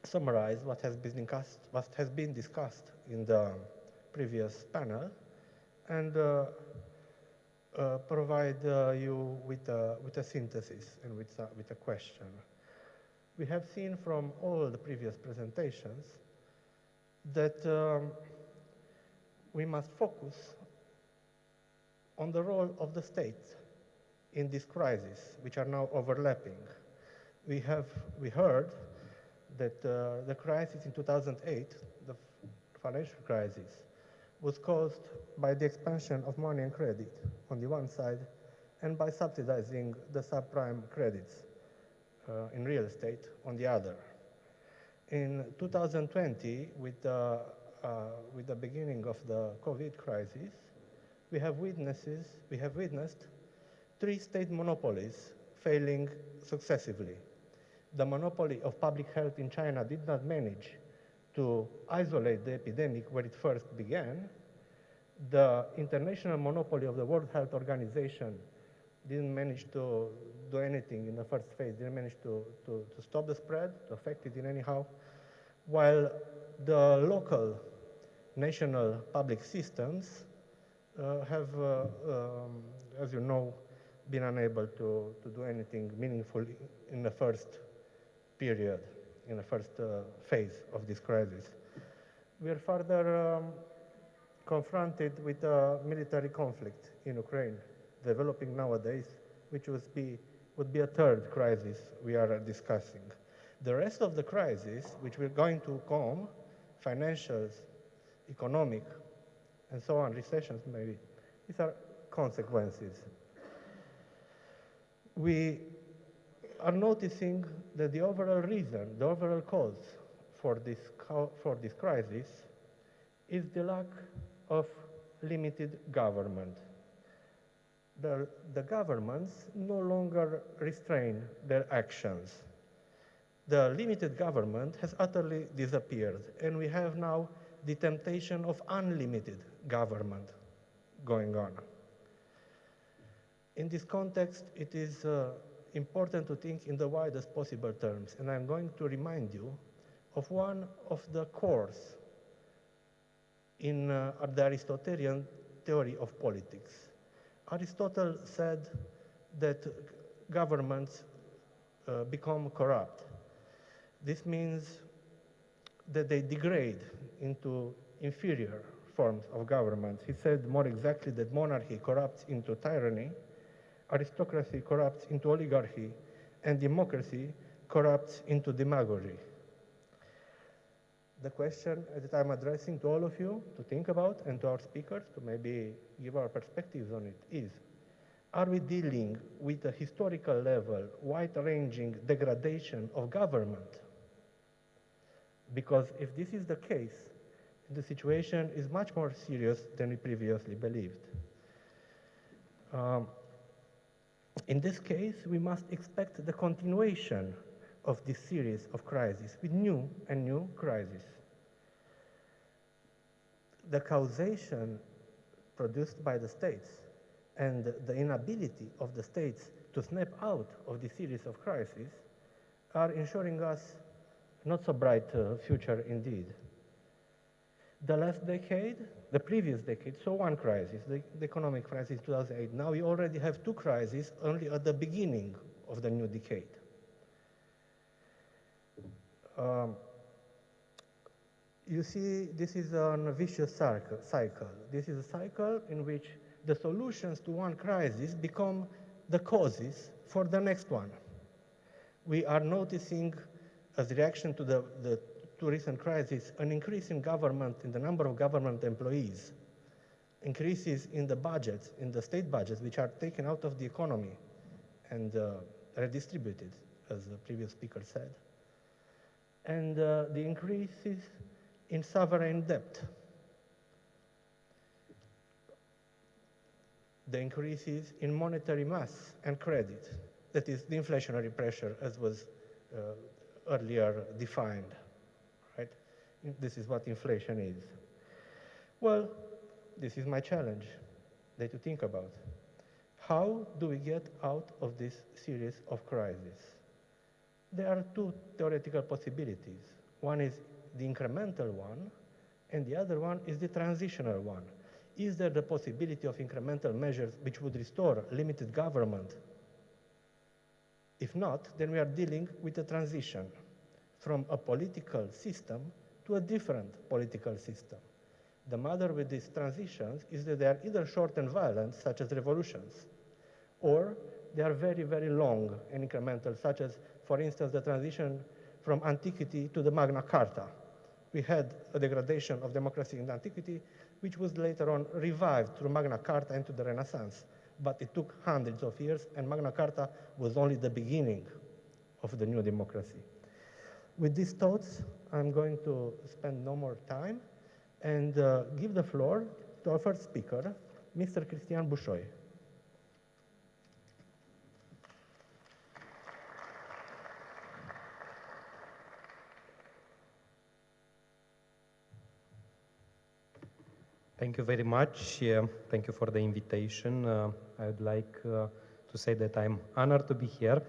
summarize what has been discussed in the previous panel and provide you with a synthesis and with a question. We have seen from all the previous presentations that we must focus on the role of the state in this crisis, which are now overlapping. We heard that the crisis in 2008, the financial crisis, was caused by the expansion of money and credit on the one side and by subsidizing the subprime credits in real estate on the other. In 2020, with the beginning of the COVID crisis, we have witnessed three state monopolies failing successively. The monopoly of public health in China did not manage to isolate the epidemic where it first began, the international monopoly of the World Health Organization didn't manage to do anything in the first phase, didn't manage to stop the spread, to affect it in anyhow, while the local national public systems have, as you know, been unable to do anything meaningful in the first period, in the first phase of this crisis. We are further confronted with a military conflict in Ukraine, developing nowadays, which would be a third crisis we are discussing. The rest of the crisis, which we're going to come, financials, economic, and so on, recessions maybe, these are consequences. We are noticing that the overall reason, the overall cause for this crisis is the lack of limited government. The governments no longer restrain their actions. The limited government has utterly disappeared, and we have now the temptation of unlimited government going on. In this context, it is important to think in the widest possible terms, and I'm going to remind you of one of the cores in the Aristotelian theory of politics. Aristotle said that governments become corrupt. This means that they degrade into inferior forms of government. He said more exactly that monarchy corrupts into tyranny, aristocracy corrupts into oligarchy, and democracy corrupts into demagogy. The question that I'm addressing to all of you to think about, and to our speakers to maybe give our perspectives on it, is, are we dealing with a historical level, wide-ranging degradation of government? Because if this is the case, the situation is much more serious than we previously believed. In this case, we must expect the continuation of this series of crises with new and new crises. The causation produced by the states and the inability of the states to snap out of this series of crises are ensuring us not so bright future indeed. The last decade, the previous decade, saw one crisis, the economic crisis 2008. Now we already have two crises only at the beginning of the new decade. You see, this is a vicious cycle. This is a cycle in which the solutions to one crisis become the causes for the next one. We are noticing, as a reaction to the two recent crises, an increase in government, in the number of government employees, increases in the budgets, in the state budgets, which are taken out of the economy and redistributed, as the previous speaker said, and the increases in sovereign debt, the increases in monetary mass and credit, that is the inflationary pressure as was earlier defined, right? This is what inflation is. Well, this is my challenge that you think about. How do we get out of this series of crises? There are two theoretical possibilities. One is the incremental one, and the other one is the transitional one. Is there the possibility of incremental measures which would restore limited government? If not, then we are dealing with a transition from a political system to a different political system. The matter with these transitions is that they are either short and violent, such as revolutions, or they are very, very long and incremental, such as, for instance, the transition from antiquity to the Magna Carta. We had a degradation of democracy in antiquity, which was later on revived through Magna Carta into the Renaissance. But it took hundreds of years, and Magna Carta was only the beginning of the new democracy. With these thoughts, I'm going to spend no more time and give the floor to our first speaker, Mr. Cristian Bușoi. Thank you very much. Thank you for the invitation. I would like to say that I'm honored to be here.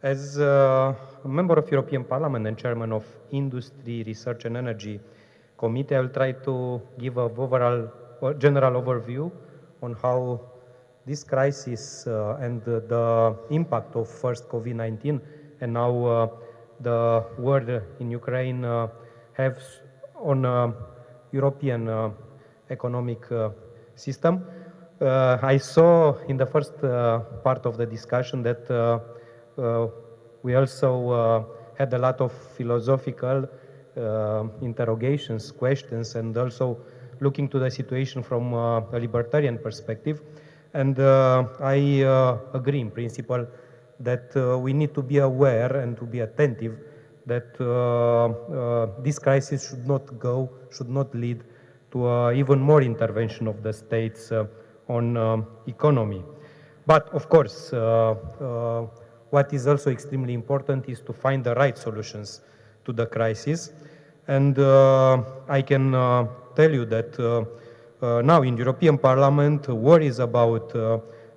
As a member of European Parliament and chairman of Industry, Research and Energy Committee, I will try to give a general overview on how this crisis and the impact of first COVID-19 and now the war in Ukraine have on European economic system. I saw in the first part of the discussion that we also had a lot of philosophical interrogations, questions, and also looking to the situation from a libertarian perspective. And I agree in principle that we need to be aware and to be attentive that this crisis should not lead to even more intervention of the states on economy. But of course, what is also extremely important is to find the right solutions to the crisis. And I can tell you that now in European Parliament, worries about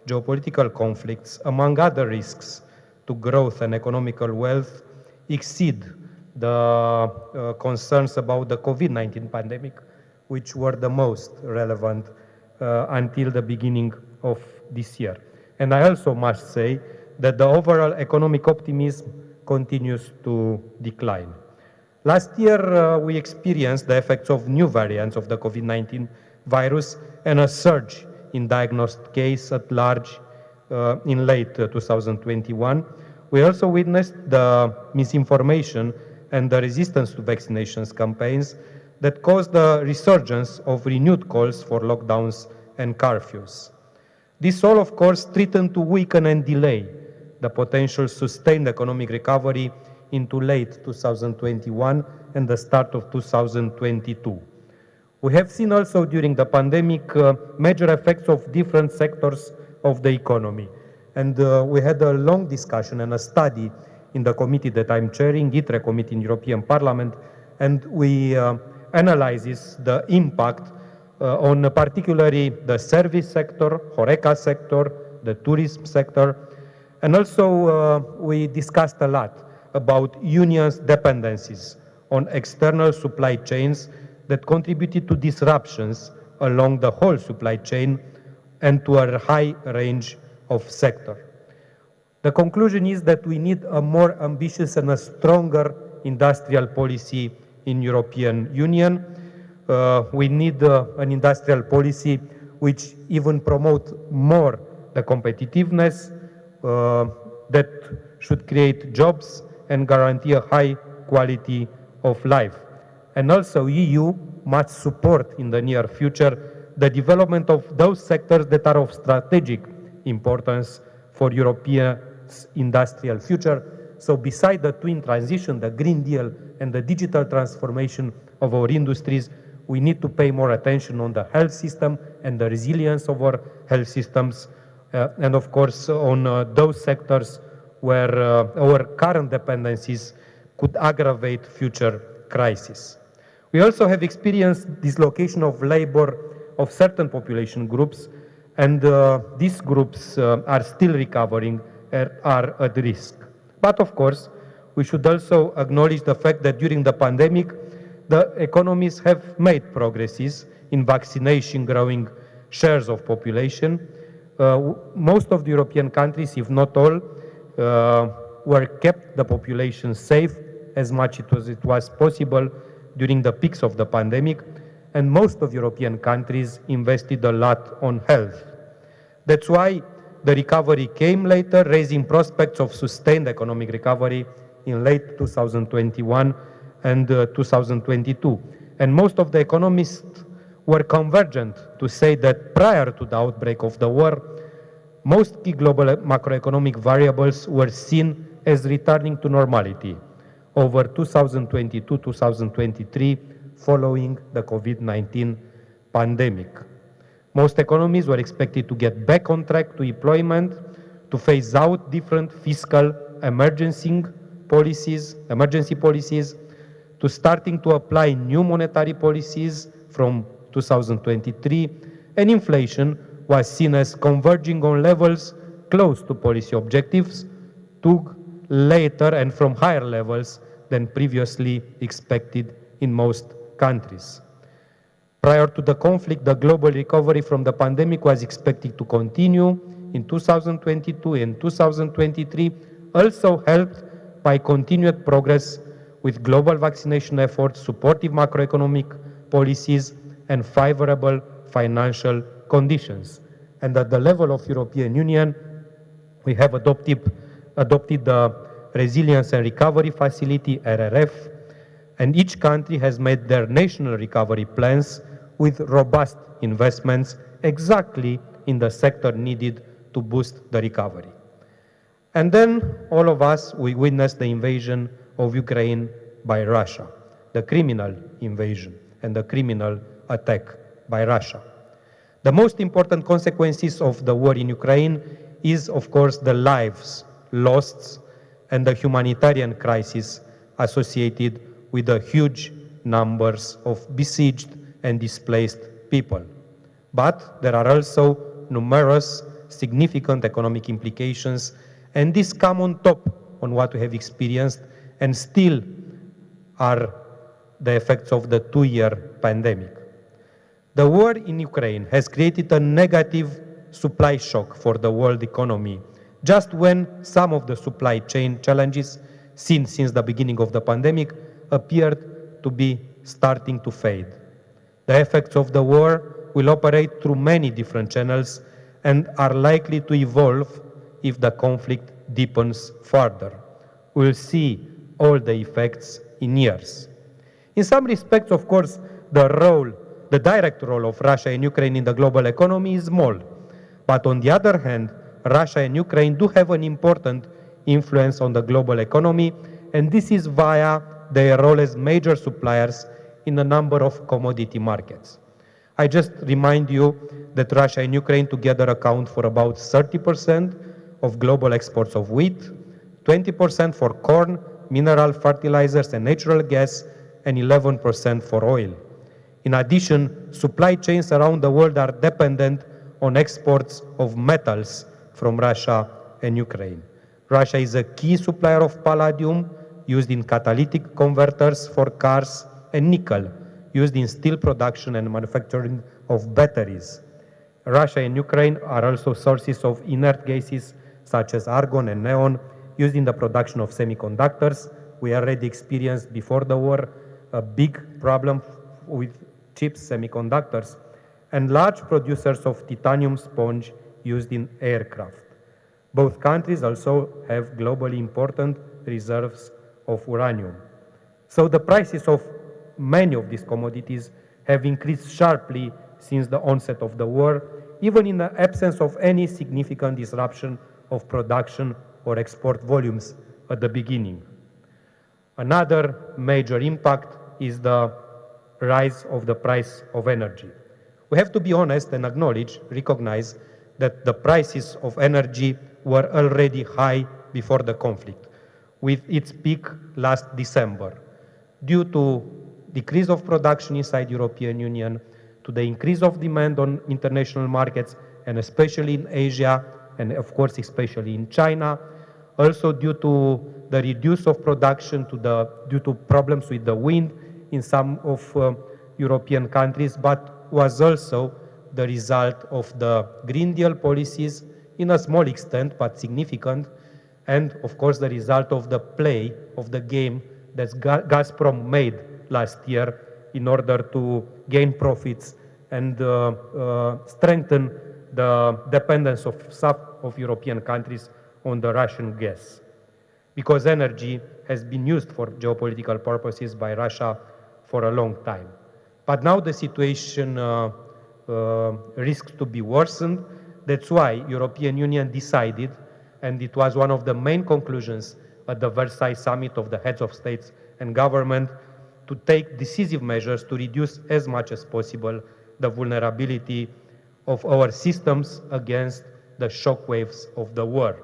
geopolitical conflicts, among other risks to growth and economical wealth, exceed the concerns about the COVID-19 pandemic, which were the most relevant until the beginning of this year. And I also must say that the overall economic optimism continues to decline. Last year, we experienced the effects of new variants of the COVID-19 virus and a surge in diagnosed cases at large in late 2021. We also witnessed the misinformation and the resistance to vaccinations campaigns that caused the resurgence of renewed calls for lockdowns and curfews. This all, of course, threatened to weaken and delay the potential sustained economic recovery into late 2021 and the start of 2022. We have seen also during the pandemic major effects of different sectors of the economy. And we had a long discussion and a study in the committee that I'm chairing, ITRE committee in European Parliament, and we analyzes the impact on particularly the service sector, HoReCa sector, the tourism sector, and also we discussed a lot about unions' dependencies on external supply chains that contributed to disruptions along the whole supply chain and to a high range of sectors. The conclusion is that we need a more ambitious and a stronger industrial policy in European Union. We need an industrial policy which even promote more the competitiveness that should create jobs and guarantee a high quality of life. And also EU must support in the near future the development of those sectors that are of strategic importance for Europe's industrial future. So beside the twin transition, the Green Deal and the digital transformation of our industries, we need to pay more attention on the health system and the resilience of our health systems, and of course on those sectors where our current dependencies could aggravate future crises. We also have experienced dislocation of labor of certain population groups, and these groups are still recovering and are at risk. But of course, we should also acknowledge the fact that during the pandemic, the economies have made progresses in vaccination, growing shares of population. Most of the European countries, if not all, were kept the population safe as much as it was possible during the peaks of the pandemic, and most of European countries invested a lot on health. That's why the recovery came later, raising prospects of sustained economic recovery in late 2021 and 2022. And most of the economists were convergent to say that prior to the outbreak of the war, most key global macroeconomic variables were seen as returning to normality over 2022-2023 following the COVID-19 pandemic. Most economies were expected to get back on track to employment, to phase out different fiscal emergency policies, to starting to apply new monetary policies from 2023, and inflation was seen as converging on levels close to policy objectives, took later and from higher levels than previously expected in most countries. Prior to the conflict, the global recovery from the pandemic was expected to continue in 2022 and 2023, also helped by continued progress with global vaccination efforts, supportive macroeconomic policies, and favorable financial conditions. And at the level of European Union, we have adopted the Resilience and Recovery Facility, RRF, and each country has made their national recovery plans with robust investments exactly in the sector needed to boost the recovery. And then all of us, we witnessed the invasion of Ukraine by Russia, the criminal invasion and the criminal attack by Russia. The most important consequences of the war in Ukraine is, of course, the lives lost and the humanitarian crisis associated with the huge numbers of besieged and displaced people. But there are also numerous significant economic implications, and these come on top on what we have experienced and still are the effects of the 2-year pandemic. The war in Ukraine has created a negative supply shock for the world economy, just when some of the supply chain challenges seen since the beginning of the pandemic appeared to be starting to fade. The effects of the war will operate through many different channels and are likely to evolve if the conflict deepens further. We'll see all the effects in years. In some respects, of course, the direct role of Russia and Ukraine in the global economy is small. But on the other hand, Russia and Ukraine do have an important influence on the global economy, and this is via their role as major suppliers in a number of commodity markets. I just remind you that Russia and Ukraine together account for about 30% of global exports of wheat, 20% for corn, mineral fertilizers and natural gas, and 11% for oil. In addition, supply chains around the world are dependent on exports of metals from Russia and Ukraine. Russia is a key supplier of palladium, used in catalytic converters for cars, and nickel, used in steel production and manufacturing of batteries. Russia and Ukraine are also sources of inert gases such as argon and neon, used in the production of semiconductors. We already experienced before the war a big problem with chips, semiconductors, and large producers of titanium sponge used in aircraft. Both countries also have globally important reserves of uranium. So the prices of many of these commodities have increased sharply since the onset of the war, even in the absence of any significant disruption of production or export volumes at the beginning. Another major impact is the rise of the price of energy. We have to be honest and recognize that the prices of energy were already high before the conflict, with its peak last December, due to decrease of production inside European Union, to the increase of demand on international markets, and especially in Asia, and of course especially in China, also due to the reduce of production due to problems with the wind in some of European countries, but was also the result of the Green Deal policies in a small extent, but significant, and of course the result of the play of the game that Gazprom made last year in order to gain profits and strengthen the dependence of some of European countries on the Russian gas. Because energy has been used for geopolitical purposes by Russia for a long time. But now the situation risks to be worsened. That's why European Union decided, and it was one of the main conclusions at the Versailles summit of the heads of states and government, to take decisive measures to reduce as much as possible the vulnerability of our systems against the shock waves of the war.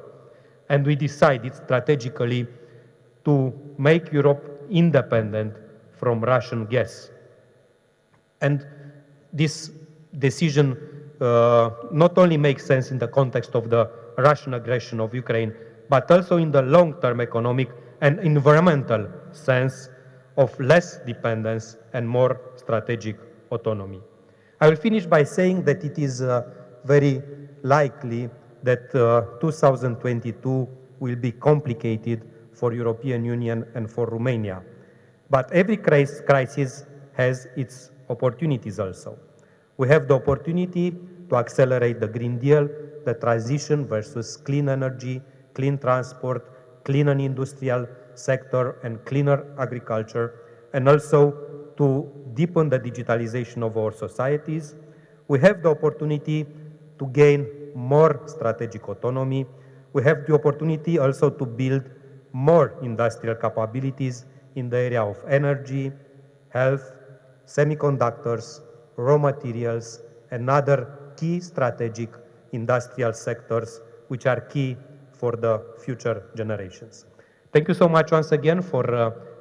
And we decided strategically to make Europe independent from Russian gas. And this decision not only makes sense in the context of the Russian aggression of Ukraine, but also in the long-term economic and environmental sense of less dependence and more strategic autonomy. I will finish by saying that it is very likely that 2022 will be complicated for European Union and for Romania. But every crisis has its opportunities also. We have the opportunity to accelerate the Green Deal, the transition versus clean energy, clean transport, clean and industrial sector, and cleaner agriculture, and also to deepen the digitalization of our societies. We have the opportunity to gain more strategic autonomy. We have the opportunity also to build more industrial capabilities in the area of energy, health, semiconductors, raw materials, and other key strategic industrial sectors which are key for the future generations. Thank you so much once again for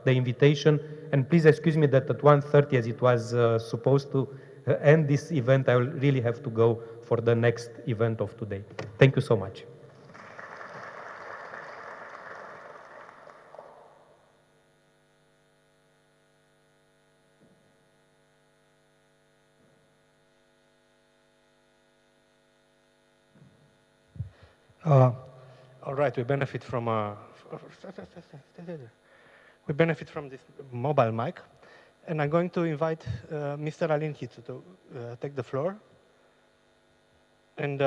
the invitation, and please excuse me that at 1:30, as it was supposed to end this event, I will really have to go for the next event of today. Thank you so much. All right, we benefit from this mobile mic, and I'm going to invite Mr. Alinchi to take the floor. And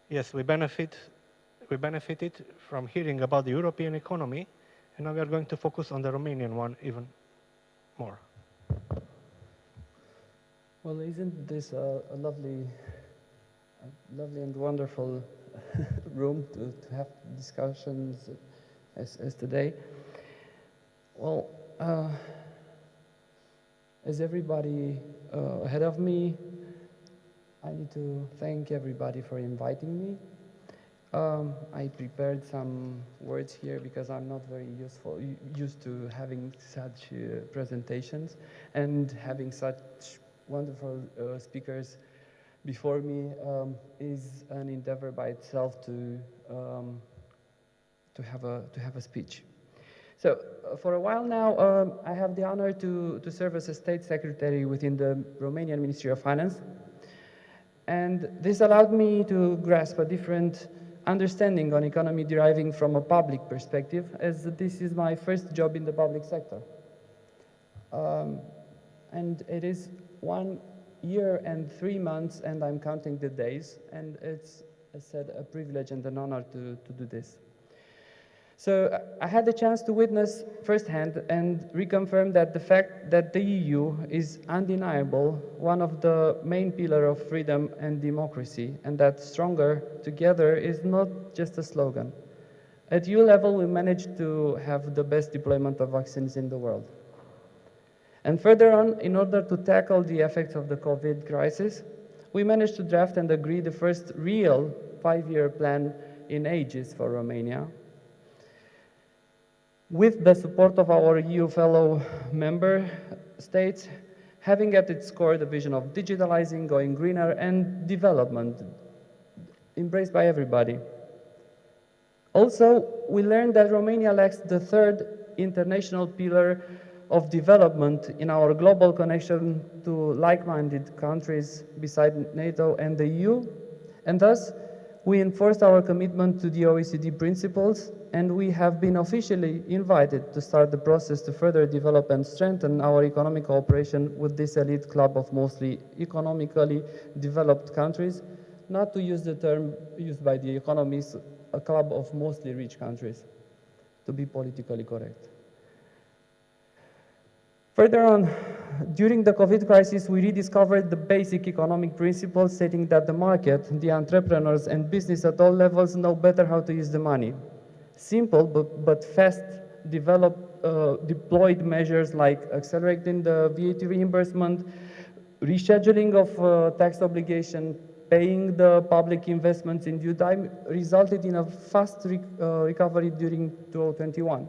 yes, we benefited from hearing about the European economy, and now we are going to focus on the Romanian one even more. Well, isn't this a lovely and wonderful room to have discussions as today? Well, as everybody ahead of me, I need to thank everybody for inviting me. I prepared some words here because I'm not very used to having such presentations and having such wonderful speakers before me is an endeavor by itself to have a speech. So for a while now, I have the honor to serve as a state secretary within the Romanian Ministry of Finance, and this allowed me to grasp a different understanding on economy deriving from a public perspective, as this is my first job in the public sector. And it is 1 year and 3 months, and I'm counting the days, and it's, as said, a privilege and an honor to do this. So I had the chance to witness firsthand and reconfirm that the fact that the EU is undeniable, one of the main pillars of freedom and democracy, and that stronger together is not just a slogan. At EU level, we managed to have the best deployment of vaccines in the world. And further on, in order to tackle the effects of the COVID crisis, we managed to draft and agree the first real 5-year plan in ages for Romania, with the support of our EU fellow member states, having at its core the vision of digitalizing, going greener, and development, embraced by everybody. Also, we learned that Romania lacks the third international pillar of development in our global connection to like-minded countries beside NATO and the EU, and thus we enforced our commitment to the OECD principles, and we have been officially invited to start the process to further develop and strengthen our economic cooperation with this elite club of mostly economically developed countries, not to use the term used by the economists, a club of mostly rich countries, to be politically correct. Further on, during the COVID crisis, we rediscovered the basic economic principles stating that the market, the entrepreneurs, and business at all levels know better how to use the money. Simple but fast deployed measures like accelerating the VAT reimbursement, rescheduling of tax obligation, paying the public investments in due time resulted in a fast recovery during 2021.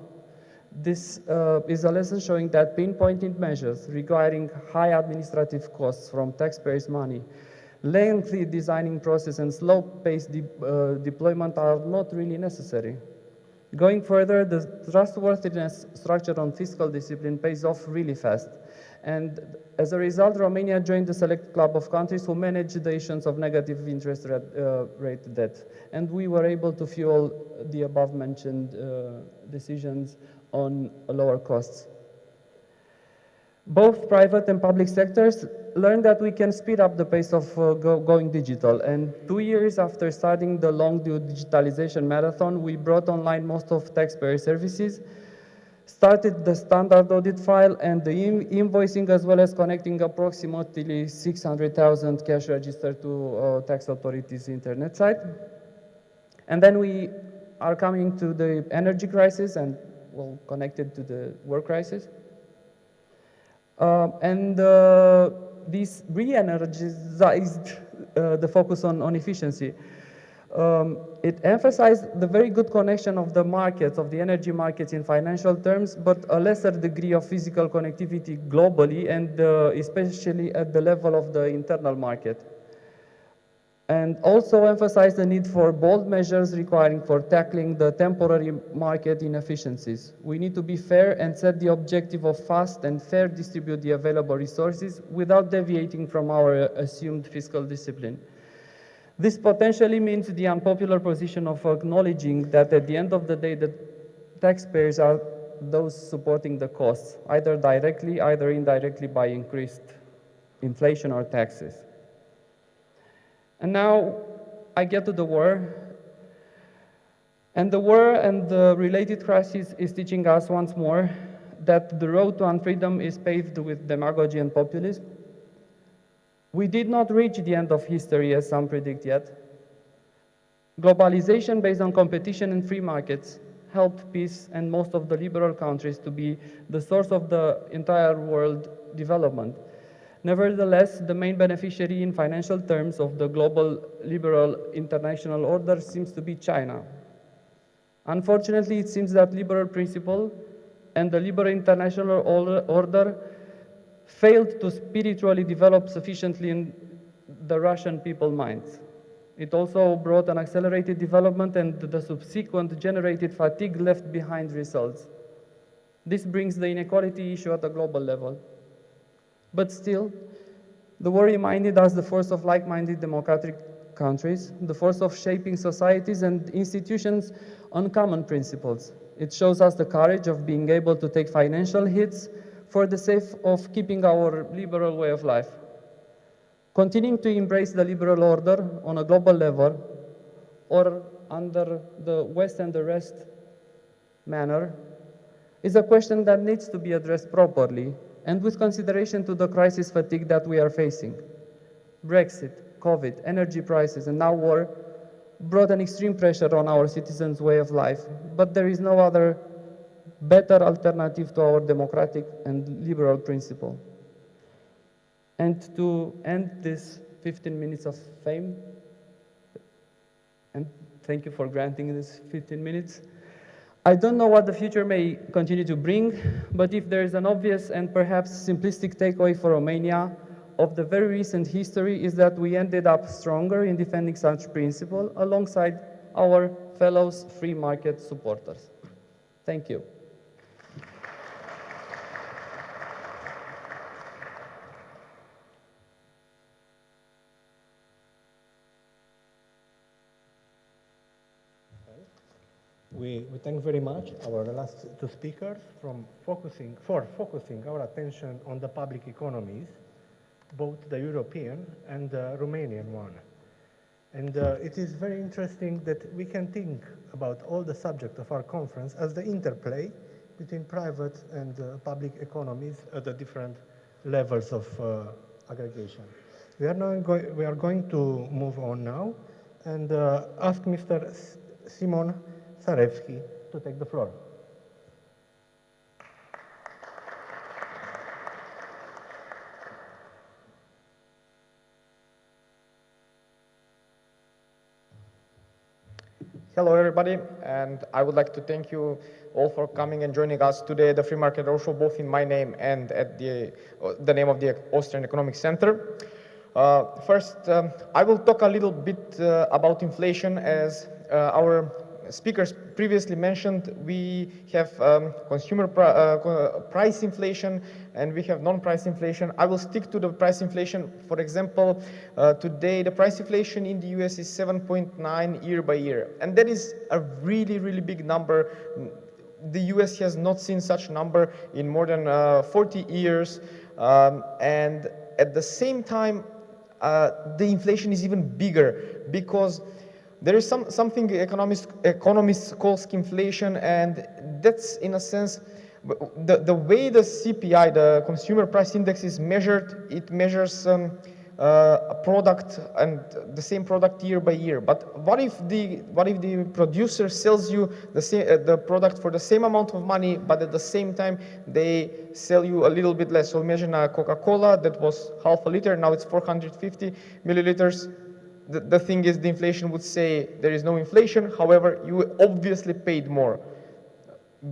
This is a lesson showing that pinpointed measures requiring high administrative costs from taxpayers' money, lengthy designing process, and slow-paced deployment are not really necessary. Going further, the trustworthiness structure on fiscal discipline pays off really fast. And as a result, Romania joined the select club of countries who manage the issuance of negative interest rate debt. And we were able to fuel the above-mentioned decisions on lower costs. Both private and public sectors learned that we can speed up the pace of going digital. And 2 years after starting the long-due digitalization marathon, we brought online most of taxpayer services, started the standard audit file and the invoicing, as well as connecting approximately 600,000 cash register to tax authorities' internet site. And then we are coming to the energy crisis and, well, connected to the work crisis. This re-energized the focus on efficiency. It emphasized the very good connection of the markets, of the energy markets in financial terms, but a lesser degree of physical connectivity globally and especially at the level of the internal market. And also emphasized the need for bold measures requiring for tackling the temporary market inefficiencies. We need to be fair and set the objective of fast and fair distribute the available resources without deviating from our assumed fiscal discipline. This potentially means the unpopular position of acknowledging that at the end of the day, the taxpayers are those supporting the costs, either directly, either indirectly by increased inflation or taxes. And now I get to the war. And the war and the related crisis is teaching us once more that the road to unfreedom is paved with demagogy and populism. We did not reach the end of history as some predict yet. Globalization based on competition and free markets helped peace and most of the liberal countries to be the source of the entire world development. Nevertheless, the main beneficiary in financial terms of the global liberal international order seems to be China. Unfortunately, it seems that liberal principle and the liberal international order failed to spiritually develop sufficiently in the Russian people's minds. It also brought an accelerated development and the subsequent generated fatigue left behind results. This brings the inequality issue at a global level. But still, the war reminded us the force of like-minded democratic countries, the force of shaping societies and institutions on common principles. It shows us the courage of being able to take financial hits for the sake of keeping our liberal way of life. Continuing to embrace the liberal order on a global level or under the West and the rest manner is a question that needs to be addressed properly and with consideration to the crisis fatigue that we are facing. Brexit, COVID, energy prices, and now war brought an extreme pressure on our citizens' way of life, but there is no other better alternative to our democratic and liberal principle. And to end this 15 minutes of fame, and thank you for granting this 15 minutes, I don't know what the future may continue to bring, but if there is an obvious and perhaps simplistic takeaway for Romania of the very recent history is that we ended up stronger in defending such principle alongside our fellow free market supporters. Thank you. We thank very much our last two speakers for focusing our attention on the public economies, both the European and the Romanian one. And it is very interesting that we can think about all the subject of our conference as the interplay between private and public economies at the different levels of aggregation. We are going to move on now and ask Mr. Simon Sarebsky to take the floor. Hello, everybody, and I would like to thank you all for coming and joining us today at the Free Market Roadshow, both in my name and at the name of the Austrian Economic Center. First, I will talk a little bit about inflation. As our speakers previously mentioned, we have consumer price inflation and we have non-price inflation. I will stick to the price inflation. For example, today the price inflation in the US is 7.9 year by year, and that is a really, really big number. The US has not seen such number in more than 40 years, and at the same time, the inflation is even bigger because there is something economists call skimflation, and that's in a sense the way the CPI, the Consumer Price Index, is measured. It measures a product and the same product year by year. But what if the producer sells you the product for the same amount of money, but at the same time they sell you a little bit less? So imagine a Coca-Cola that was half a liter, now it's 450 milliliters. The thing is, the inflation would say there is no inflation. However, you obviously paid more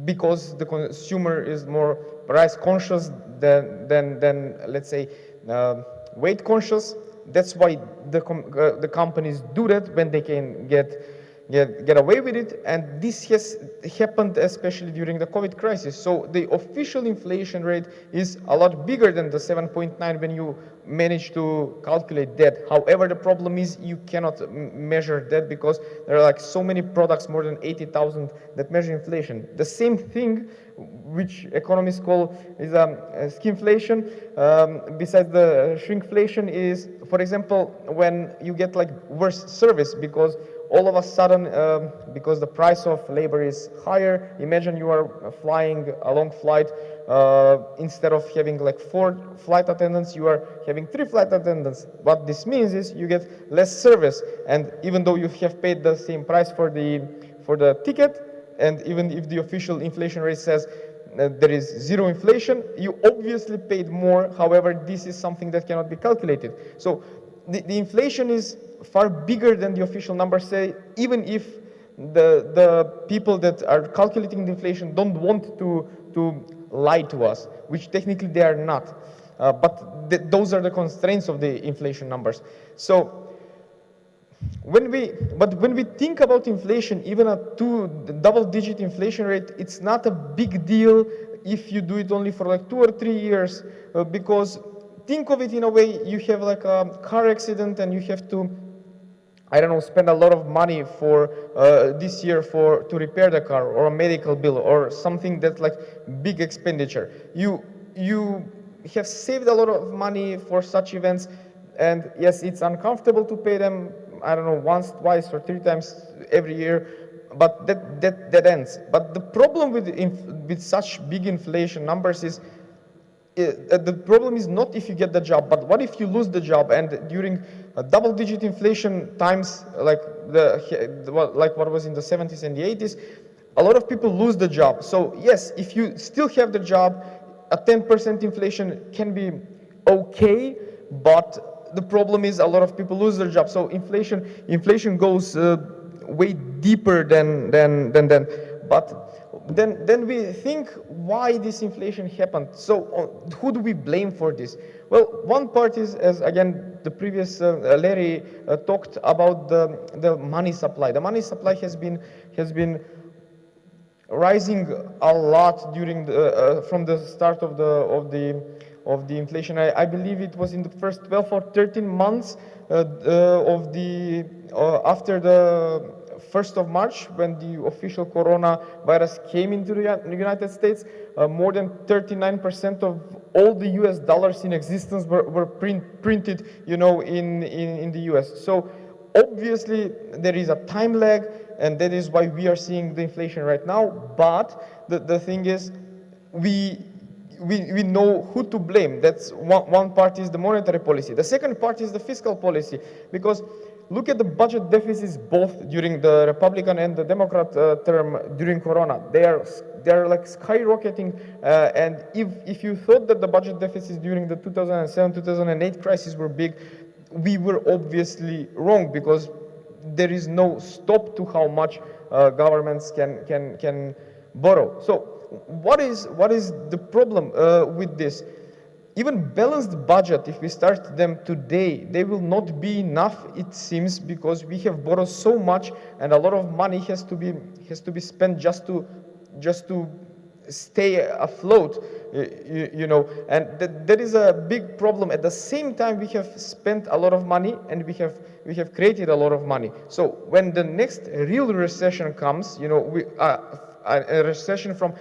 because the consumer is more price conscious than let's say weight conscious. That's why the companies do that when they can get away with it, and this has happened especially during the COVID crisis. So the official inflation rate is a lot bigger than the 7.9 when you manage to calculate that. However, the problem is you cannot measure that because there are like so many products, more than 80,000, that measure inflation. The same thing, which economists call is skimflation, besides the shrinkflation, is, for example, when you get like worse service because all of a sudden, because the price of labor is higher. Imagine you are flying a long flight. Instead of having like 4 flight attendants, you are having 3 flight attendants. What this means is you get less service, and even though you have paid the same price for the ticket, and even if the official inflation rate says there is zero inflation, you obviously paid more. However, this is something that cannot be calculated. So the inflation is far bigger than the official numbers say, even if the people that are calculating the inflation don't want to lie to us, which technically they are not. But those are the constraints of the inflation numbers. So when we think about inflation, even a double-digit inflation rate, it's not a big deal if you do it only for like 2 or 3 years, because think of it in a way, you have like a car accident and you have to, I don't know, spend a lot of money for this year to repair the car, or a medical bill, or something that's like big expenditure. You have saved a lot of money for such events, and yes, it's uncomfortable to pay them, I don't know, once, twice, or 3 times every year, but that ends. But the problem with such big inflation numbers is, the problem is not if you get the job, but what if you lose the job? And during double-digit inflation times, like what was in the 70s and the 80s, a lot of people lose the job. So yes, if you still have the job, a 10% inflation can be okay, but the problem is a lot of people lose their job. So inflation goes way deeper than that. But then we think why this inflation happened. So who do we blame for this? Well, one part is, as again the previous Larry talked about, the money supply. The money supply has been rising a lot during from the start of the inflation. I believe it was in the first 12 or 13 months after the 1st of March, when the official coronavirus came into the United States, more than 39% of all the US dollars in existence were printed, in the US. So obviously there is a time lag, and that is why we are seeing the inflation right now. But the thing is, we know who to blame. That's one part is the monetary policy. The second part is the fiscal policy, because look at the budget deficits both during the Republican and the Democrat term during Corona. They are like skyrocketing, and if you thought that the budget deficits during the 2007-2008 crisis were big, we were obviously wrong, because there is no stop to how much governments can borrow. So what is the problem with this? Even balanced budget, if we start them today, they will not be enough, it seems, because we have borrowed so much, and a lot of money has to be spent just to stay afloat, you know, and that is a big problem. At the same time, we have spent a lot of money, and we have created a lot of money. So when the next real recession comes, you know, a recession from,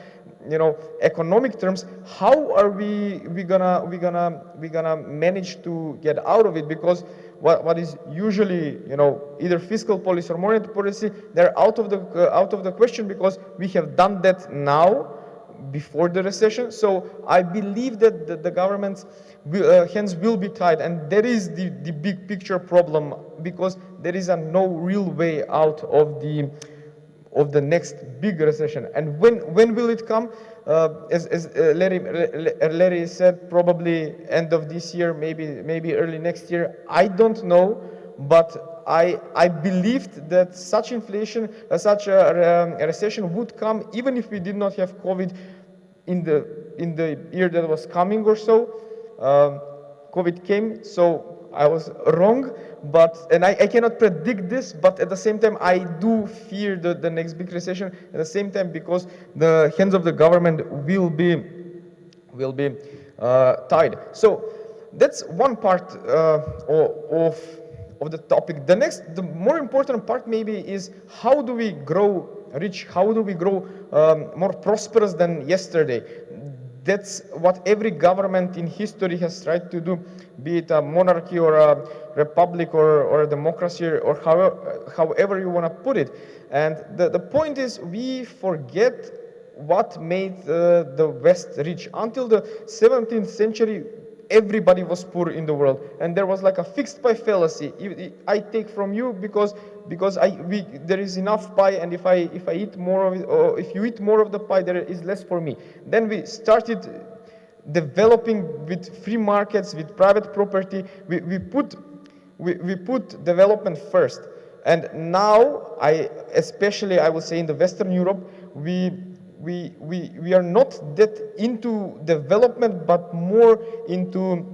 you know, economic terms, how are we gonna manage to get out of it? Because what is usually, you know, either fiscal policy or monetary policy, they're out of the question, because we have done that now before the recession. So I believe that the government's hands will be tied, and that is the big picture problem, because there is no real way out of the next big recession. And when will it come? As Larry said, probably end of this year, maybe early next year. I don't know, but I believed that such inflation, such a recession would come even if we did not have COVID in the year that was coming or so. COVID came, so I was wrong, and I cannot predict this, but at the same time, I do fear the next big recession at the same time, because the hands of the government will be tied. So that's one part of the topic. The more important part maybe is, how do we grow rich? How do we grow more prosperous than yesterday? That's what every government in history has tried to do, be it a monarchy or a republic or a democracy, or however you want to put it. And the point is, we forget what made the West rich. Until the 17th century, everybody was poor in the world, and there was like a fixed pie fallacy. I take from you because there is enough pie, and if I eat more of it, or if you eat more of the pie, there is less for me. Then we started developing with free markets, with private property. We put development first, and now especially I would say in the Western Europe, we are not that into development, but more into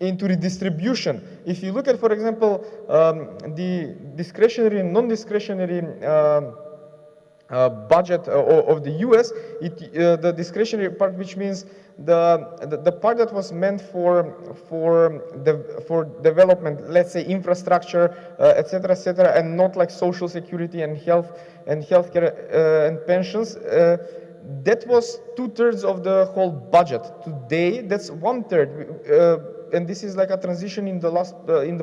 redistribution. If you look at, for example, the discretionary and non-discretionary budget of the US, the discretionary part, which means the part that was meant for development, let's say infrastructure, etc., and not like social security and healthcare and pensions. That was 2/3 of the whole budget. Today, that's 1/3. And this is like a transition in the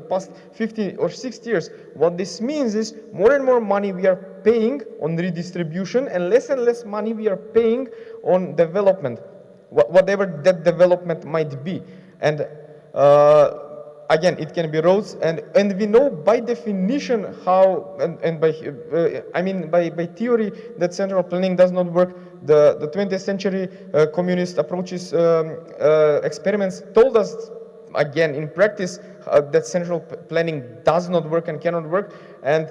past 50 or 60 years. What this means is, more and more money we are paying on redistribution, and less money we are paying on development, whatever that development might be. And again, it can be roads, and we know by definition how, and by theory, that central planning does not work. The 20th century communist approaches, experiments told us, again, in practice, that central planning does not work and cannot work. And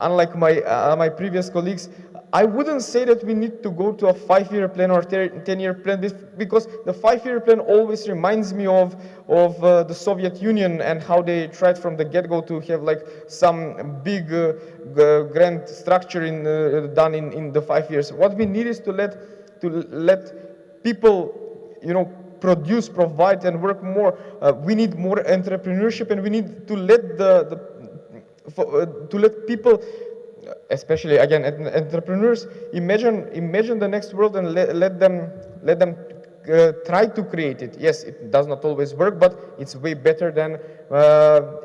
unlike my previous colleagues, I wouldn't say that we need to go to a 5-year plan or 10-year plan, because the 5-year plan always reminds me of the Soviet Union and how they tried from the get-go to have like some big grand structure done in the 5 years. What we need is to let people, you know, produce, provide, and work more. We need more entrepreneurship, and we need to let people, especially again entrepreneurs, imagine the next world, and let them try to create it. Yes, it does not always work, but it's way better than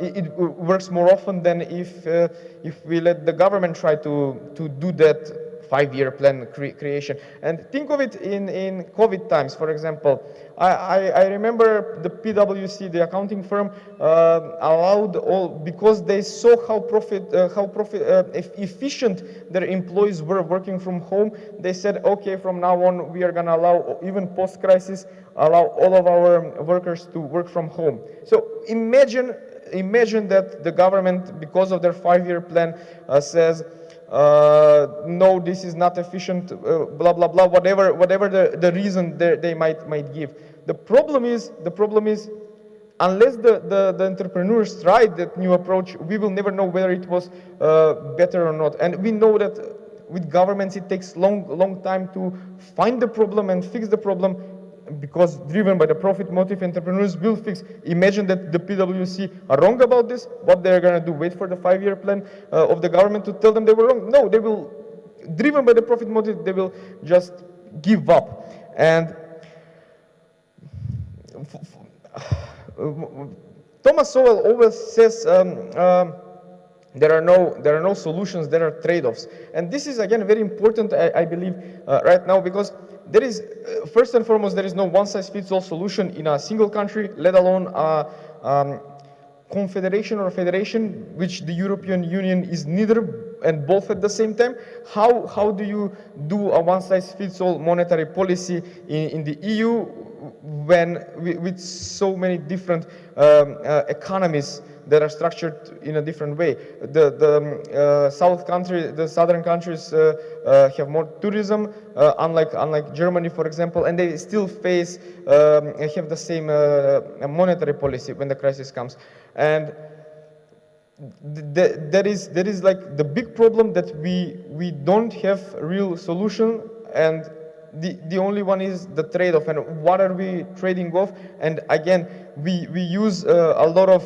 it works more often than if we let the government try to do that 5-year plan creation. And think of it in COVID times, for example. I remember the PwC, the accounting firm, allowed all, because they saw how efficient their employees were working from home. They said, okay, from now on, we are going to allow, even post-crisis, allow all of our workers to work from home. So imagine that the government, because of their 5-year plan, says, no, this is not efficient, blah, blah, blah, whatever the reason they might give. The problem is, unless the entrepreneurs tried that new approach, we will never know whether it was better or not. And we know that with governments, it takes long time to find the problem and fix the problem, because driven by the profit motive, entrepreneurs will fix. Imagine that the PwC are wrong about this. What they're going to do? Wait for the 5-year plan of the government to tell them they were wrong? No, they will, driven by the profit motive, they will just give up. And Thomas Sowell always says there are no solutions, there are trade-offs. And this is again very important, I believe, right now, because there is, first and foremost, there is no one-size-fits-all solution in a single country, let alone a confederation or a federation, which the European Union is neither and both at the same time. How do you do a one-size-fits-all monetary policy in the EU when with so many different economies that are structured in a different way? The southern countries have more tourism, unlike Germany, for example, and they still face have the same monetary policy when the crisis comes. And there is like the big problem that we don't have real solution, and the only one is the trade-off. And what are we trading off? And again, we use a lot of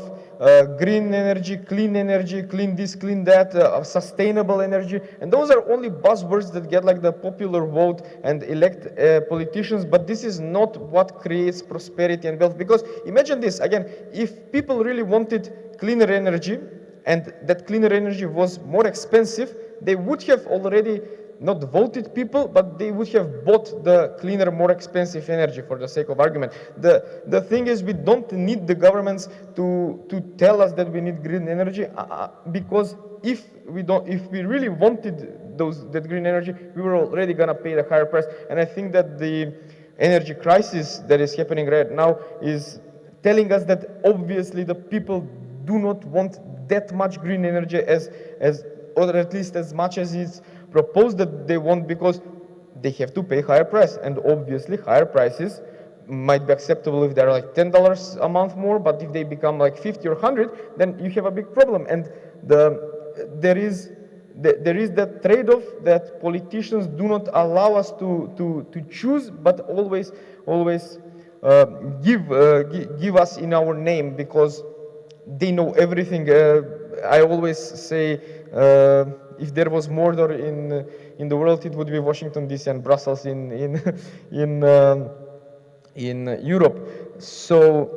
green energy, clean this, clean that, sustainable energy, and those are only buzzwords that get like the popular vote and elect politicians, but this is not what creates prosperity and wealth. Because imagine this, again, if people really wanted cleaner energy, and that cleaner energy was more expensive, they would have already not voted people, but they would have bought the cleaner, more expensive energy, for the sake of argument. The thing is, we don't need the governments to tell us that we need green energy, because if we really wanted that green energy, we were already gonna pay the higher price. And I think that the energy crisis that is happening right now is telling us that obviously the people do not want that much green energy or at least as much as it's proposed that they want, because they have to pay higher price. And obviously higher prices might be acceptable if they're like $10 a month more, but if they become like 50 or 100, then you have a big problem. And there is that trade-off that politicians do not allow us to choose, but always give us in our name, because they know everything. I always say, if there was Mordor in the world, it would be Washington DC and Brussels in Europe. So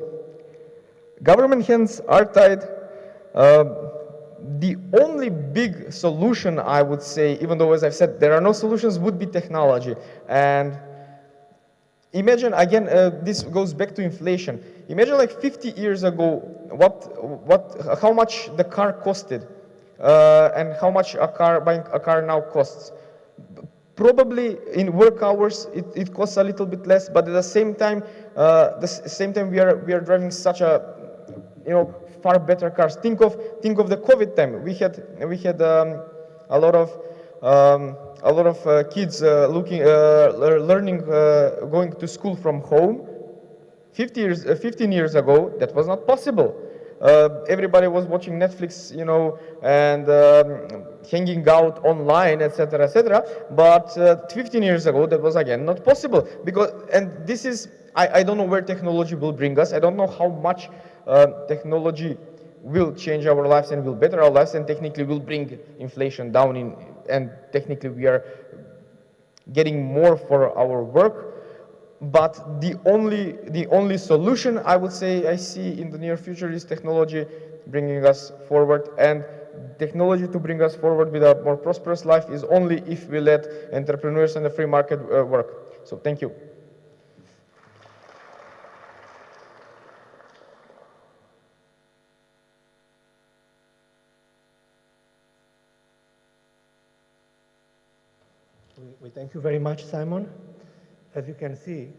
government hands are tied. The only big solution, I would say, even though, as I've said, there are no solutions, would be technology. And imagine, again, this goes back to inflation. Imagine like 50 years ago, how much the car costed, and how much buying a car now costs. Probably in work hours, it costs a little bit less, but at the same time, we are driving such a, far better cars. Think of the COVID time. We had a lot of kids learning, going to school from home. 15 years ago, that was not possible. Everybody was watching Netflix, and hanging out online, etc., etc. But 15 years ago, that was again not possible, and this is, I don't know where technology will bring us. I don't know how much technology will change our lives and will better our lives, and technically will bring inflation down, and technically we are getting more for our work. But the only solution, I would say, I see in the near future is technology bringing us forward. And technology to bring us forward with a more prosperous life is only if we let entrepreneurs and the free market work. So thank you. We thank you very much, Simon. As you can see,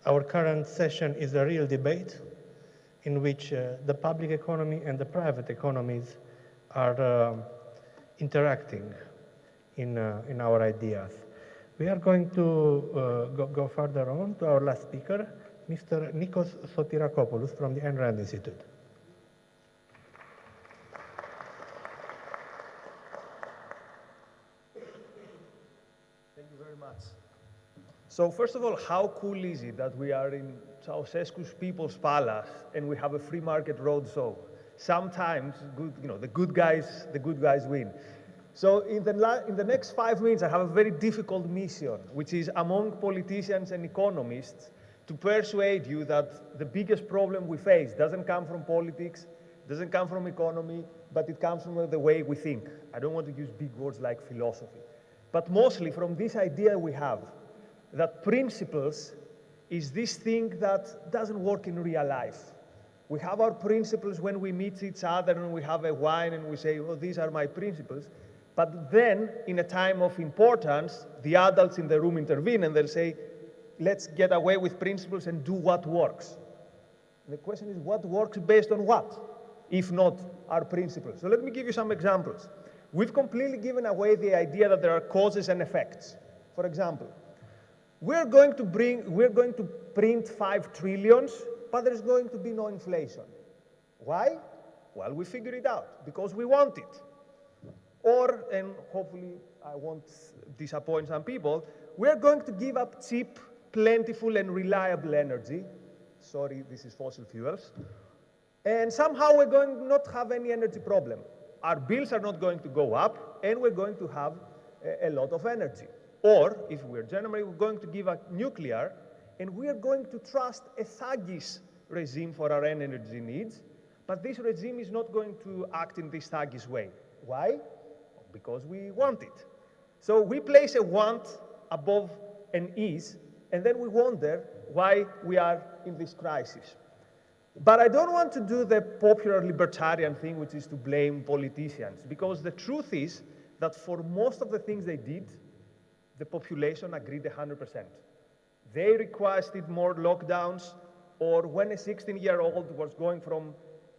our current session is a real debate in which the public economy and the private economies are interacting in our ideas. We are going to go further on to our last speaker, Mr. Nikos Sotirakopoulos from the Ayn Rand Institute. Thank you very much. So first of all, how cool is it that we are in Ceausescu's People's Palace and we have a free market roadshow? Sometimes, the good guys win. So in the next 5 minutes, I have a very difficult mission, which is among politicians and economists to persuade you that the biggest problem we face doesn't come from politics, doesn't come from economy, but it comes from the way we think. I don't want to use big words like philosophy, but mostly from this idea we have that principles is this thing that doesn't work in real life. We have our principles when we meet each other and we have a wine and we say, oh, these are my principles. But then, in a time of importance, the adults in the room intervene and they'll say, let's get away with principles and do what works. And the question is, what works based on what, if not our principles? So let me give you some examples. We've completely given away the idea that there are causes and effects. For example, we're going to print 5 trillions, but there's going to be no inflation. Why? Well, we figured it out, because we want it. Or, and hopefully I won't disappoint some people, we're going to give up cheap, plentiful, and reliable energy. Sorry, this is fossil fuels. And somehow we're going to not have any energy problem. Our bills are not going to go up, and we're going to have a lot of energy. Or, if we're generally, we're going to give up nuclear, and we are going to trust a thuggish regime for our energy needs, but this regime is not going to act in this thuggish way. Why? Because we want it. So we place a want above an is, and then we wonder why we are in this crisis. But I don't want to do the popular libertarian thing, which is to blame politicians, because the truth is that for most of the things they did, the population agreed 100%. They requested more lockdowns, or when a 16-year-old was going from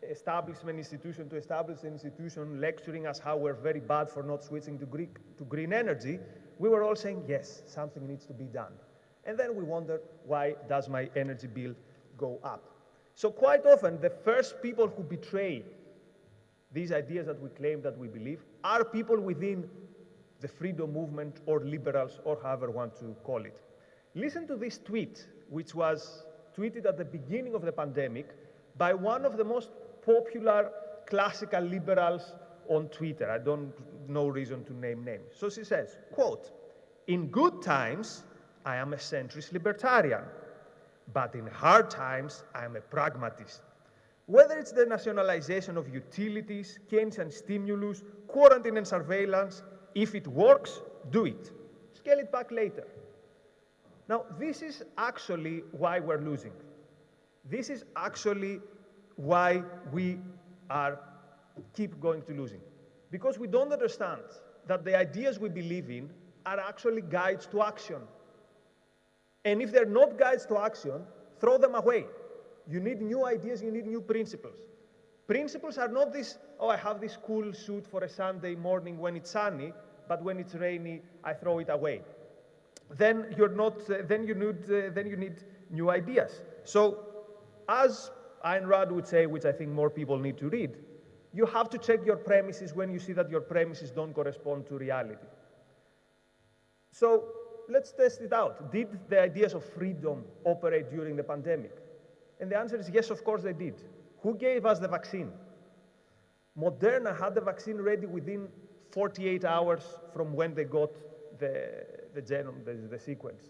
establishment institution to establishment institution, lecturing us how we're very bad for not switching to green energy, we were all saying, yes, something needs to be done. And then we wonder, why does my energy bill go up? So quite often, the first people who betray these ideas that we claim that we believe are people within the freedom movement or liberals or however you want to call it. Listen to this tweet, which was tweeted at the beginning of the pandemic by one of the most popular classical liberals on Twitter. I don't know reason to name names. So she says, quote, "In good times, I am a centrist libertarian, but in hard times, I am a pragmatist. Whether it's the nationalization of utilities, Keynesian stimulus, quarantine and surveillance, if it works, do it. Scale it back later." Now, this is actually why we're losing. This is actually why we keep going to losing. Because we don't understand that the ideas we believe in are actually guides to action. And if they're not guides to action, throw them away. You need new ideas, you need new principles. Principles are not this, oh, I have this cool suit for a Sunday morning when it's sunny, but when it's rainy, I throw it away. Then you need new ideas. So, as Ayn Rand would say, which I think more people need to read, you have to check your premises when you see that your premises don't correspond to reality. So, let's test it out. Did the ideas of freedom operate during the pandemic? And the answer is yes, of course they did. Who gave us the vaccine? Moderna had the vaccine ready within 48 hours from when they got the genome, the sequence.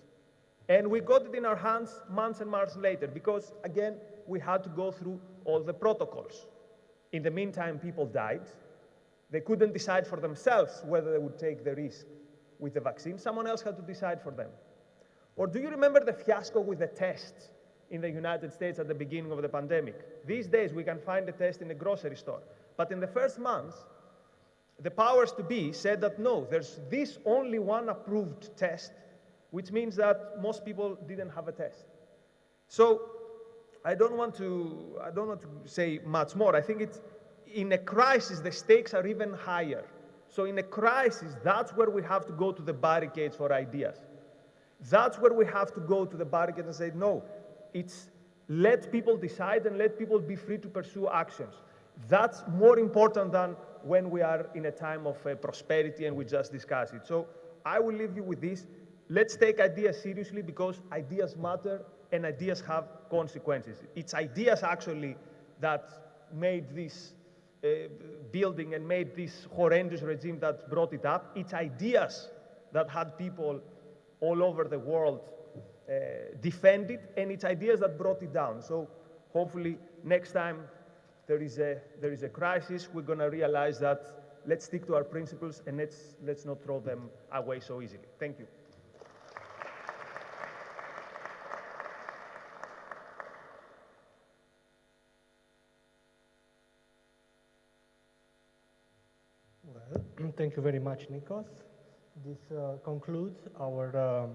And we got it in our hands months and months later because, again, we had to go through all the protocols. In the meantime, people died. They couldn't decide for themselves whether they would take the risk with the vaccine. Someone else had to decide for them. Or do you remember the fiasco with the tests in the United States at the beginning of the pandemic? These days, we can find a test in a grocery store. But in the first months, the powers to be said that no, there's this only one approved test, which means that most people didn't have a test. So I don't want to say much more. I think it's, in a crisis, the stakes are even higher So in a crisis, that's where we have to go to the barricades for ideas. That's where we have to go to the barricades and say, no, it's let people decide and let people be free to pursue actions. That's more important than when we are in a time of prosperity and we just discuss it. So I will leave you with this. Let's take ideas seriously because ideas matter and ideas have consequences. It's ideas actually that made this building and made this horrendous regime that brought it up. It's ideas that had people all over the world defend it, and it's ideas that brought it down. So hopefully next time there is a crisis, we're going to realize that let's stick to our principles and let's not throw them away so easily. Thank you. Well, thank you very much, Nikos. This concludes our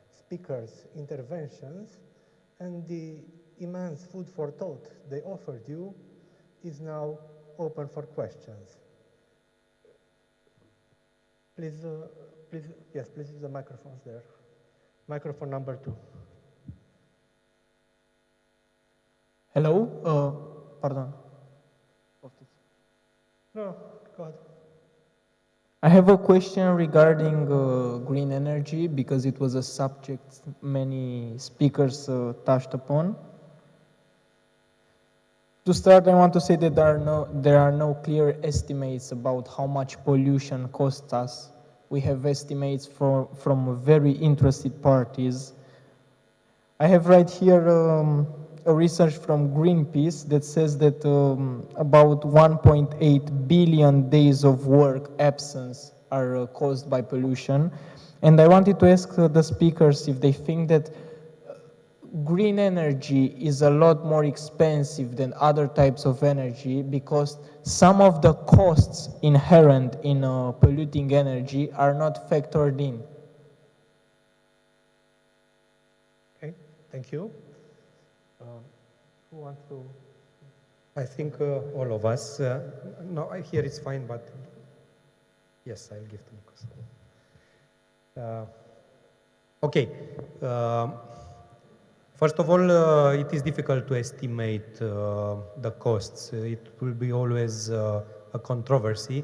speakers' interventions, and the immense food for thought they offered you is now open for questions. Please, yes, please use the microphones there. Microphone number 2. Hello, pardon. No, go ahead. I have a question regarding green energy because it was a subject many speakers touched upon. To start, I want to say that there are no clear estimates about how much pollution costs us. We have estimates from very interested parties. I have right here a research from Greenpeace that says that about 1.8 billion days of work absence are caused by pollution. And I wanted to ask the speakers if they think that green energy is a lot more expensive than other types of energy because some of the costs inherent in polluting energy are not factored in. Okay, thank you. Who wants to? I think all of us. No, here it's fine, but yes, I'll give to Nikos. Okay. First of all, it is difficult to estimate the costs. It will be always a controversy,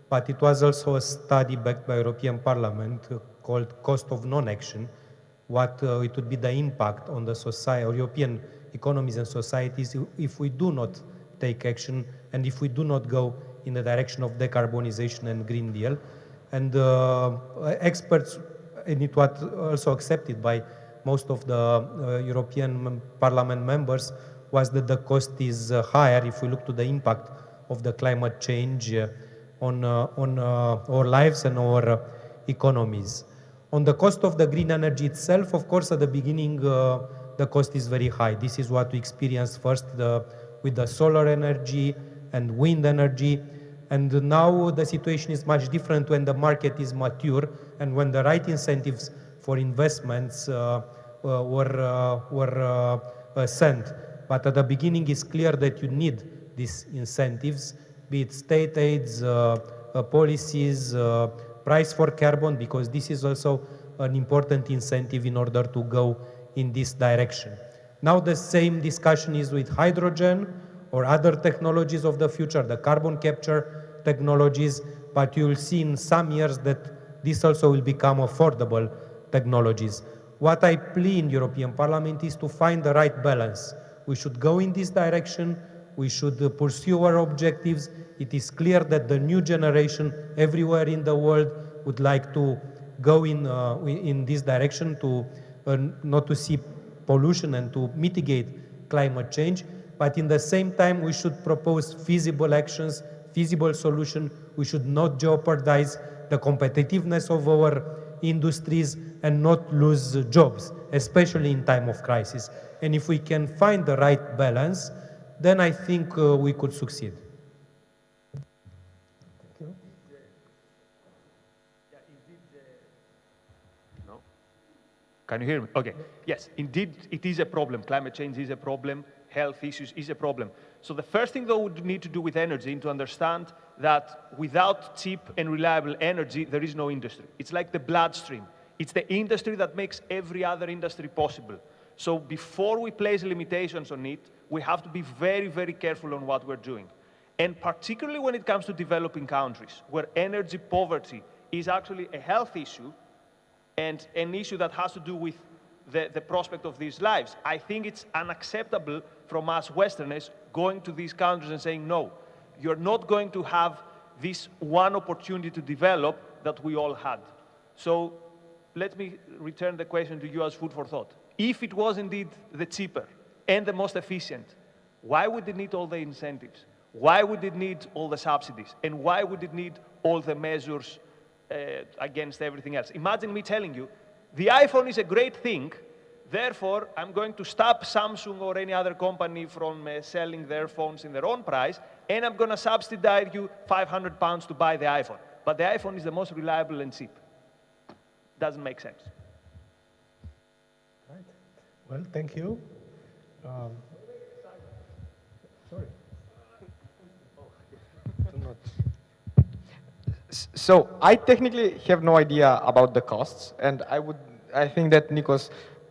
but it was also a study backed by European Parliament called Cost of Non-Action, what it would be the impact on the society, or European economies and societies if we do not take action and if we do not go in the direction of decarbonization and Green Deal. And experts, and it was also accepted by most of the European Parliament members, was that the cost is higher if we look to the impact of the climate change on our lives and our economies. On the cost of the green energy itself, of course, at the beginning, the cost is very high. This is what we experienced first with the solar energy and wind energy. And now the situation is much different when the market is mature and when the right incentives for investments were sent. But at the beginning, it's clear that you need these incentives, be it state aids, policies, price for carbon, because this is also an important incentive in order to go in this direction. Now the same discussion is with hydrogen or other technologies of the future, the carbon capture technologies, but you will see in some years that this also will become affordable technologies. What I plea in European Parliament is to find the right balance. We should go in this direction, we should pursue our objectives. It is clear that the new generation everywhere in the world would like to go in this direction to not to see pollution and to mitigate climate change, but in the same time we should propose feasible actions, feasible solutions. We should not jeopardize the competitiveness of our industries and not lose jobs, especially in time of crisis. And if we can find the right balance, then I think we could succeed. Can you hear me? Okay. Yes, indeed, it is a problem. Climate change is a problem. Health issues is a problem. So the first thing that we need to do with energy is to understand that without cheap and reliable energy, there is no industry. It's like the bloodstream. It's the industry that makes every other industry possible. So before we place limitations on it, we have to be very, very careful on what we're doing. And particularly when it comes to developing countries, where energy poverty is actually a health issue and an issue that has to do with the prospect of these lives. I think it's unacceptable from us Westerners going to these countries and saying, no, you're not going to have this one opportunity to develop that we all had. So let me return the question to you as food for thought. If it was indeed the cheaper and the most efficient, why would it need all the incentives? Why would it need all the subsidies? And why would it need all the measures against everything else? Imagine me telling you, the iPhone is a great thing, therefore I'm going to stop Samsung or any other company from selling their phones in their own price, and I'm going to subsidize you £500 to buy the iPhone. But the iPhone is the most reliable and cheap. Doesn't make sense. Right. Well, thank you. Sorry. So I technically have no idea about the costs, and I think that Nikos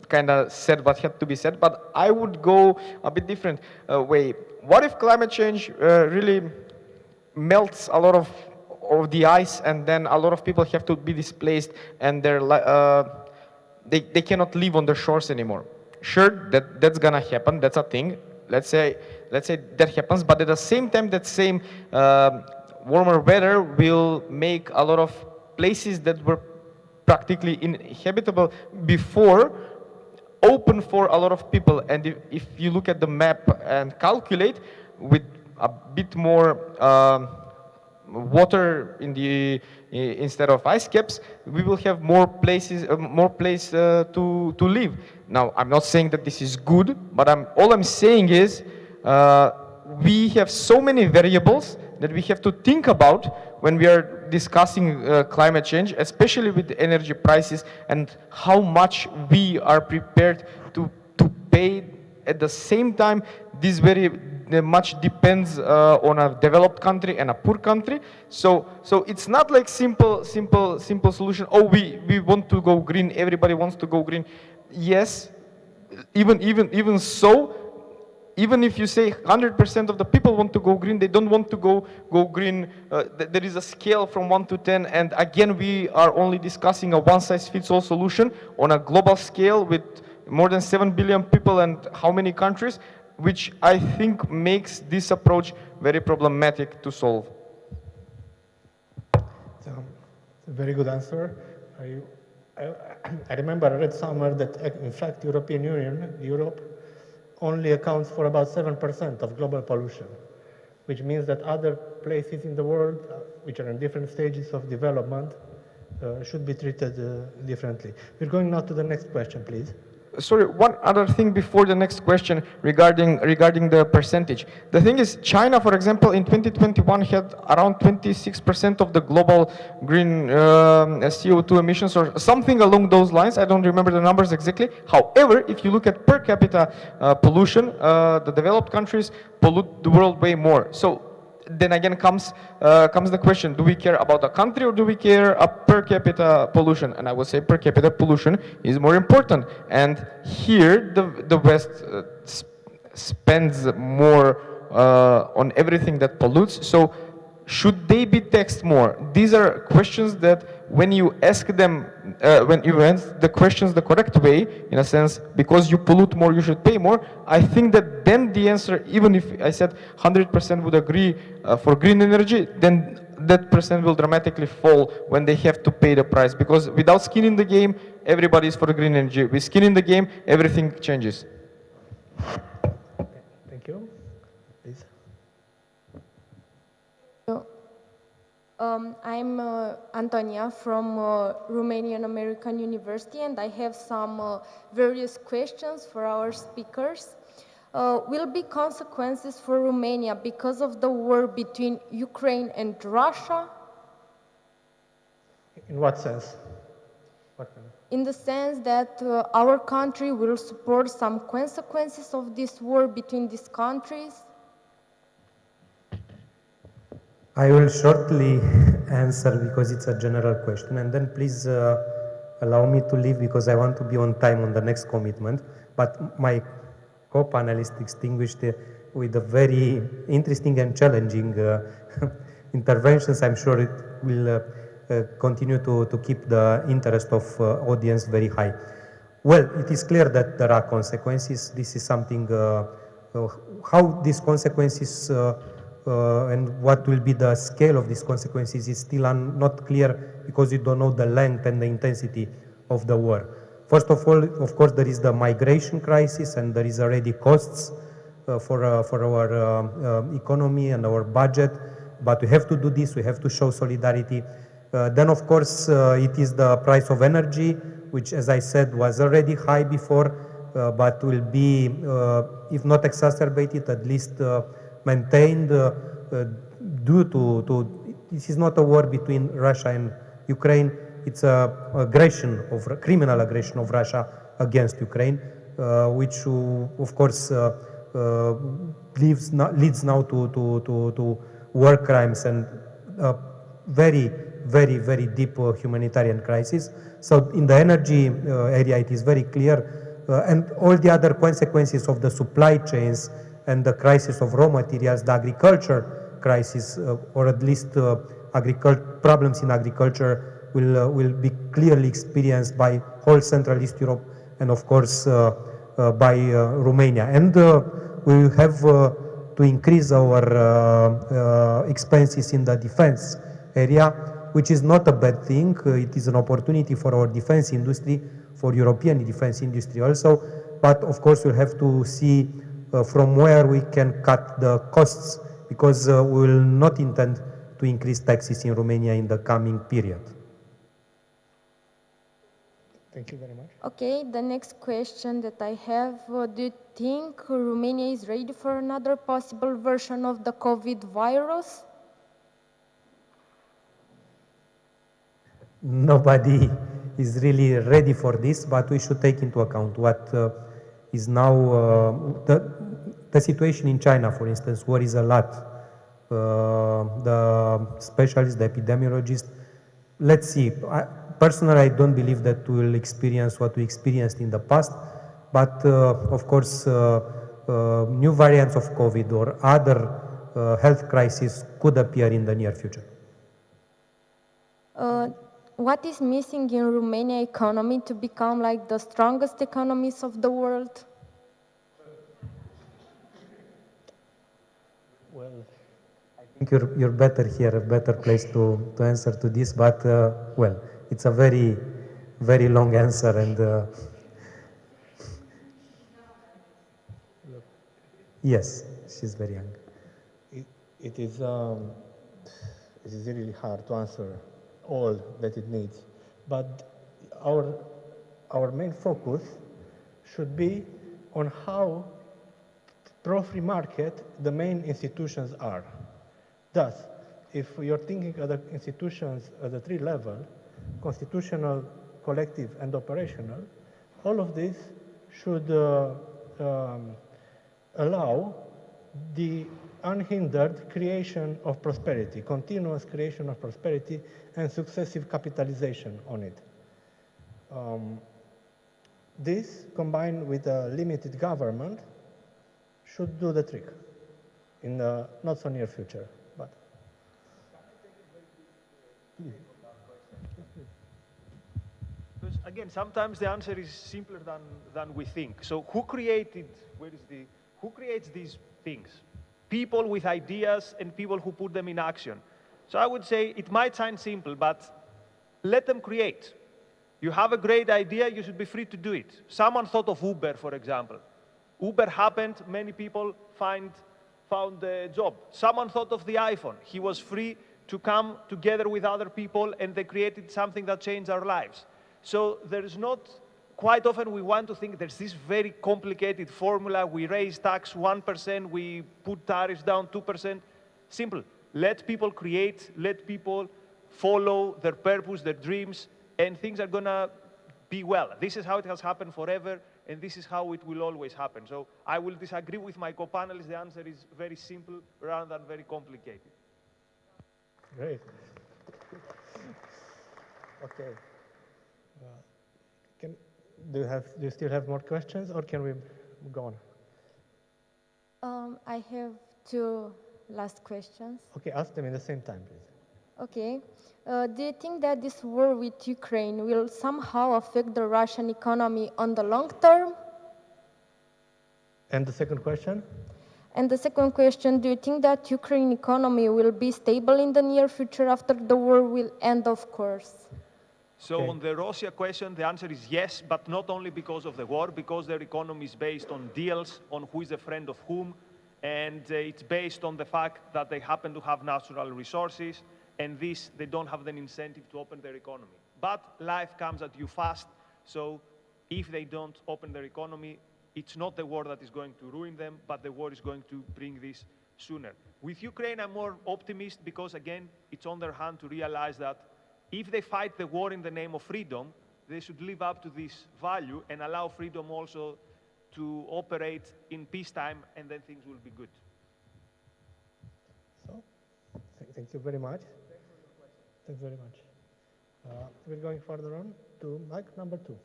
kind of said what had to be said, but I would go a bit different way. What if climate change really melts a lot of the ice, and then a lot of people have to be displaced, and they cannot live on the shores anymore? Sure, that's gonna happen. That's a thing. Let's say that happens, but at the same time, that same warmer weather will make a lot of places that were practically uninhabitable before open for a lot of people. And if you look at the map and calculate with a bit more water in instead of ice caps, we will have more places, more place to live. Now, I'm not saying that this is good, but all I'm saying is we have so many variables that we have to think about when we are discussing climate change, especially with the energy prices, and how much we are prepared to pay. At the same time, this very much depends on a developed country and a poor country. So it's not like simple solution. Oh, we want to go green. Everybody wants to go green. Yes, even so. Even if you say 100% of the people want to go green, they don't want to go green. There is a scale from 1 to 10, and again, we are only discussing a one-size-fits-all solution on a global scale with more than 7 billion people and how many countries, which I think makes this approach very problematic to solve. It's a very good answer. I remember I read somewhere that, in fact, Europe only accounts for about 7% of global pollution, which means that other places in the world, which are in different stages of development, should be treated differently. We're going now to the next question, please. Sorry, one other thing before the next question regarding the percentage. The thing is, China, for example, in 2021 had around 26% of the global green CO2 emissions, or something along those lines. I don't remember the numbers exactly. However, if you look at per capita pollution, the developed countries pollute the world way more. So then again comes the question, do we care about the country or do we care about per capita pollution? And I would say per capita pollution is more important. And here the West spends more on everything that pollutes. So should they be taxed more? These are questions that when you ask them, when you answer the questions the correct way, in a sense, because you pollute more, you should pay more, I think that then the answer, even if I said 100% would agree for green energy, then that percent will dramatically fall when they have to pay the price. Because without skin in the game, everybody is for green energy. With skin in the game, everything changes. Thank you. Please. I'm Antonia from Romanian American University, and I have some various questions for our speakers. Will be consequences for Romania because of the war between Ukraine and Russia? In what sense? In the sense that our country will support some consequences of this war between these countries? I will shortly answer because it's a general question, and then please allow me to leave because I want to be on time on the next commitment. But my co-panelists distinguished with a very interesting and challenging interventions. I'm sure it will continue to keep the interest of audience very high. Well, it is clear that there are consequences. This is something, how these consequences and what will be the scale of these consequences is still not clear because you don't know the length and the intensity of the war. First of all, of course, there is the migration crisis and there is already costs for our economy and our budget, but we have to do this, we have to show solidarity. Then, of course, it is the price of energy, which, as I said, was already high before, but will be, if not exacerbated, at least maintained due to, this is not a war between Russia and Ukraine, it's a criminal aggression of Russia against Ukraine, which, of course, leads now to war crimes and very deep humanitarian crisis. So in the energy area, it is very clear, and all the other consequences of the supply chains and the crisis of raw materials, the agriculture crisis, or at least problems in agriculture will be clearly experienced by whole Central East Europe and of course by Romania. And we will have to increase our expenses in the defense area, which is not a bad thing. It is an opportunity for our defense industry, for European defense industry also, but of course we'll have to see from where we can cut the costs, because we will not intend to increase taxes in Romania in the coming period. Thank you very much. Okay, the next question that I have, do you think Romania is ready for another possible version of the COVID virus? Nobody is really ready for this, but we should take into account what is now the situation in China, for instance, worries a lot. The specialists, the epidemiologists, let's see. Personally, I don't believe that we will experience what we experienced in the past, but of course, new variants of COVID or other health crises could appear in the near future. What is missing in Romania economy to become like the strongest economies of the world? Well, I think you're better here, a better place to answer to this, but well, it's a very, very long answer and yes, she's very young. It is really hard to answer all that it needs, but our main focus should be on how pro-free market the main institutions are. Thus, if you're thinking of the institutions at the three level, constitutional, collective, and operational, all of this should allow the unhindered creation of prosperity, continuous creation of prosperity, and successive capitalization on it. This, combined with a limited government, should do the trick in the not so near future. But because again, sometimes the answer is simpler than we think. So who creates these things? People with ideas and people who put them in action. So I would say it might sound simple, but let them create. You have a great idea, you should be free to do it. Someone thought of Uber, for example. Uber happened, many people found a job. Someone thought of the iPhone. He was free to come together with other people and they created something that changed our lives. So there is not, quite often we want to think there's this very complicated formula, we raise tax 1%, we put tariffs down 2%. Simple. Let people create, let people follow their purpose, their dreams, and things are gonna be well. This is how it has happened forever, and this is how it will always happen. So I will disagree with my co-panelists. The answer is very simple rather than very complicated. Great. Okay. Do you still have more questions, or can we go on? I have two last questions. Okay, ask them in the same time, please. Okay. Do you think that this war with Ukraine will somehow affect the Russian economy on the long term? And the second question? And the second question, do you think that Ukraine economy will be stable in the near future after the war will end, of course? So on the Russia question, the answer is yes, but not only because of the war, because their economy is based on deals, on who is a friend of whom, and it's based on the fact that they happen to have natural resources, and this, they don't have an incentive to open their economy. But life comes at you fast, so if they don't open their economy, it's not the war that is going to ruin them, but the war is going to bring this sooner. With Ukraine, I'm more optimist because, again, it's on their hand to realize that if they fight the war in the name of freedom, they should live up to this value and allow freedom also to operate in peacetime, and then things will be good. So, thank you very much. Thanks very much. We're going further on to mic number 2.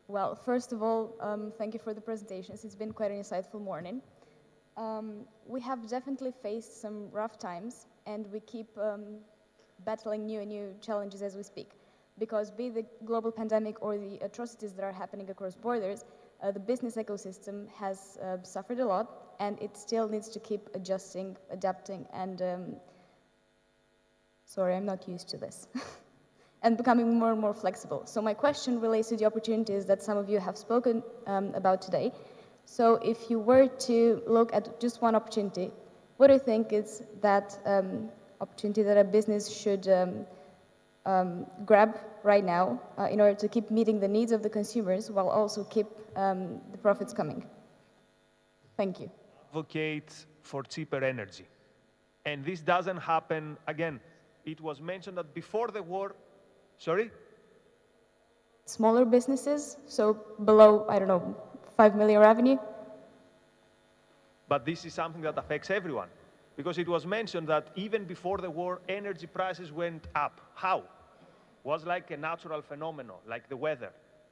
Well, first of all, thank you for the presentations. It's been quite an insightful morning. We have definitely faced some rough times, and we keep battling new and new challenges as we speak. Because be the global pandemic or the atrocities that are happening across borders, the business ecosystem has suffered a lot, and it still needs to keep adjusting, adapting, and sorry, I'm not used to this. And becoming more and more flexible. So my question relates to the opportunities that some of you have spoken about today. So if you were to look at just one opportunity, what do you think is that opportunity that a business should grab right now in order to keep meeting the needs of the consumers while also keep the profits coming? Thank you. Advocate for cheaper energy. And this doesn't happen, again, it was mentioned that before the war, sorry? Smaller businesses, so below, I don't know, 5 million revenue? But this is something that affects everyone. Because it was mentioned that even before the war, energy prices went up. How? Was like a natural phenomenon, like the weather.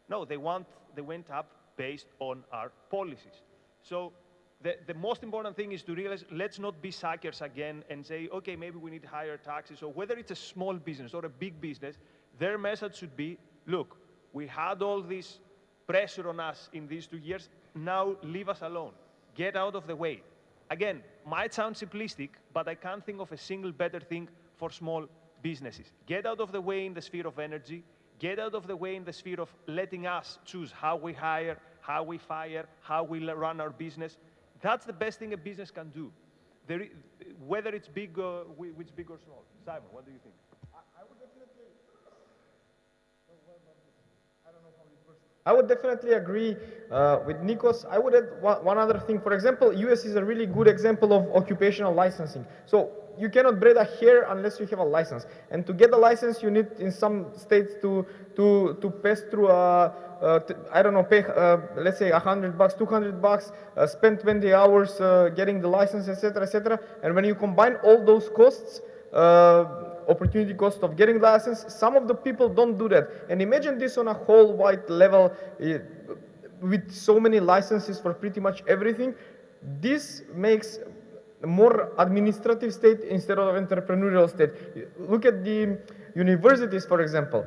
No, they went up based on our policies. So the most important thing is to realize, let's not be suckers again and say, okay, maybe we need higher taxes. So whether it's a small business or a big business, their message should be, look, we had all this pressure on us in these 2 years, now leave us alone. Get out of the way. Again, might sound simplistic, but I can't think of a single better thing for small businesses. Get out of the way in the sphere of energy, get out of the way in the sphere of letting us choose how we hire, how we fire, how we run our business. That's the best thing a business can do. Whether it's big or small. Simon, what do you think? I would definitely agree with Nikos. I would add one other thing. For example, US is a really good example of occupational licensing. So you cannot braid a hair unless you have a license. And to get a license, you need in some states to pass through I don't know, pay, let's say $100, $200, spend 20 hours getting the license, etc., etc. And when you combine all those costs, opportunity cost of getting license, some of the people don't do that. And imagine this on a whole wide level with so many licenses for pretty much everything. This makes a more administrative state instead of entrepreneurial state. Look at the universities, for example.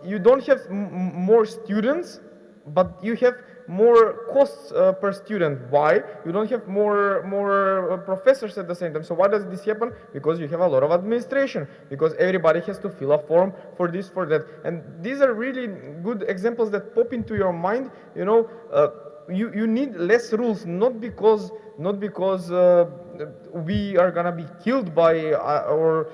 You don't have more students, but you have more costs per student. Why? You don't have more professors at the same time. So why does this happen? Because you have a lot of administration, because everybody has to fill a form for this, for that. And these are really good examples that pop into your mind. You know, you need less rules, not because we are gonna be killed by or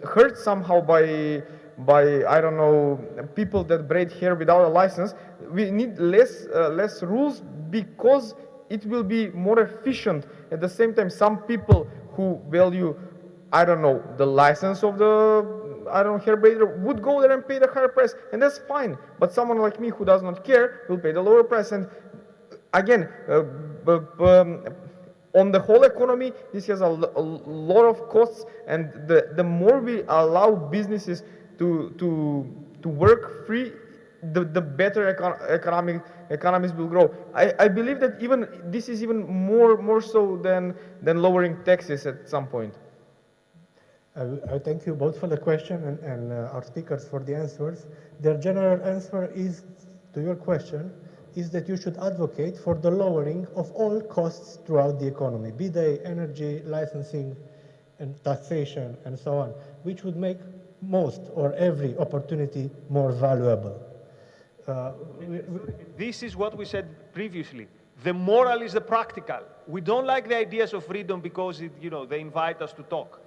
hurt somehow by I don't know, people that braid hair without a license. We need less rules because it will be more efficient. At the same time, some people who value, I don't know, the license of the, I don't know, hair braider would go there and pay the higher price, and that's fine. But someone like me who does not care will pay the lower price. And again, on the whole economy, this has a lot of costs, and the more we allow businesses to work free, the better economies will grow. I believe that even this is even more so than lowering taxes at some point. I thank you both for the question and our speakers for the answers. Their general answer is, to your question, is that you should advocate for the lowering of all costs throughout the economy, be they energy, licensing, and taxation, and so on, which would make most or every opportunity more valuable. This is what we said previously. The moral is the practical. We don't like the ideas of freedom because they invite us to talk.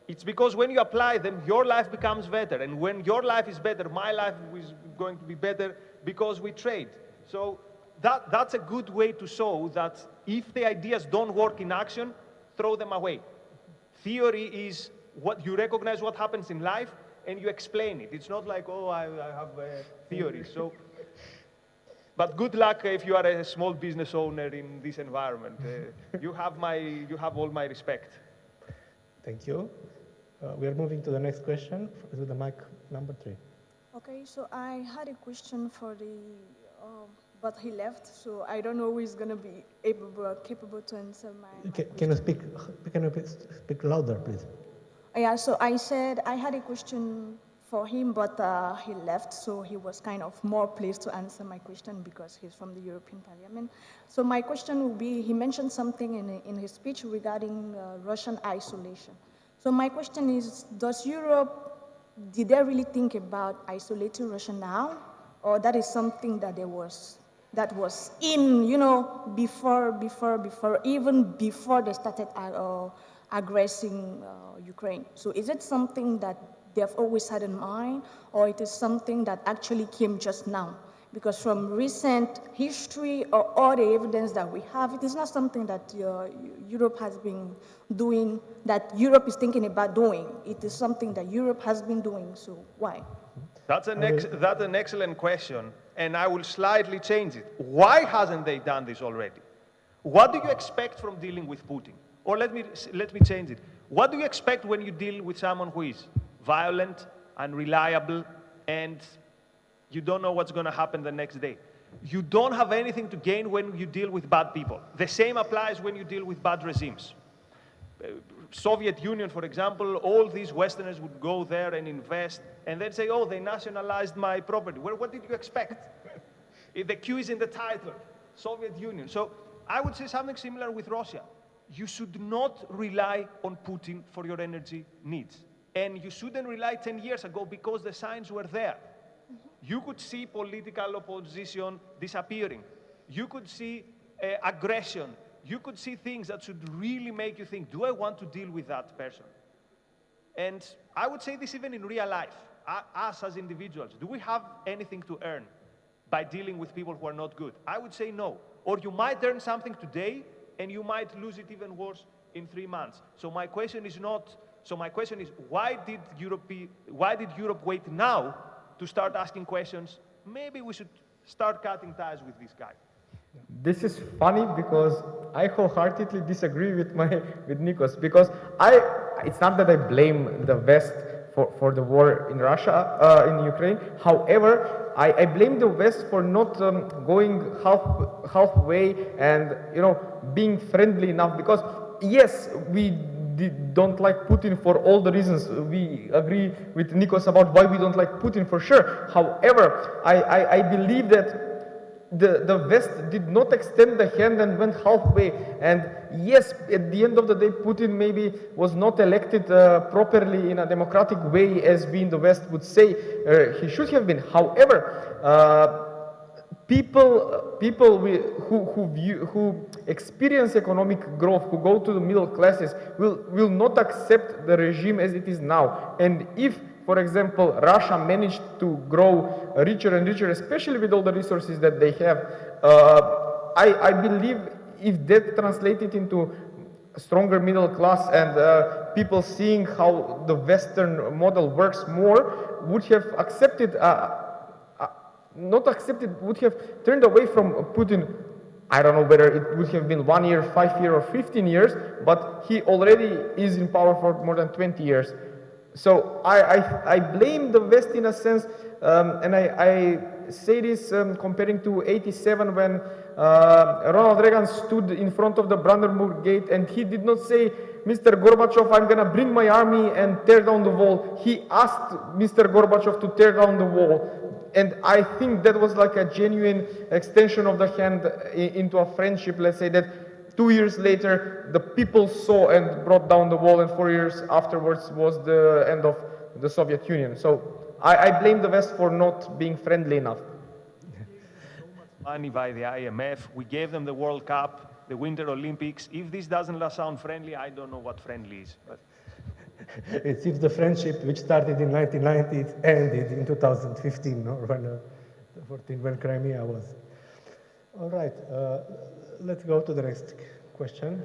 It's because when you apply them, your life becomes better. And when your life is better, my life is going to be better because we trade. So that's a good way to show that if the ideas don't work in action, throw them away. Theory is what you recognize what happens in life and you explain it. It's not like, oh, I have a theory. So, but good luck if you are a small business owner in this environment. You have all my respect. Thank you. We are moving to the next question, to the mic number 3. Okay, so I had a question for the, but he left, so I don't know who is going to be capable to answer my Can you speak louder, please? Yeah, so I said I had a question for him, but he left, so he was kind of more pleased to answer my question because he's from the European Parliament. So my question would be, he mentioned something in his speech regarding Russian isolation. So my question is, did they really think about isolating Russia now? Or that is something that was in, even before they started aggressing Ukraine? So is it something that they've always had in mind, or it is something that actually came just now? Because from recent history or all the evidence that we have, it is not something that Europe has been doing, that Europe is thinking about doing. It is something that Europe has been doing, so why? That's an excellent question, and I will slightly change it. Why hasn't they done this already? What do you expect from dealing with Putin? Or let me change it. What do you expect when you deal with someone who is violent, unreliable, and you don't know what's going to happen the next day? You don't have anything to gain when you deal with bad people. The same applies when you deal with bad regimes. Soviet Union, for example, all these Westerners would go there and invest, and then say, oh, they nationalized my property. Well, what did you expect? The Q is in the title, Soviet Union. So I would say something similar with Russia. You should not rely on Putin for your energy needs. And you shouldn't rely 10 years ago because the signs were there. You could see political opposition disappearing. You could see aggression. You could see things that should really make you think, do I want to deal with that person? And I would say this even in real life. Us as individuals, do we have anything to earn by dealing with people who are not good? I would say no. Or you might earn something today and you might lose it even worse in 3 months. So my question is why did Europe wait now to start asking questions? Maybe we should start cutting ties with this guy. This is funny because I wholeheartedly disagree with Nikos, because it's not that I blame the West for the war in Russia, in Ukraine. However, I blame the West for not going halfway and being friendly enough, because yes, we don't like Putin for all the reasons. We agree with Nikos about why we don't like Putin for sure. However, I believe that the West did not extend the hand and went halfway. And yes, at the end of the day, Putin maybe was not elected properly in a democratic way, as we in the West would say he should have been. However, people who experience economic growth, who go to the middle classes, will not accept the regime as it is now. And if, for example, Russia managed to grow richer and richer, especially with all the resources that they have, I believe if that translated into a stronger middle class and people seeing how the Western model works more, would have accepted, would have turned away from Putin I don't know whether it would have been 1 year, 5 years, or 15 years, but he already is in power for more than 20 years. So I blame the West in a sense, and I say this comparing to 87 when Ronald Reagan stood in front of the Brandenburg Gate and he did not say, Mr. Gorbachev, I'm going to bring my army and tear down the wall. He asked Mr. Gorbachev to tear down the wall. And I think that was like a genuine extension of the hand into a friendship, let's say that 2 years later, the people saw and brought down the wall, and 4 years afterwards was the end of the Soviet Union. So I blame the West for not being friendly enough. Money by the IMF, we gave them the World Cup, the Winter Olympics. If this doesn't sound friendly, I don't know what friendly is. But It seems the friendship which started in 1990 ended in 2015, no? When Crimea was. All right, let's go to the next question.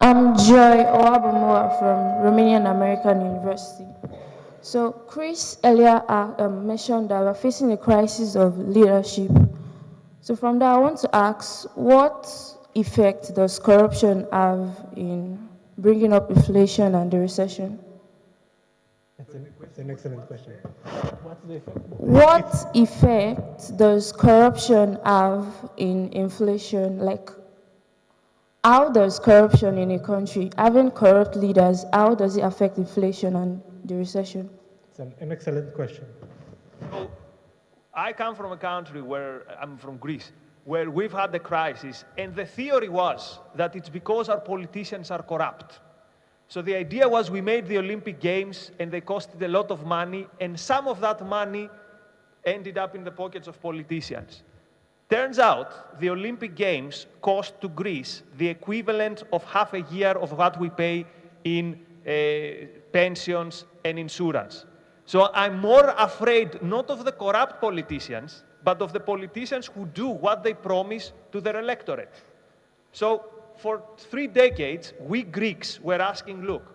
I'm Joy Oabamoa from Romanian American University. So Chris earlier mentioned that we're facing a crisis of leadership. So from that, I want to ask, what effect does corruption have in bringing up inflation and the recession? That's an excellent question. What's the effect? What effect does corruption have in inflation? Like, how does corruption in a country, having corrupt leaders, how does it affect inflation and the recession? It's an excellent question. So, I come from a country where, I'm from Greece, where we've had the crisis, and the theory was that it's because our politicians are corrupt. So the idea was we made the Olympic Games, and they costed a lot of money, and some of that money ended up in the pockets of politicians. Turns out the Olympic Games cost to Greece the equivalent of half a year of what we pay in pensions and insurance. So I'm more afraid not of the corrupt politicians, but of the politicians who do what they promise to their electorate. So for 3 decades, we Greeks were asking, look,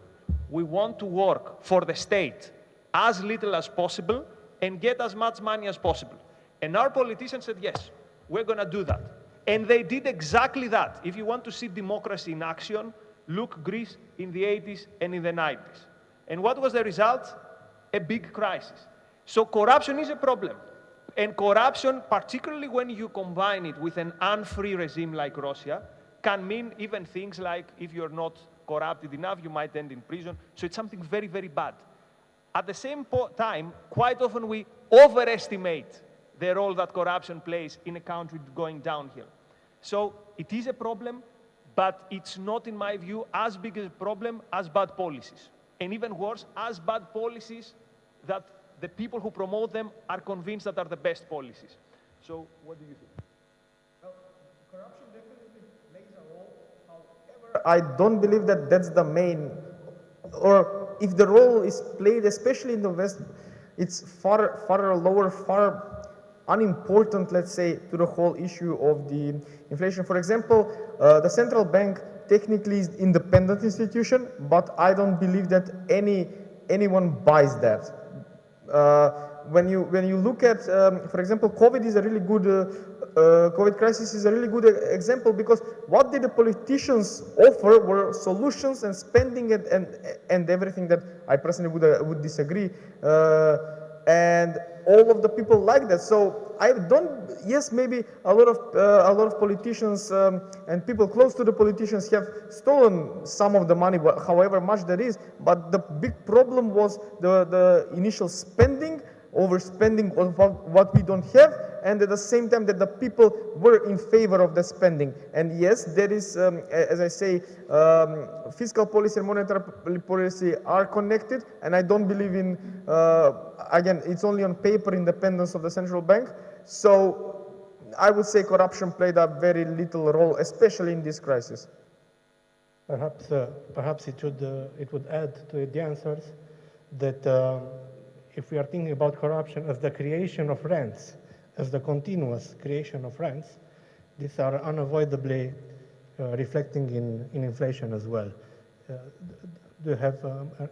we want to work for the state as little as possible and get as much money as possible. And our politicians said, yes, we're going to do that. And they did exactly that. If you want to see democracy in action, look Greece in the 80s and in the 90s. And what was the result? A big crisis. So corruption is a problem. And corruption, particularly when you combine it with an unfree regime like Russia, can mean even things like if you're not corrupted enough, you might end in prison. So it's something very, very bad. At the same time, quite often we overestimate the role that corruption plays in a country going downhill. So it is a problem, but it's not, in my view, as big a problem as bad policies. And even worse, as bad policies that the people who promote them are convinced that are the best policies. So what do you think? Well, corruption definitely plays a role. However, I don't believe that that's the main, or if the role is played, especially in the West, it's far lower, far unimportant, let's say, to the whole issue of the inflation. For example, the central bank technically is an independent institution, but I don't believe that anyone buys that. When you look at, for example, COVID is a really good, COVID crisis is a really good example, because what did the politicians offer were solutions and spending and everything that I personally would disagree. And all of the people like that. So I don't. Yes, maybe a lot of politicians and people close to the politicians have stolen some of the money, however much that is. But the big problem was the initial spending, overspending of what we don't have, and at the same time that the people were in favor of the spending. And yes, there is, as I say, fiscal policy and monetary policy are connected, and I don't believe in, again, it's only on paper independence of the central bank. So I would say corruption played a very little role, especially in this crisis. Perhaps it would add to the answers that if we are thinking about corruption as the creation of rents, as the continuous creation of rents, these are unavoidably reflecting in inflation as well. Do you have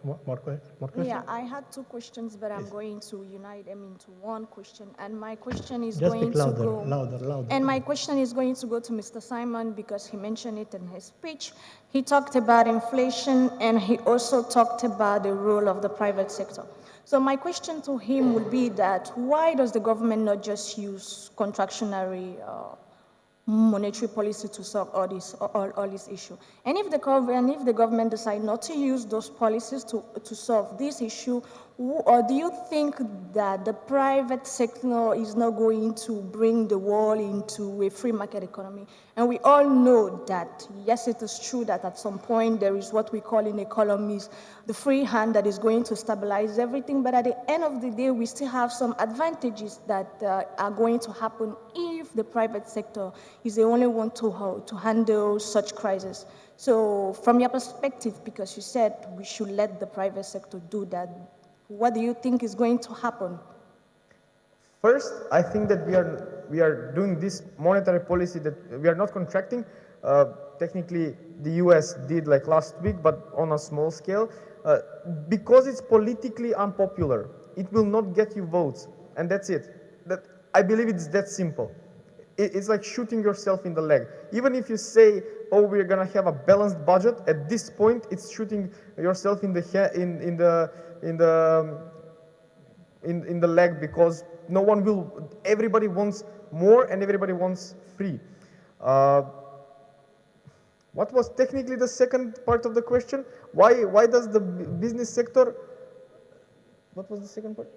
more questions? Yeah, I had two questions, but I'm going to unite them into one question. And my question is Just going speak louder, to go... louder. And my question is going to go to Mr. Simon because he mentioned it in his speech. He talked about inflation and he also talked about the role of the private sector. So my question to him would be that why does the government not just use contractionary monetary policy to solve all this issue? And if the government decide not to use those policies to solve this issue, or do you think that the private sector is not going to bring the world into a free market economy? And we all know that, yes, it is true that at some point there is what we call in economies the free hand that is going to stabilize everything, but at the end of the day, we still have some advantages that are going to happen if the private sector is the only one to handle such crises. So from your perspective, because you said we should let the private sector do that, what do you think is going to happen? First, I think that we are doing this monetary policy that we are not contracting. Technically, the US did like last week, but on a small scale. Because it's politically unpopular. It will not get you votes, and that's it. I believe it's that simple. It's like shooting yourself in the leg. Even if you say, oh, we're going to have a balanced budget, at this point, it's shooting yourself in the leg, because no one will, everybody wants more and everybody wants free. What was technically the second part of the question? Why does the business sector, what was the second part?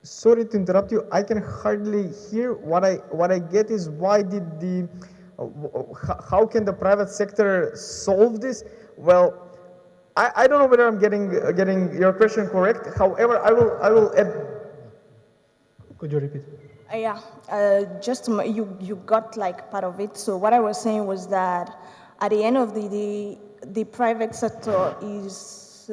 Sorry to interrupt you. I can hardly hear. What I get is, why did the how can the private sector solve this? Well, I don't know whether I'm getting your question correct. However, I will add. Could you repeat? Yeah, just you got like part of it. So what I was saying was that at the end of the day, the private sector is,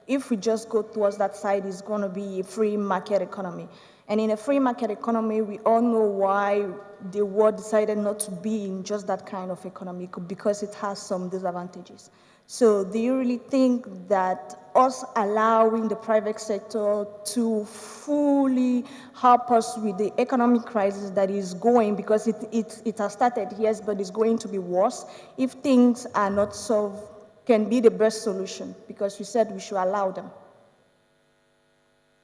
if we just go towards that side, is going to be a free market economy. And in a free market economy, we all know why the world decided not to be in just that kind of economy, because it has some disadvantages. So do you really think that us allowing the private sector to fully help us with the economic crisis that is going, because it has started, yes, but it's going to be worse, if things are not solved, can be the best solution? Because we said we should allow them.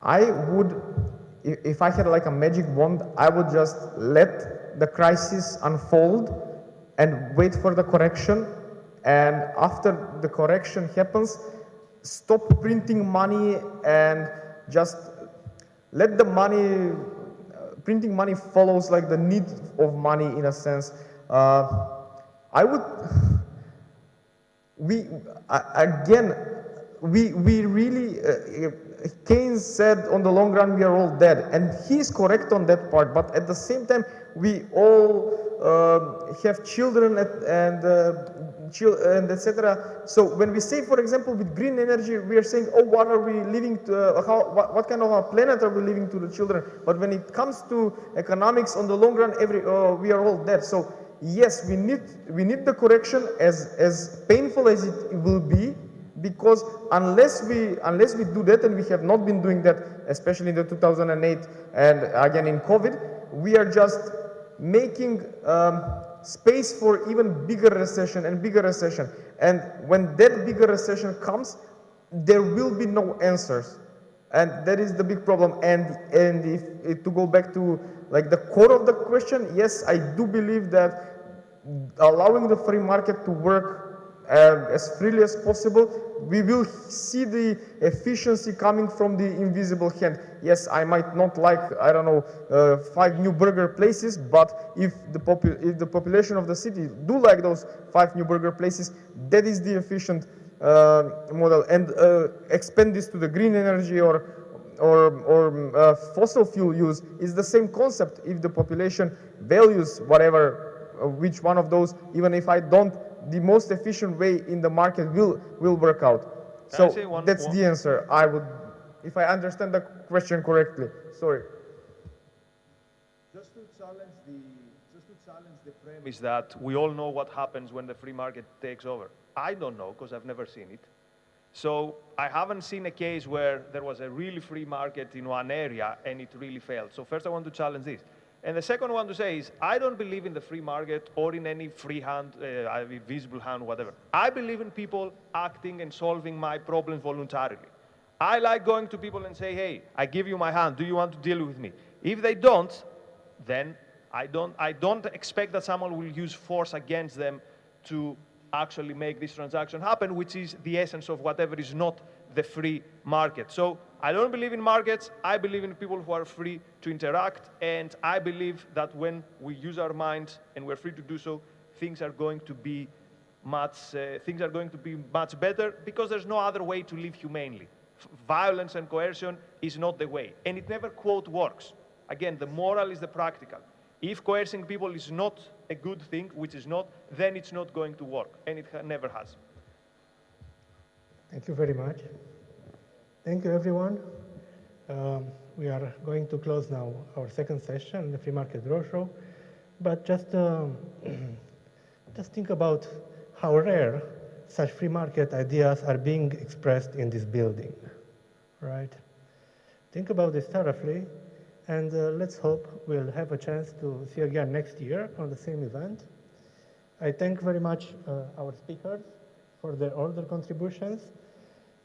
I would, if I had like a magic wand, I would just let the crisis unfold and wait for the correction. And after the correction happens, stop printing money and just let the money, printing money follows like the need of money in a sense. I would, we really, Keynes said on the long run we are all dead, and he's correct on that part, but at the same time we all have children and etc. So when we say, for example, with green energy, we are saying, oh, what are we leaving to, what kind of a planet are we leaving to the children? But when it comes to economics on the long run, we are all dead. So yes, we need the correction, as painful as it will be, because unless we do that, and we have not been doing that, especially in the 2008 and again in COVID, we are just making space for even bigger recession and bigger recession. And when that bigger recession comes, there will be no answers. And that is the big problem. And if to go back to like the core of the question, yes, I do believe that allowing the free market to work as freely as possible, we will see the efficiency coming from the invisible hand. Yes, I might not like, I don't know, 5 new burger places, but if the population of the city do like those 5 new burger places, that is the efficient model and expand this to the green energy or fossil fuel use is the same concept. If the population values whatever, which one of those, even if I don't, the most efficient way in the market will work out. So that's the answer. I would, if I understand the question correctly. Sorry. Just to challenge the premise that we all know what happens when the free market takes over. I don't know because I've never seen it. So I haven't seen a case where there was a really free market in one area and it really failed. So first I want to challenge this. And the second one to say is, I don't believe in the free market or in any free hand, visible hand, whatever. I believe in people acting and solving my problems voluntarily. I like going to people and say, hey, I give you my hand, do you want to deal with me? If they don't, then I don't expect that someone will use force against them to actually make this transaction happen, which is the essence of whatever is not the free market. So I don't believe in markets. I believe in people who are free to interact, and I believe that when we use our minds and we're free to do so, things are going to be much better, because there's no other way to live humanely. Violence and coercion is not the way, and it never, quote, works. Again, the moral is the practical. If coercing people is not a good thing, which is not, then it's not going to work, and it never has. Thank you very much. Thank you, everyone. We are going to close now our second session, the Free Market Roadshow. But just think about how rare such free market ideas are being expressed in this building, right? Think about this thoroughly, and let's hope we'll have a chance to see you again next year on the same event. I thank very much our speakers for all their contributions,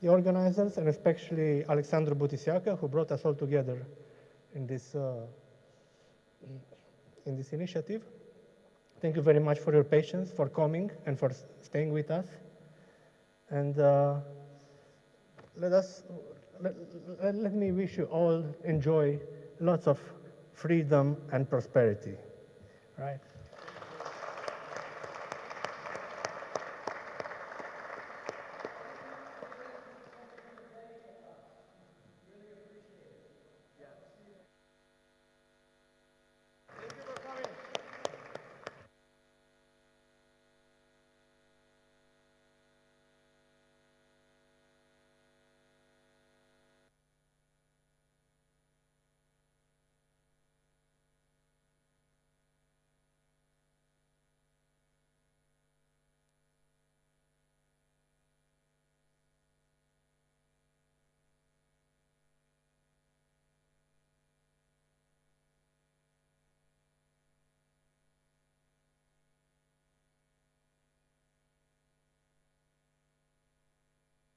the organizers, and especially Alexandru Butisiacă, who brought us all together in this initiative. Thank you very much for your patience, for coming, and for staying with us. And let me wish you all enjoy lots of freedom and prosperity, right?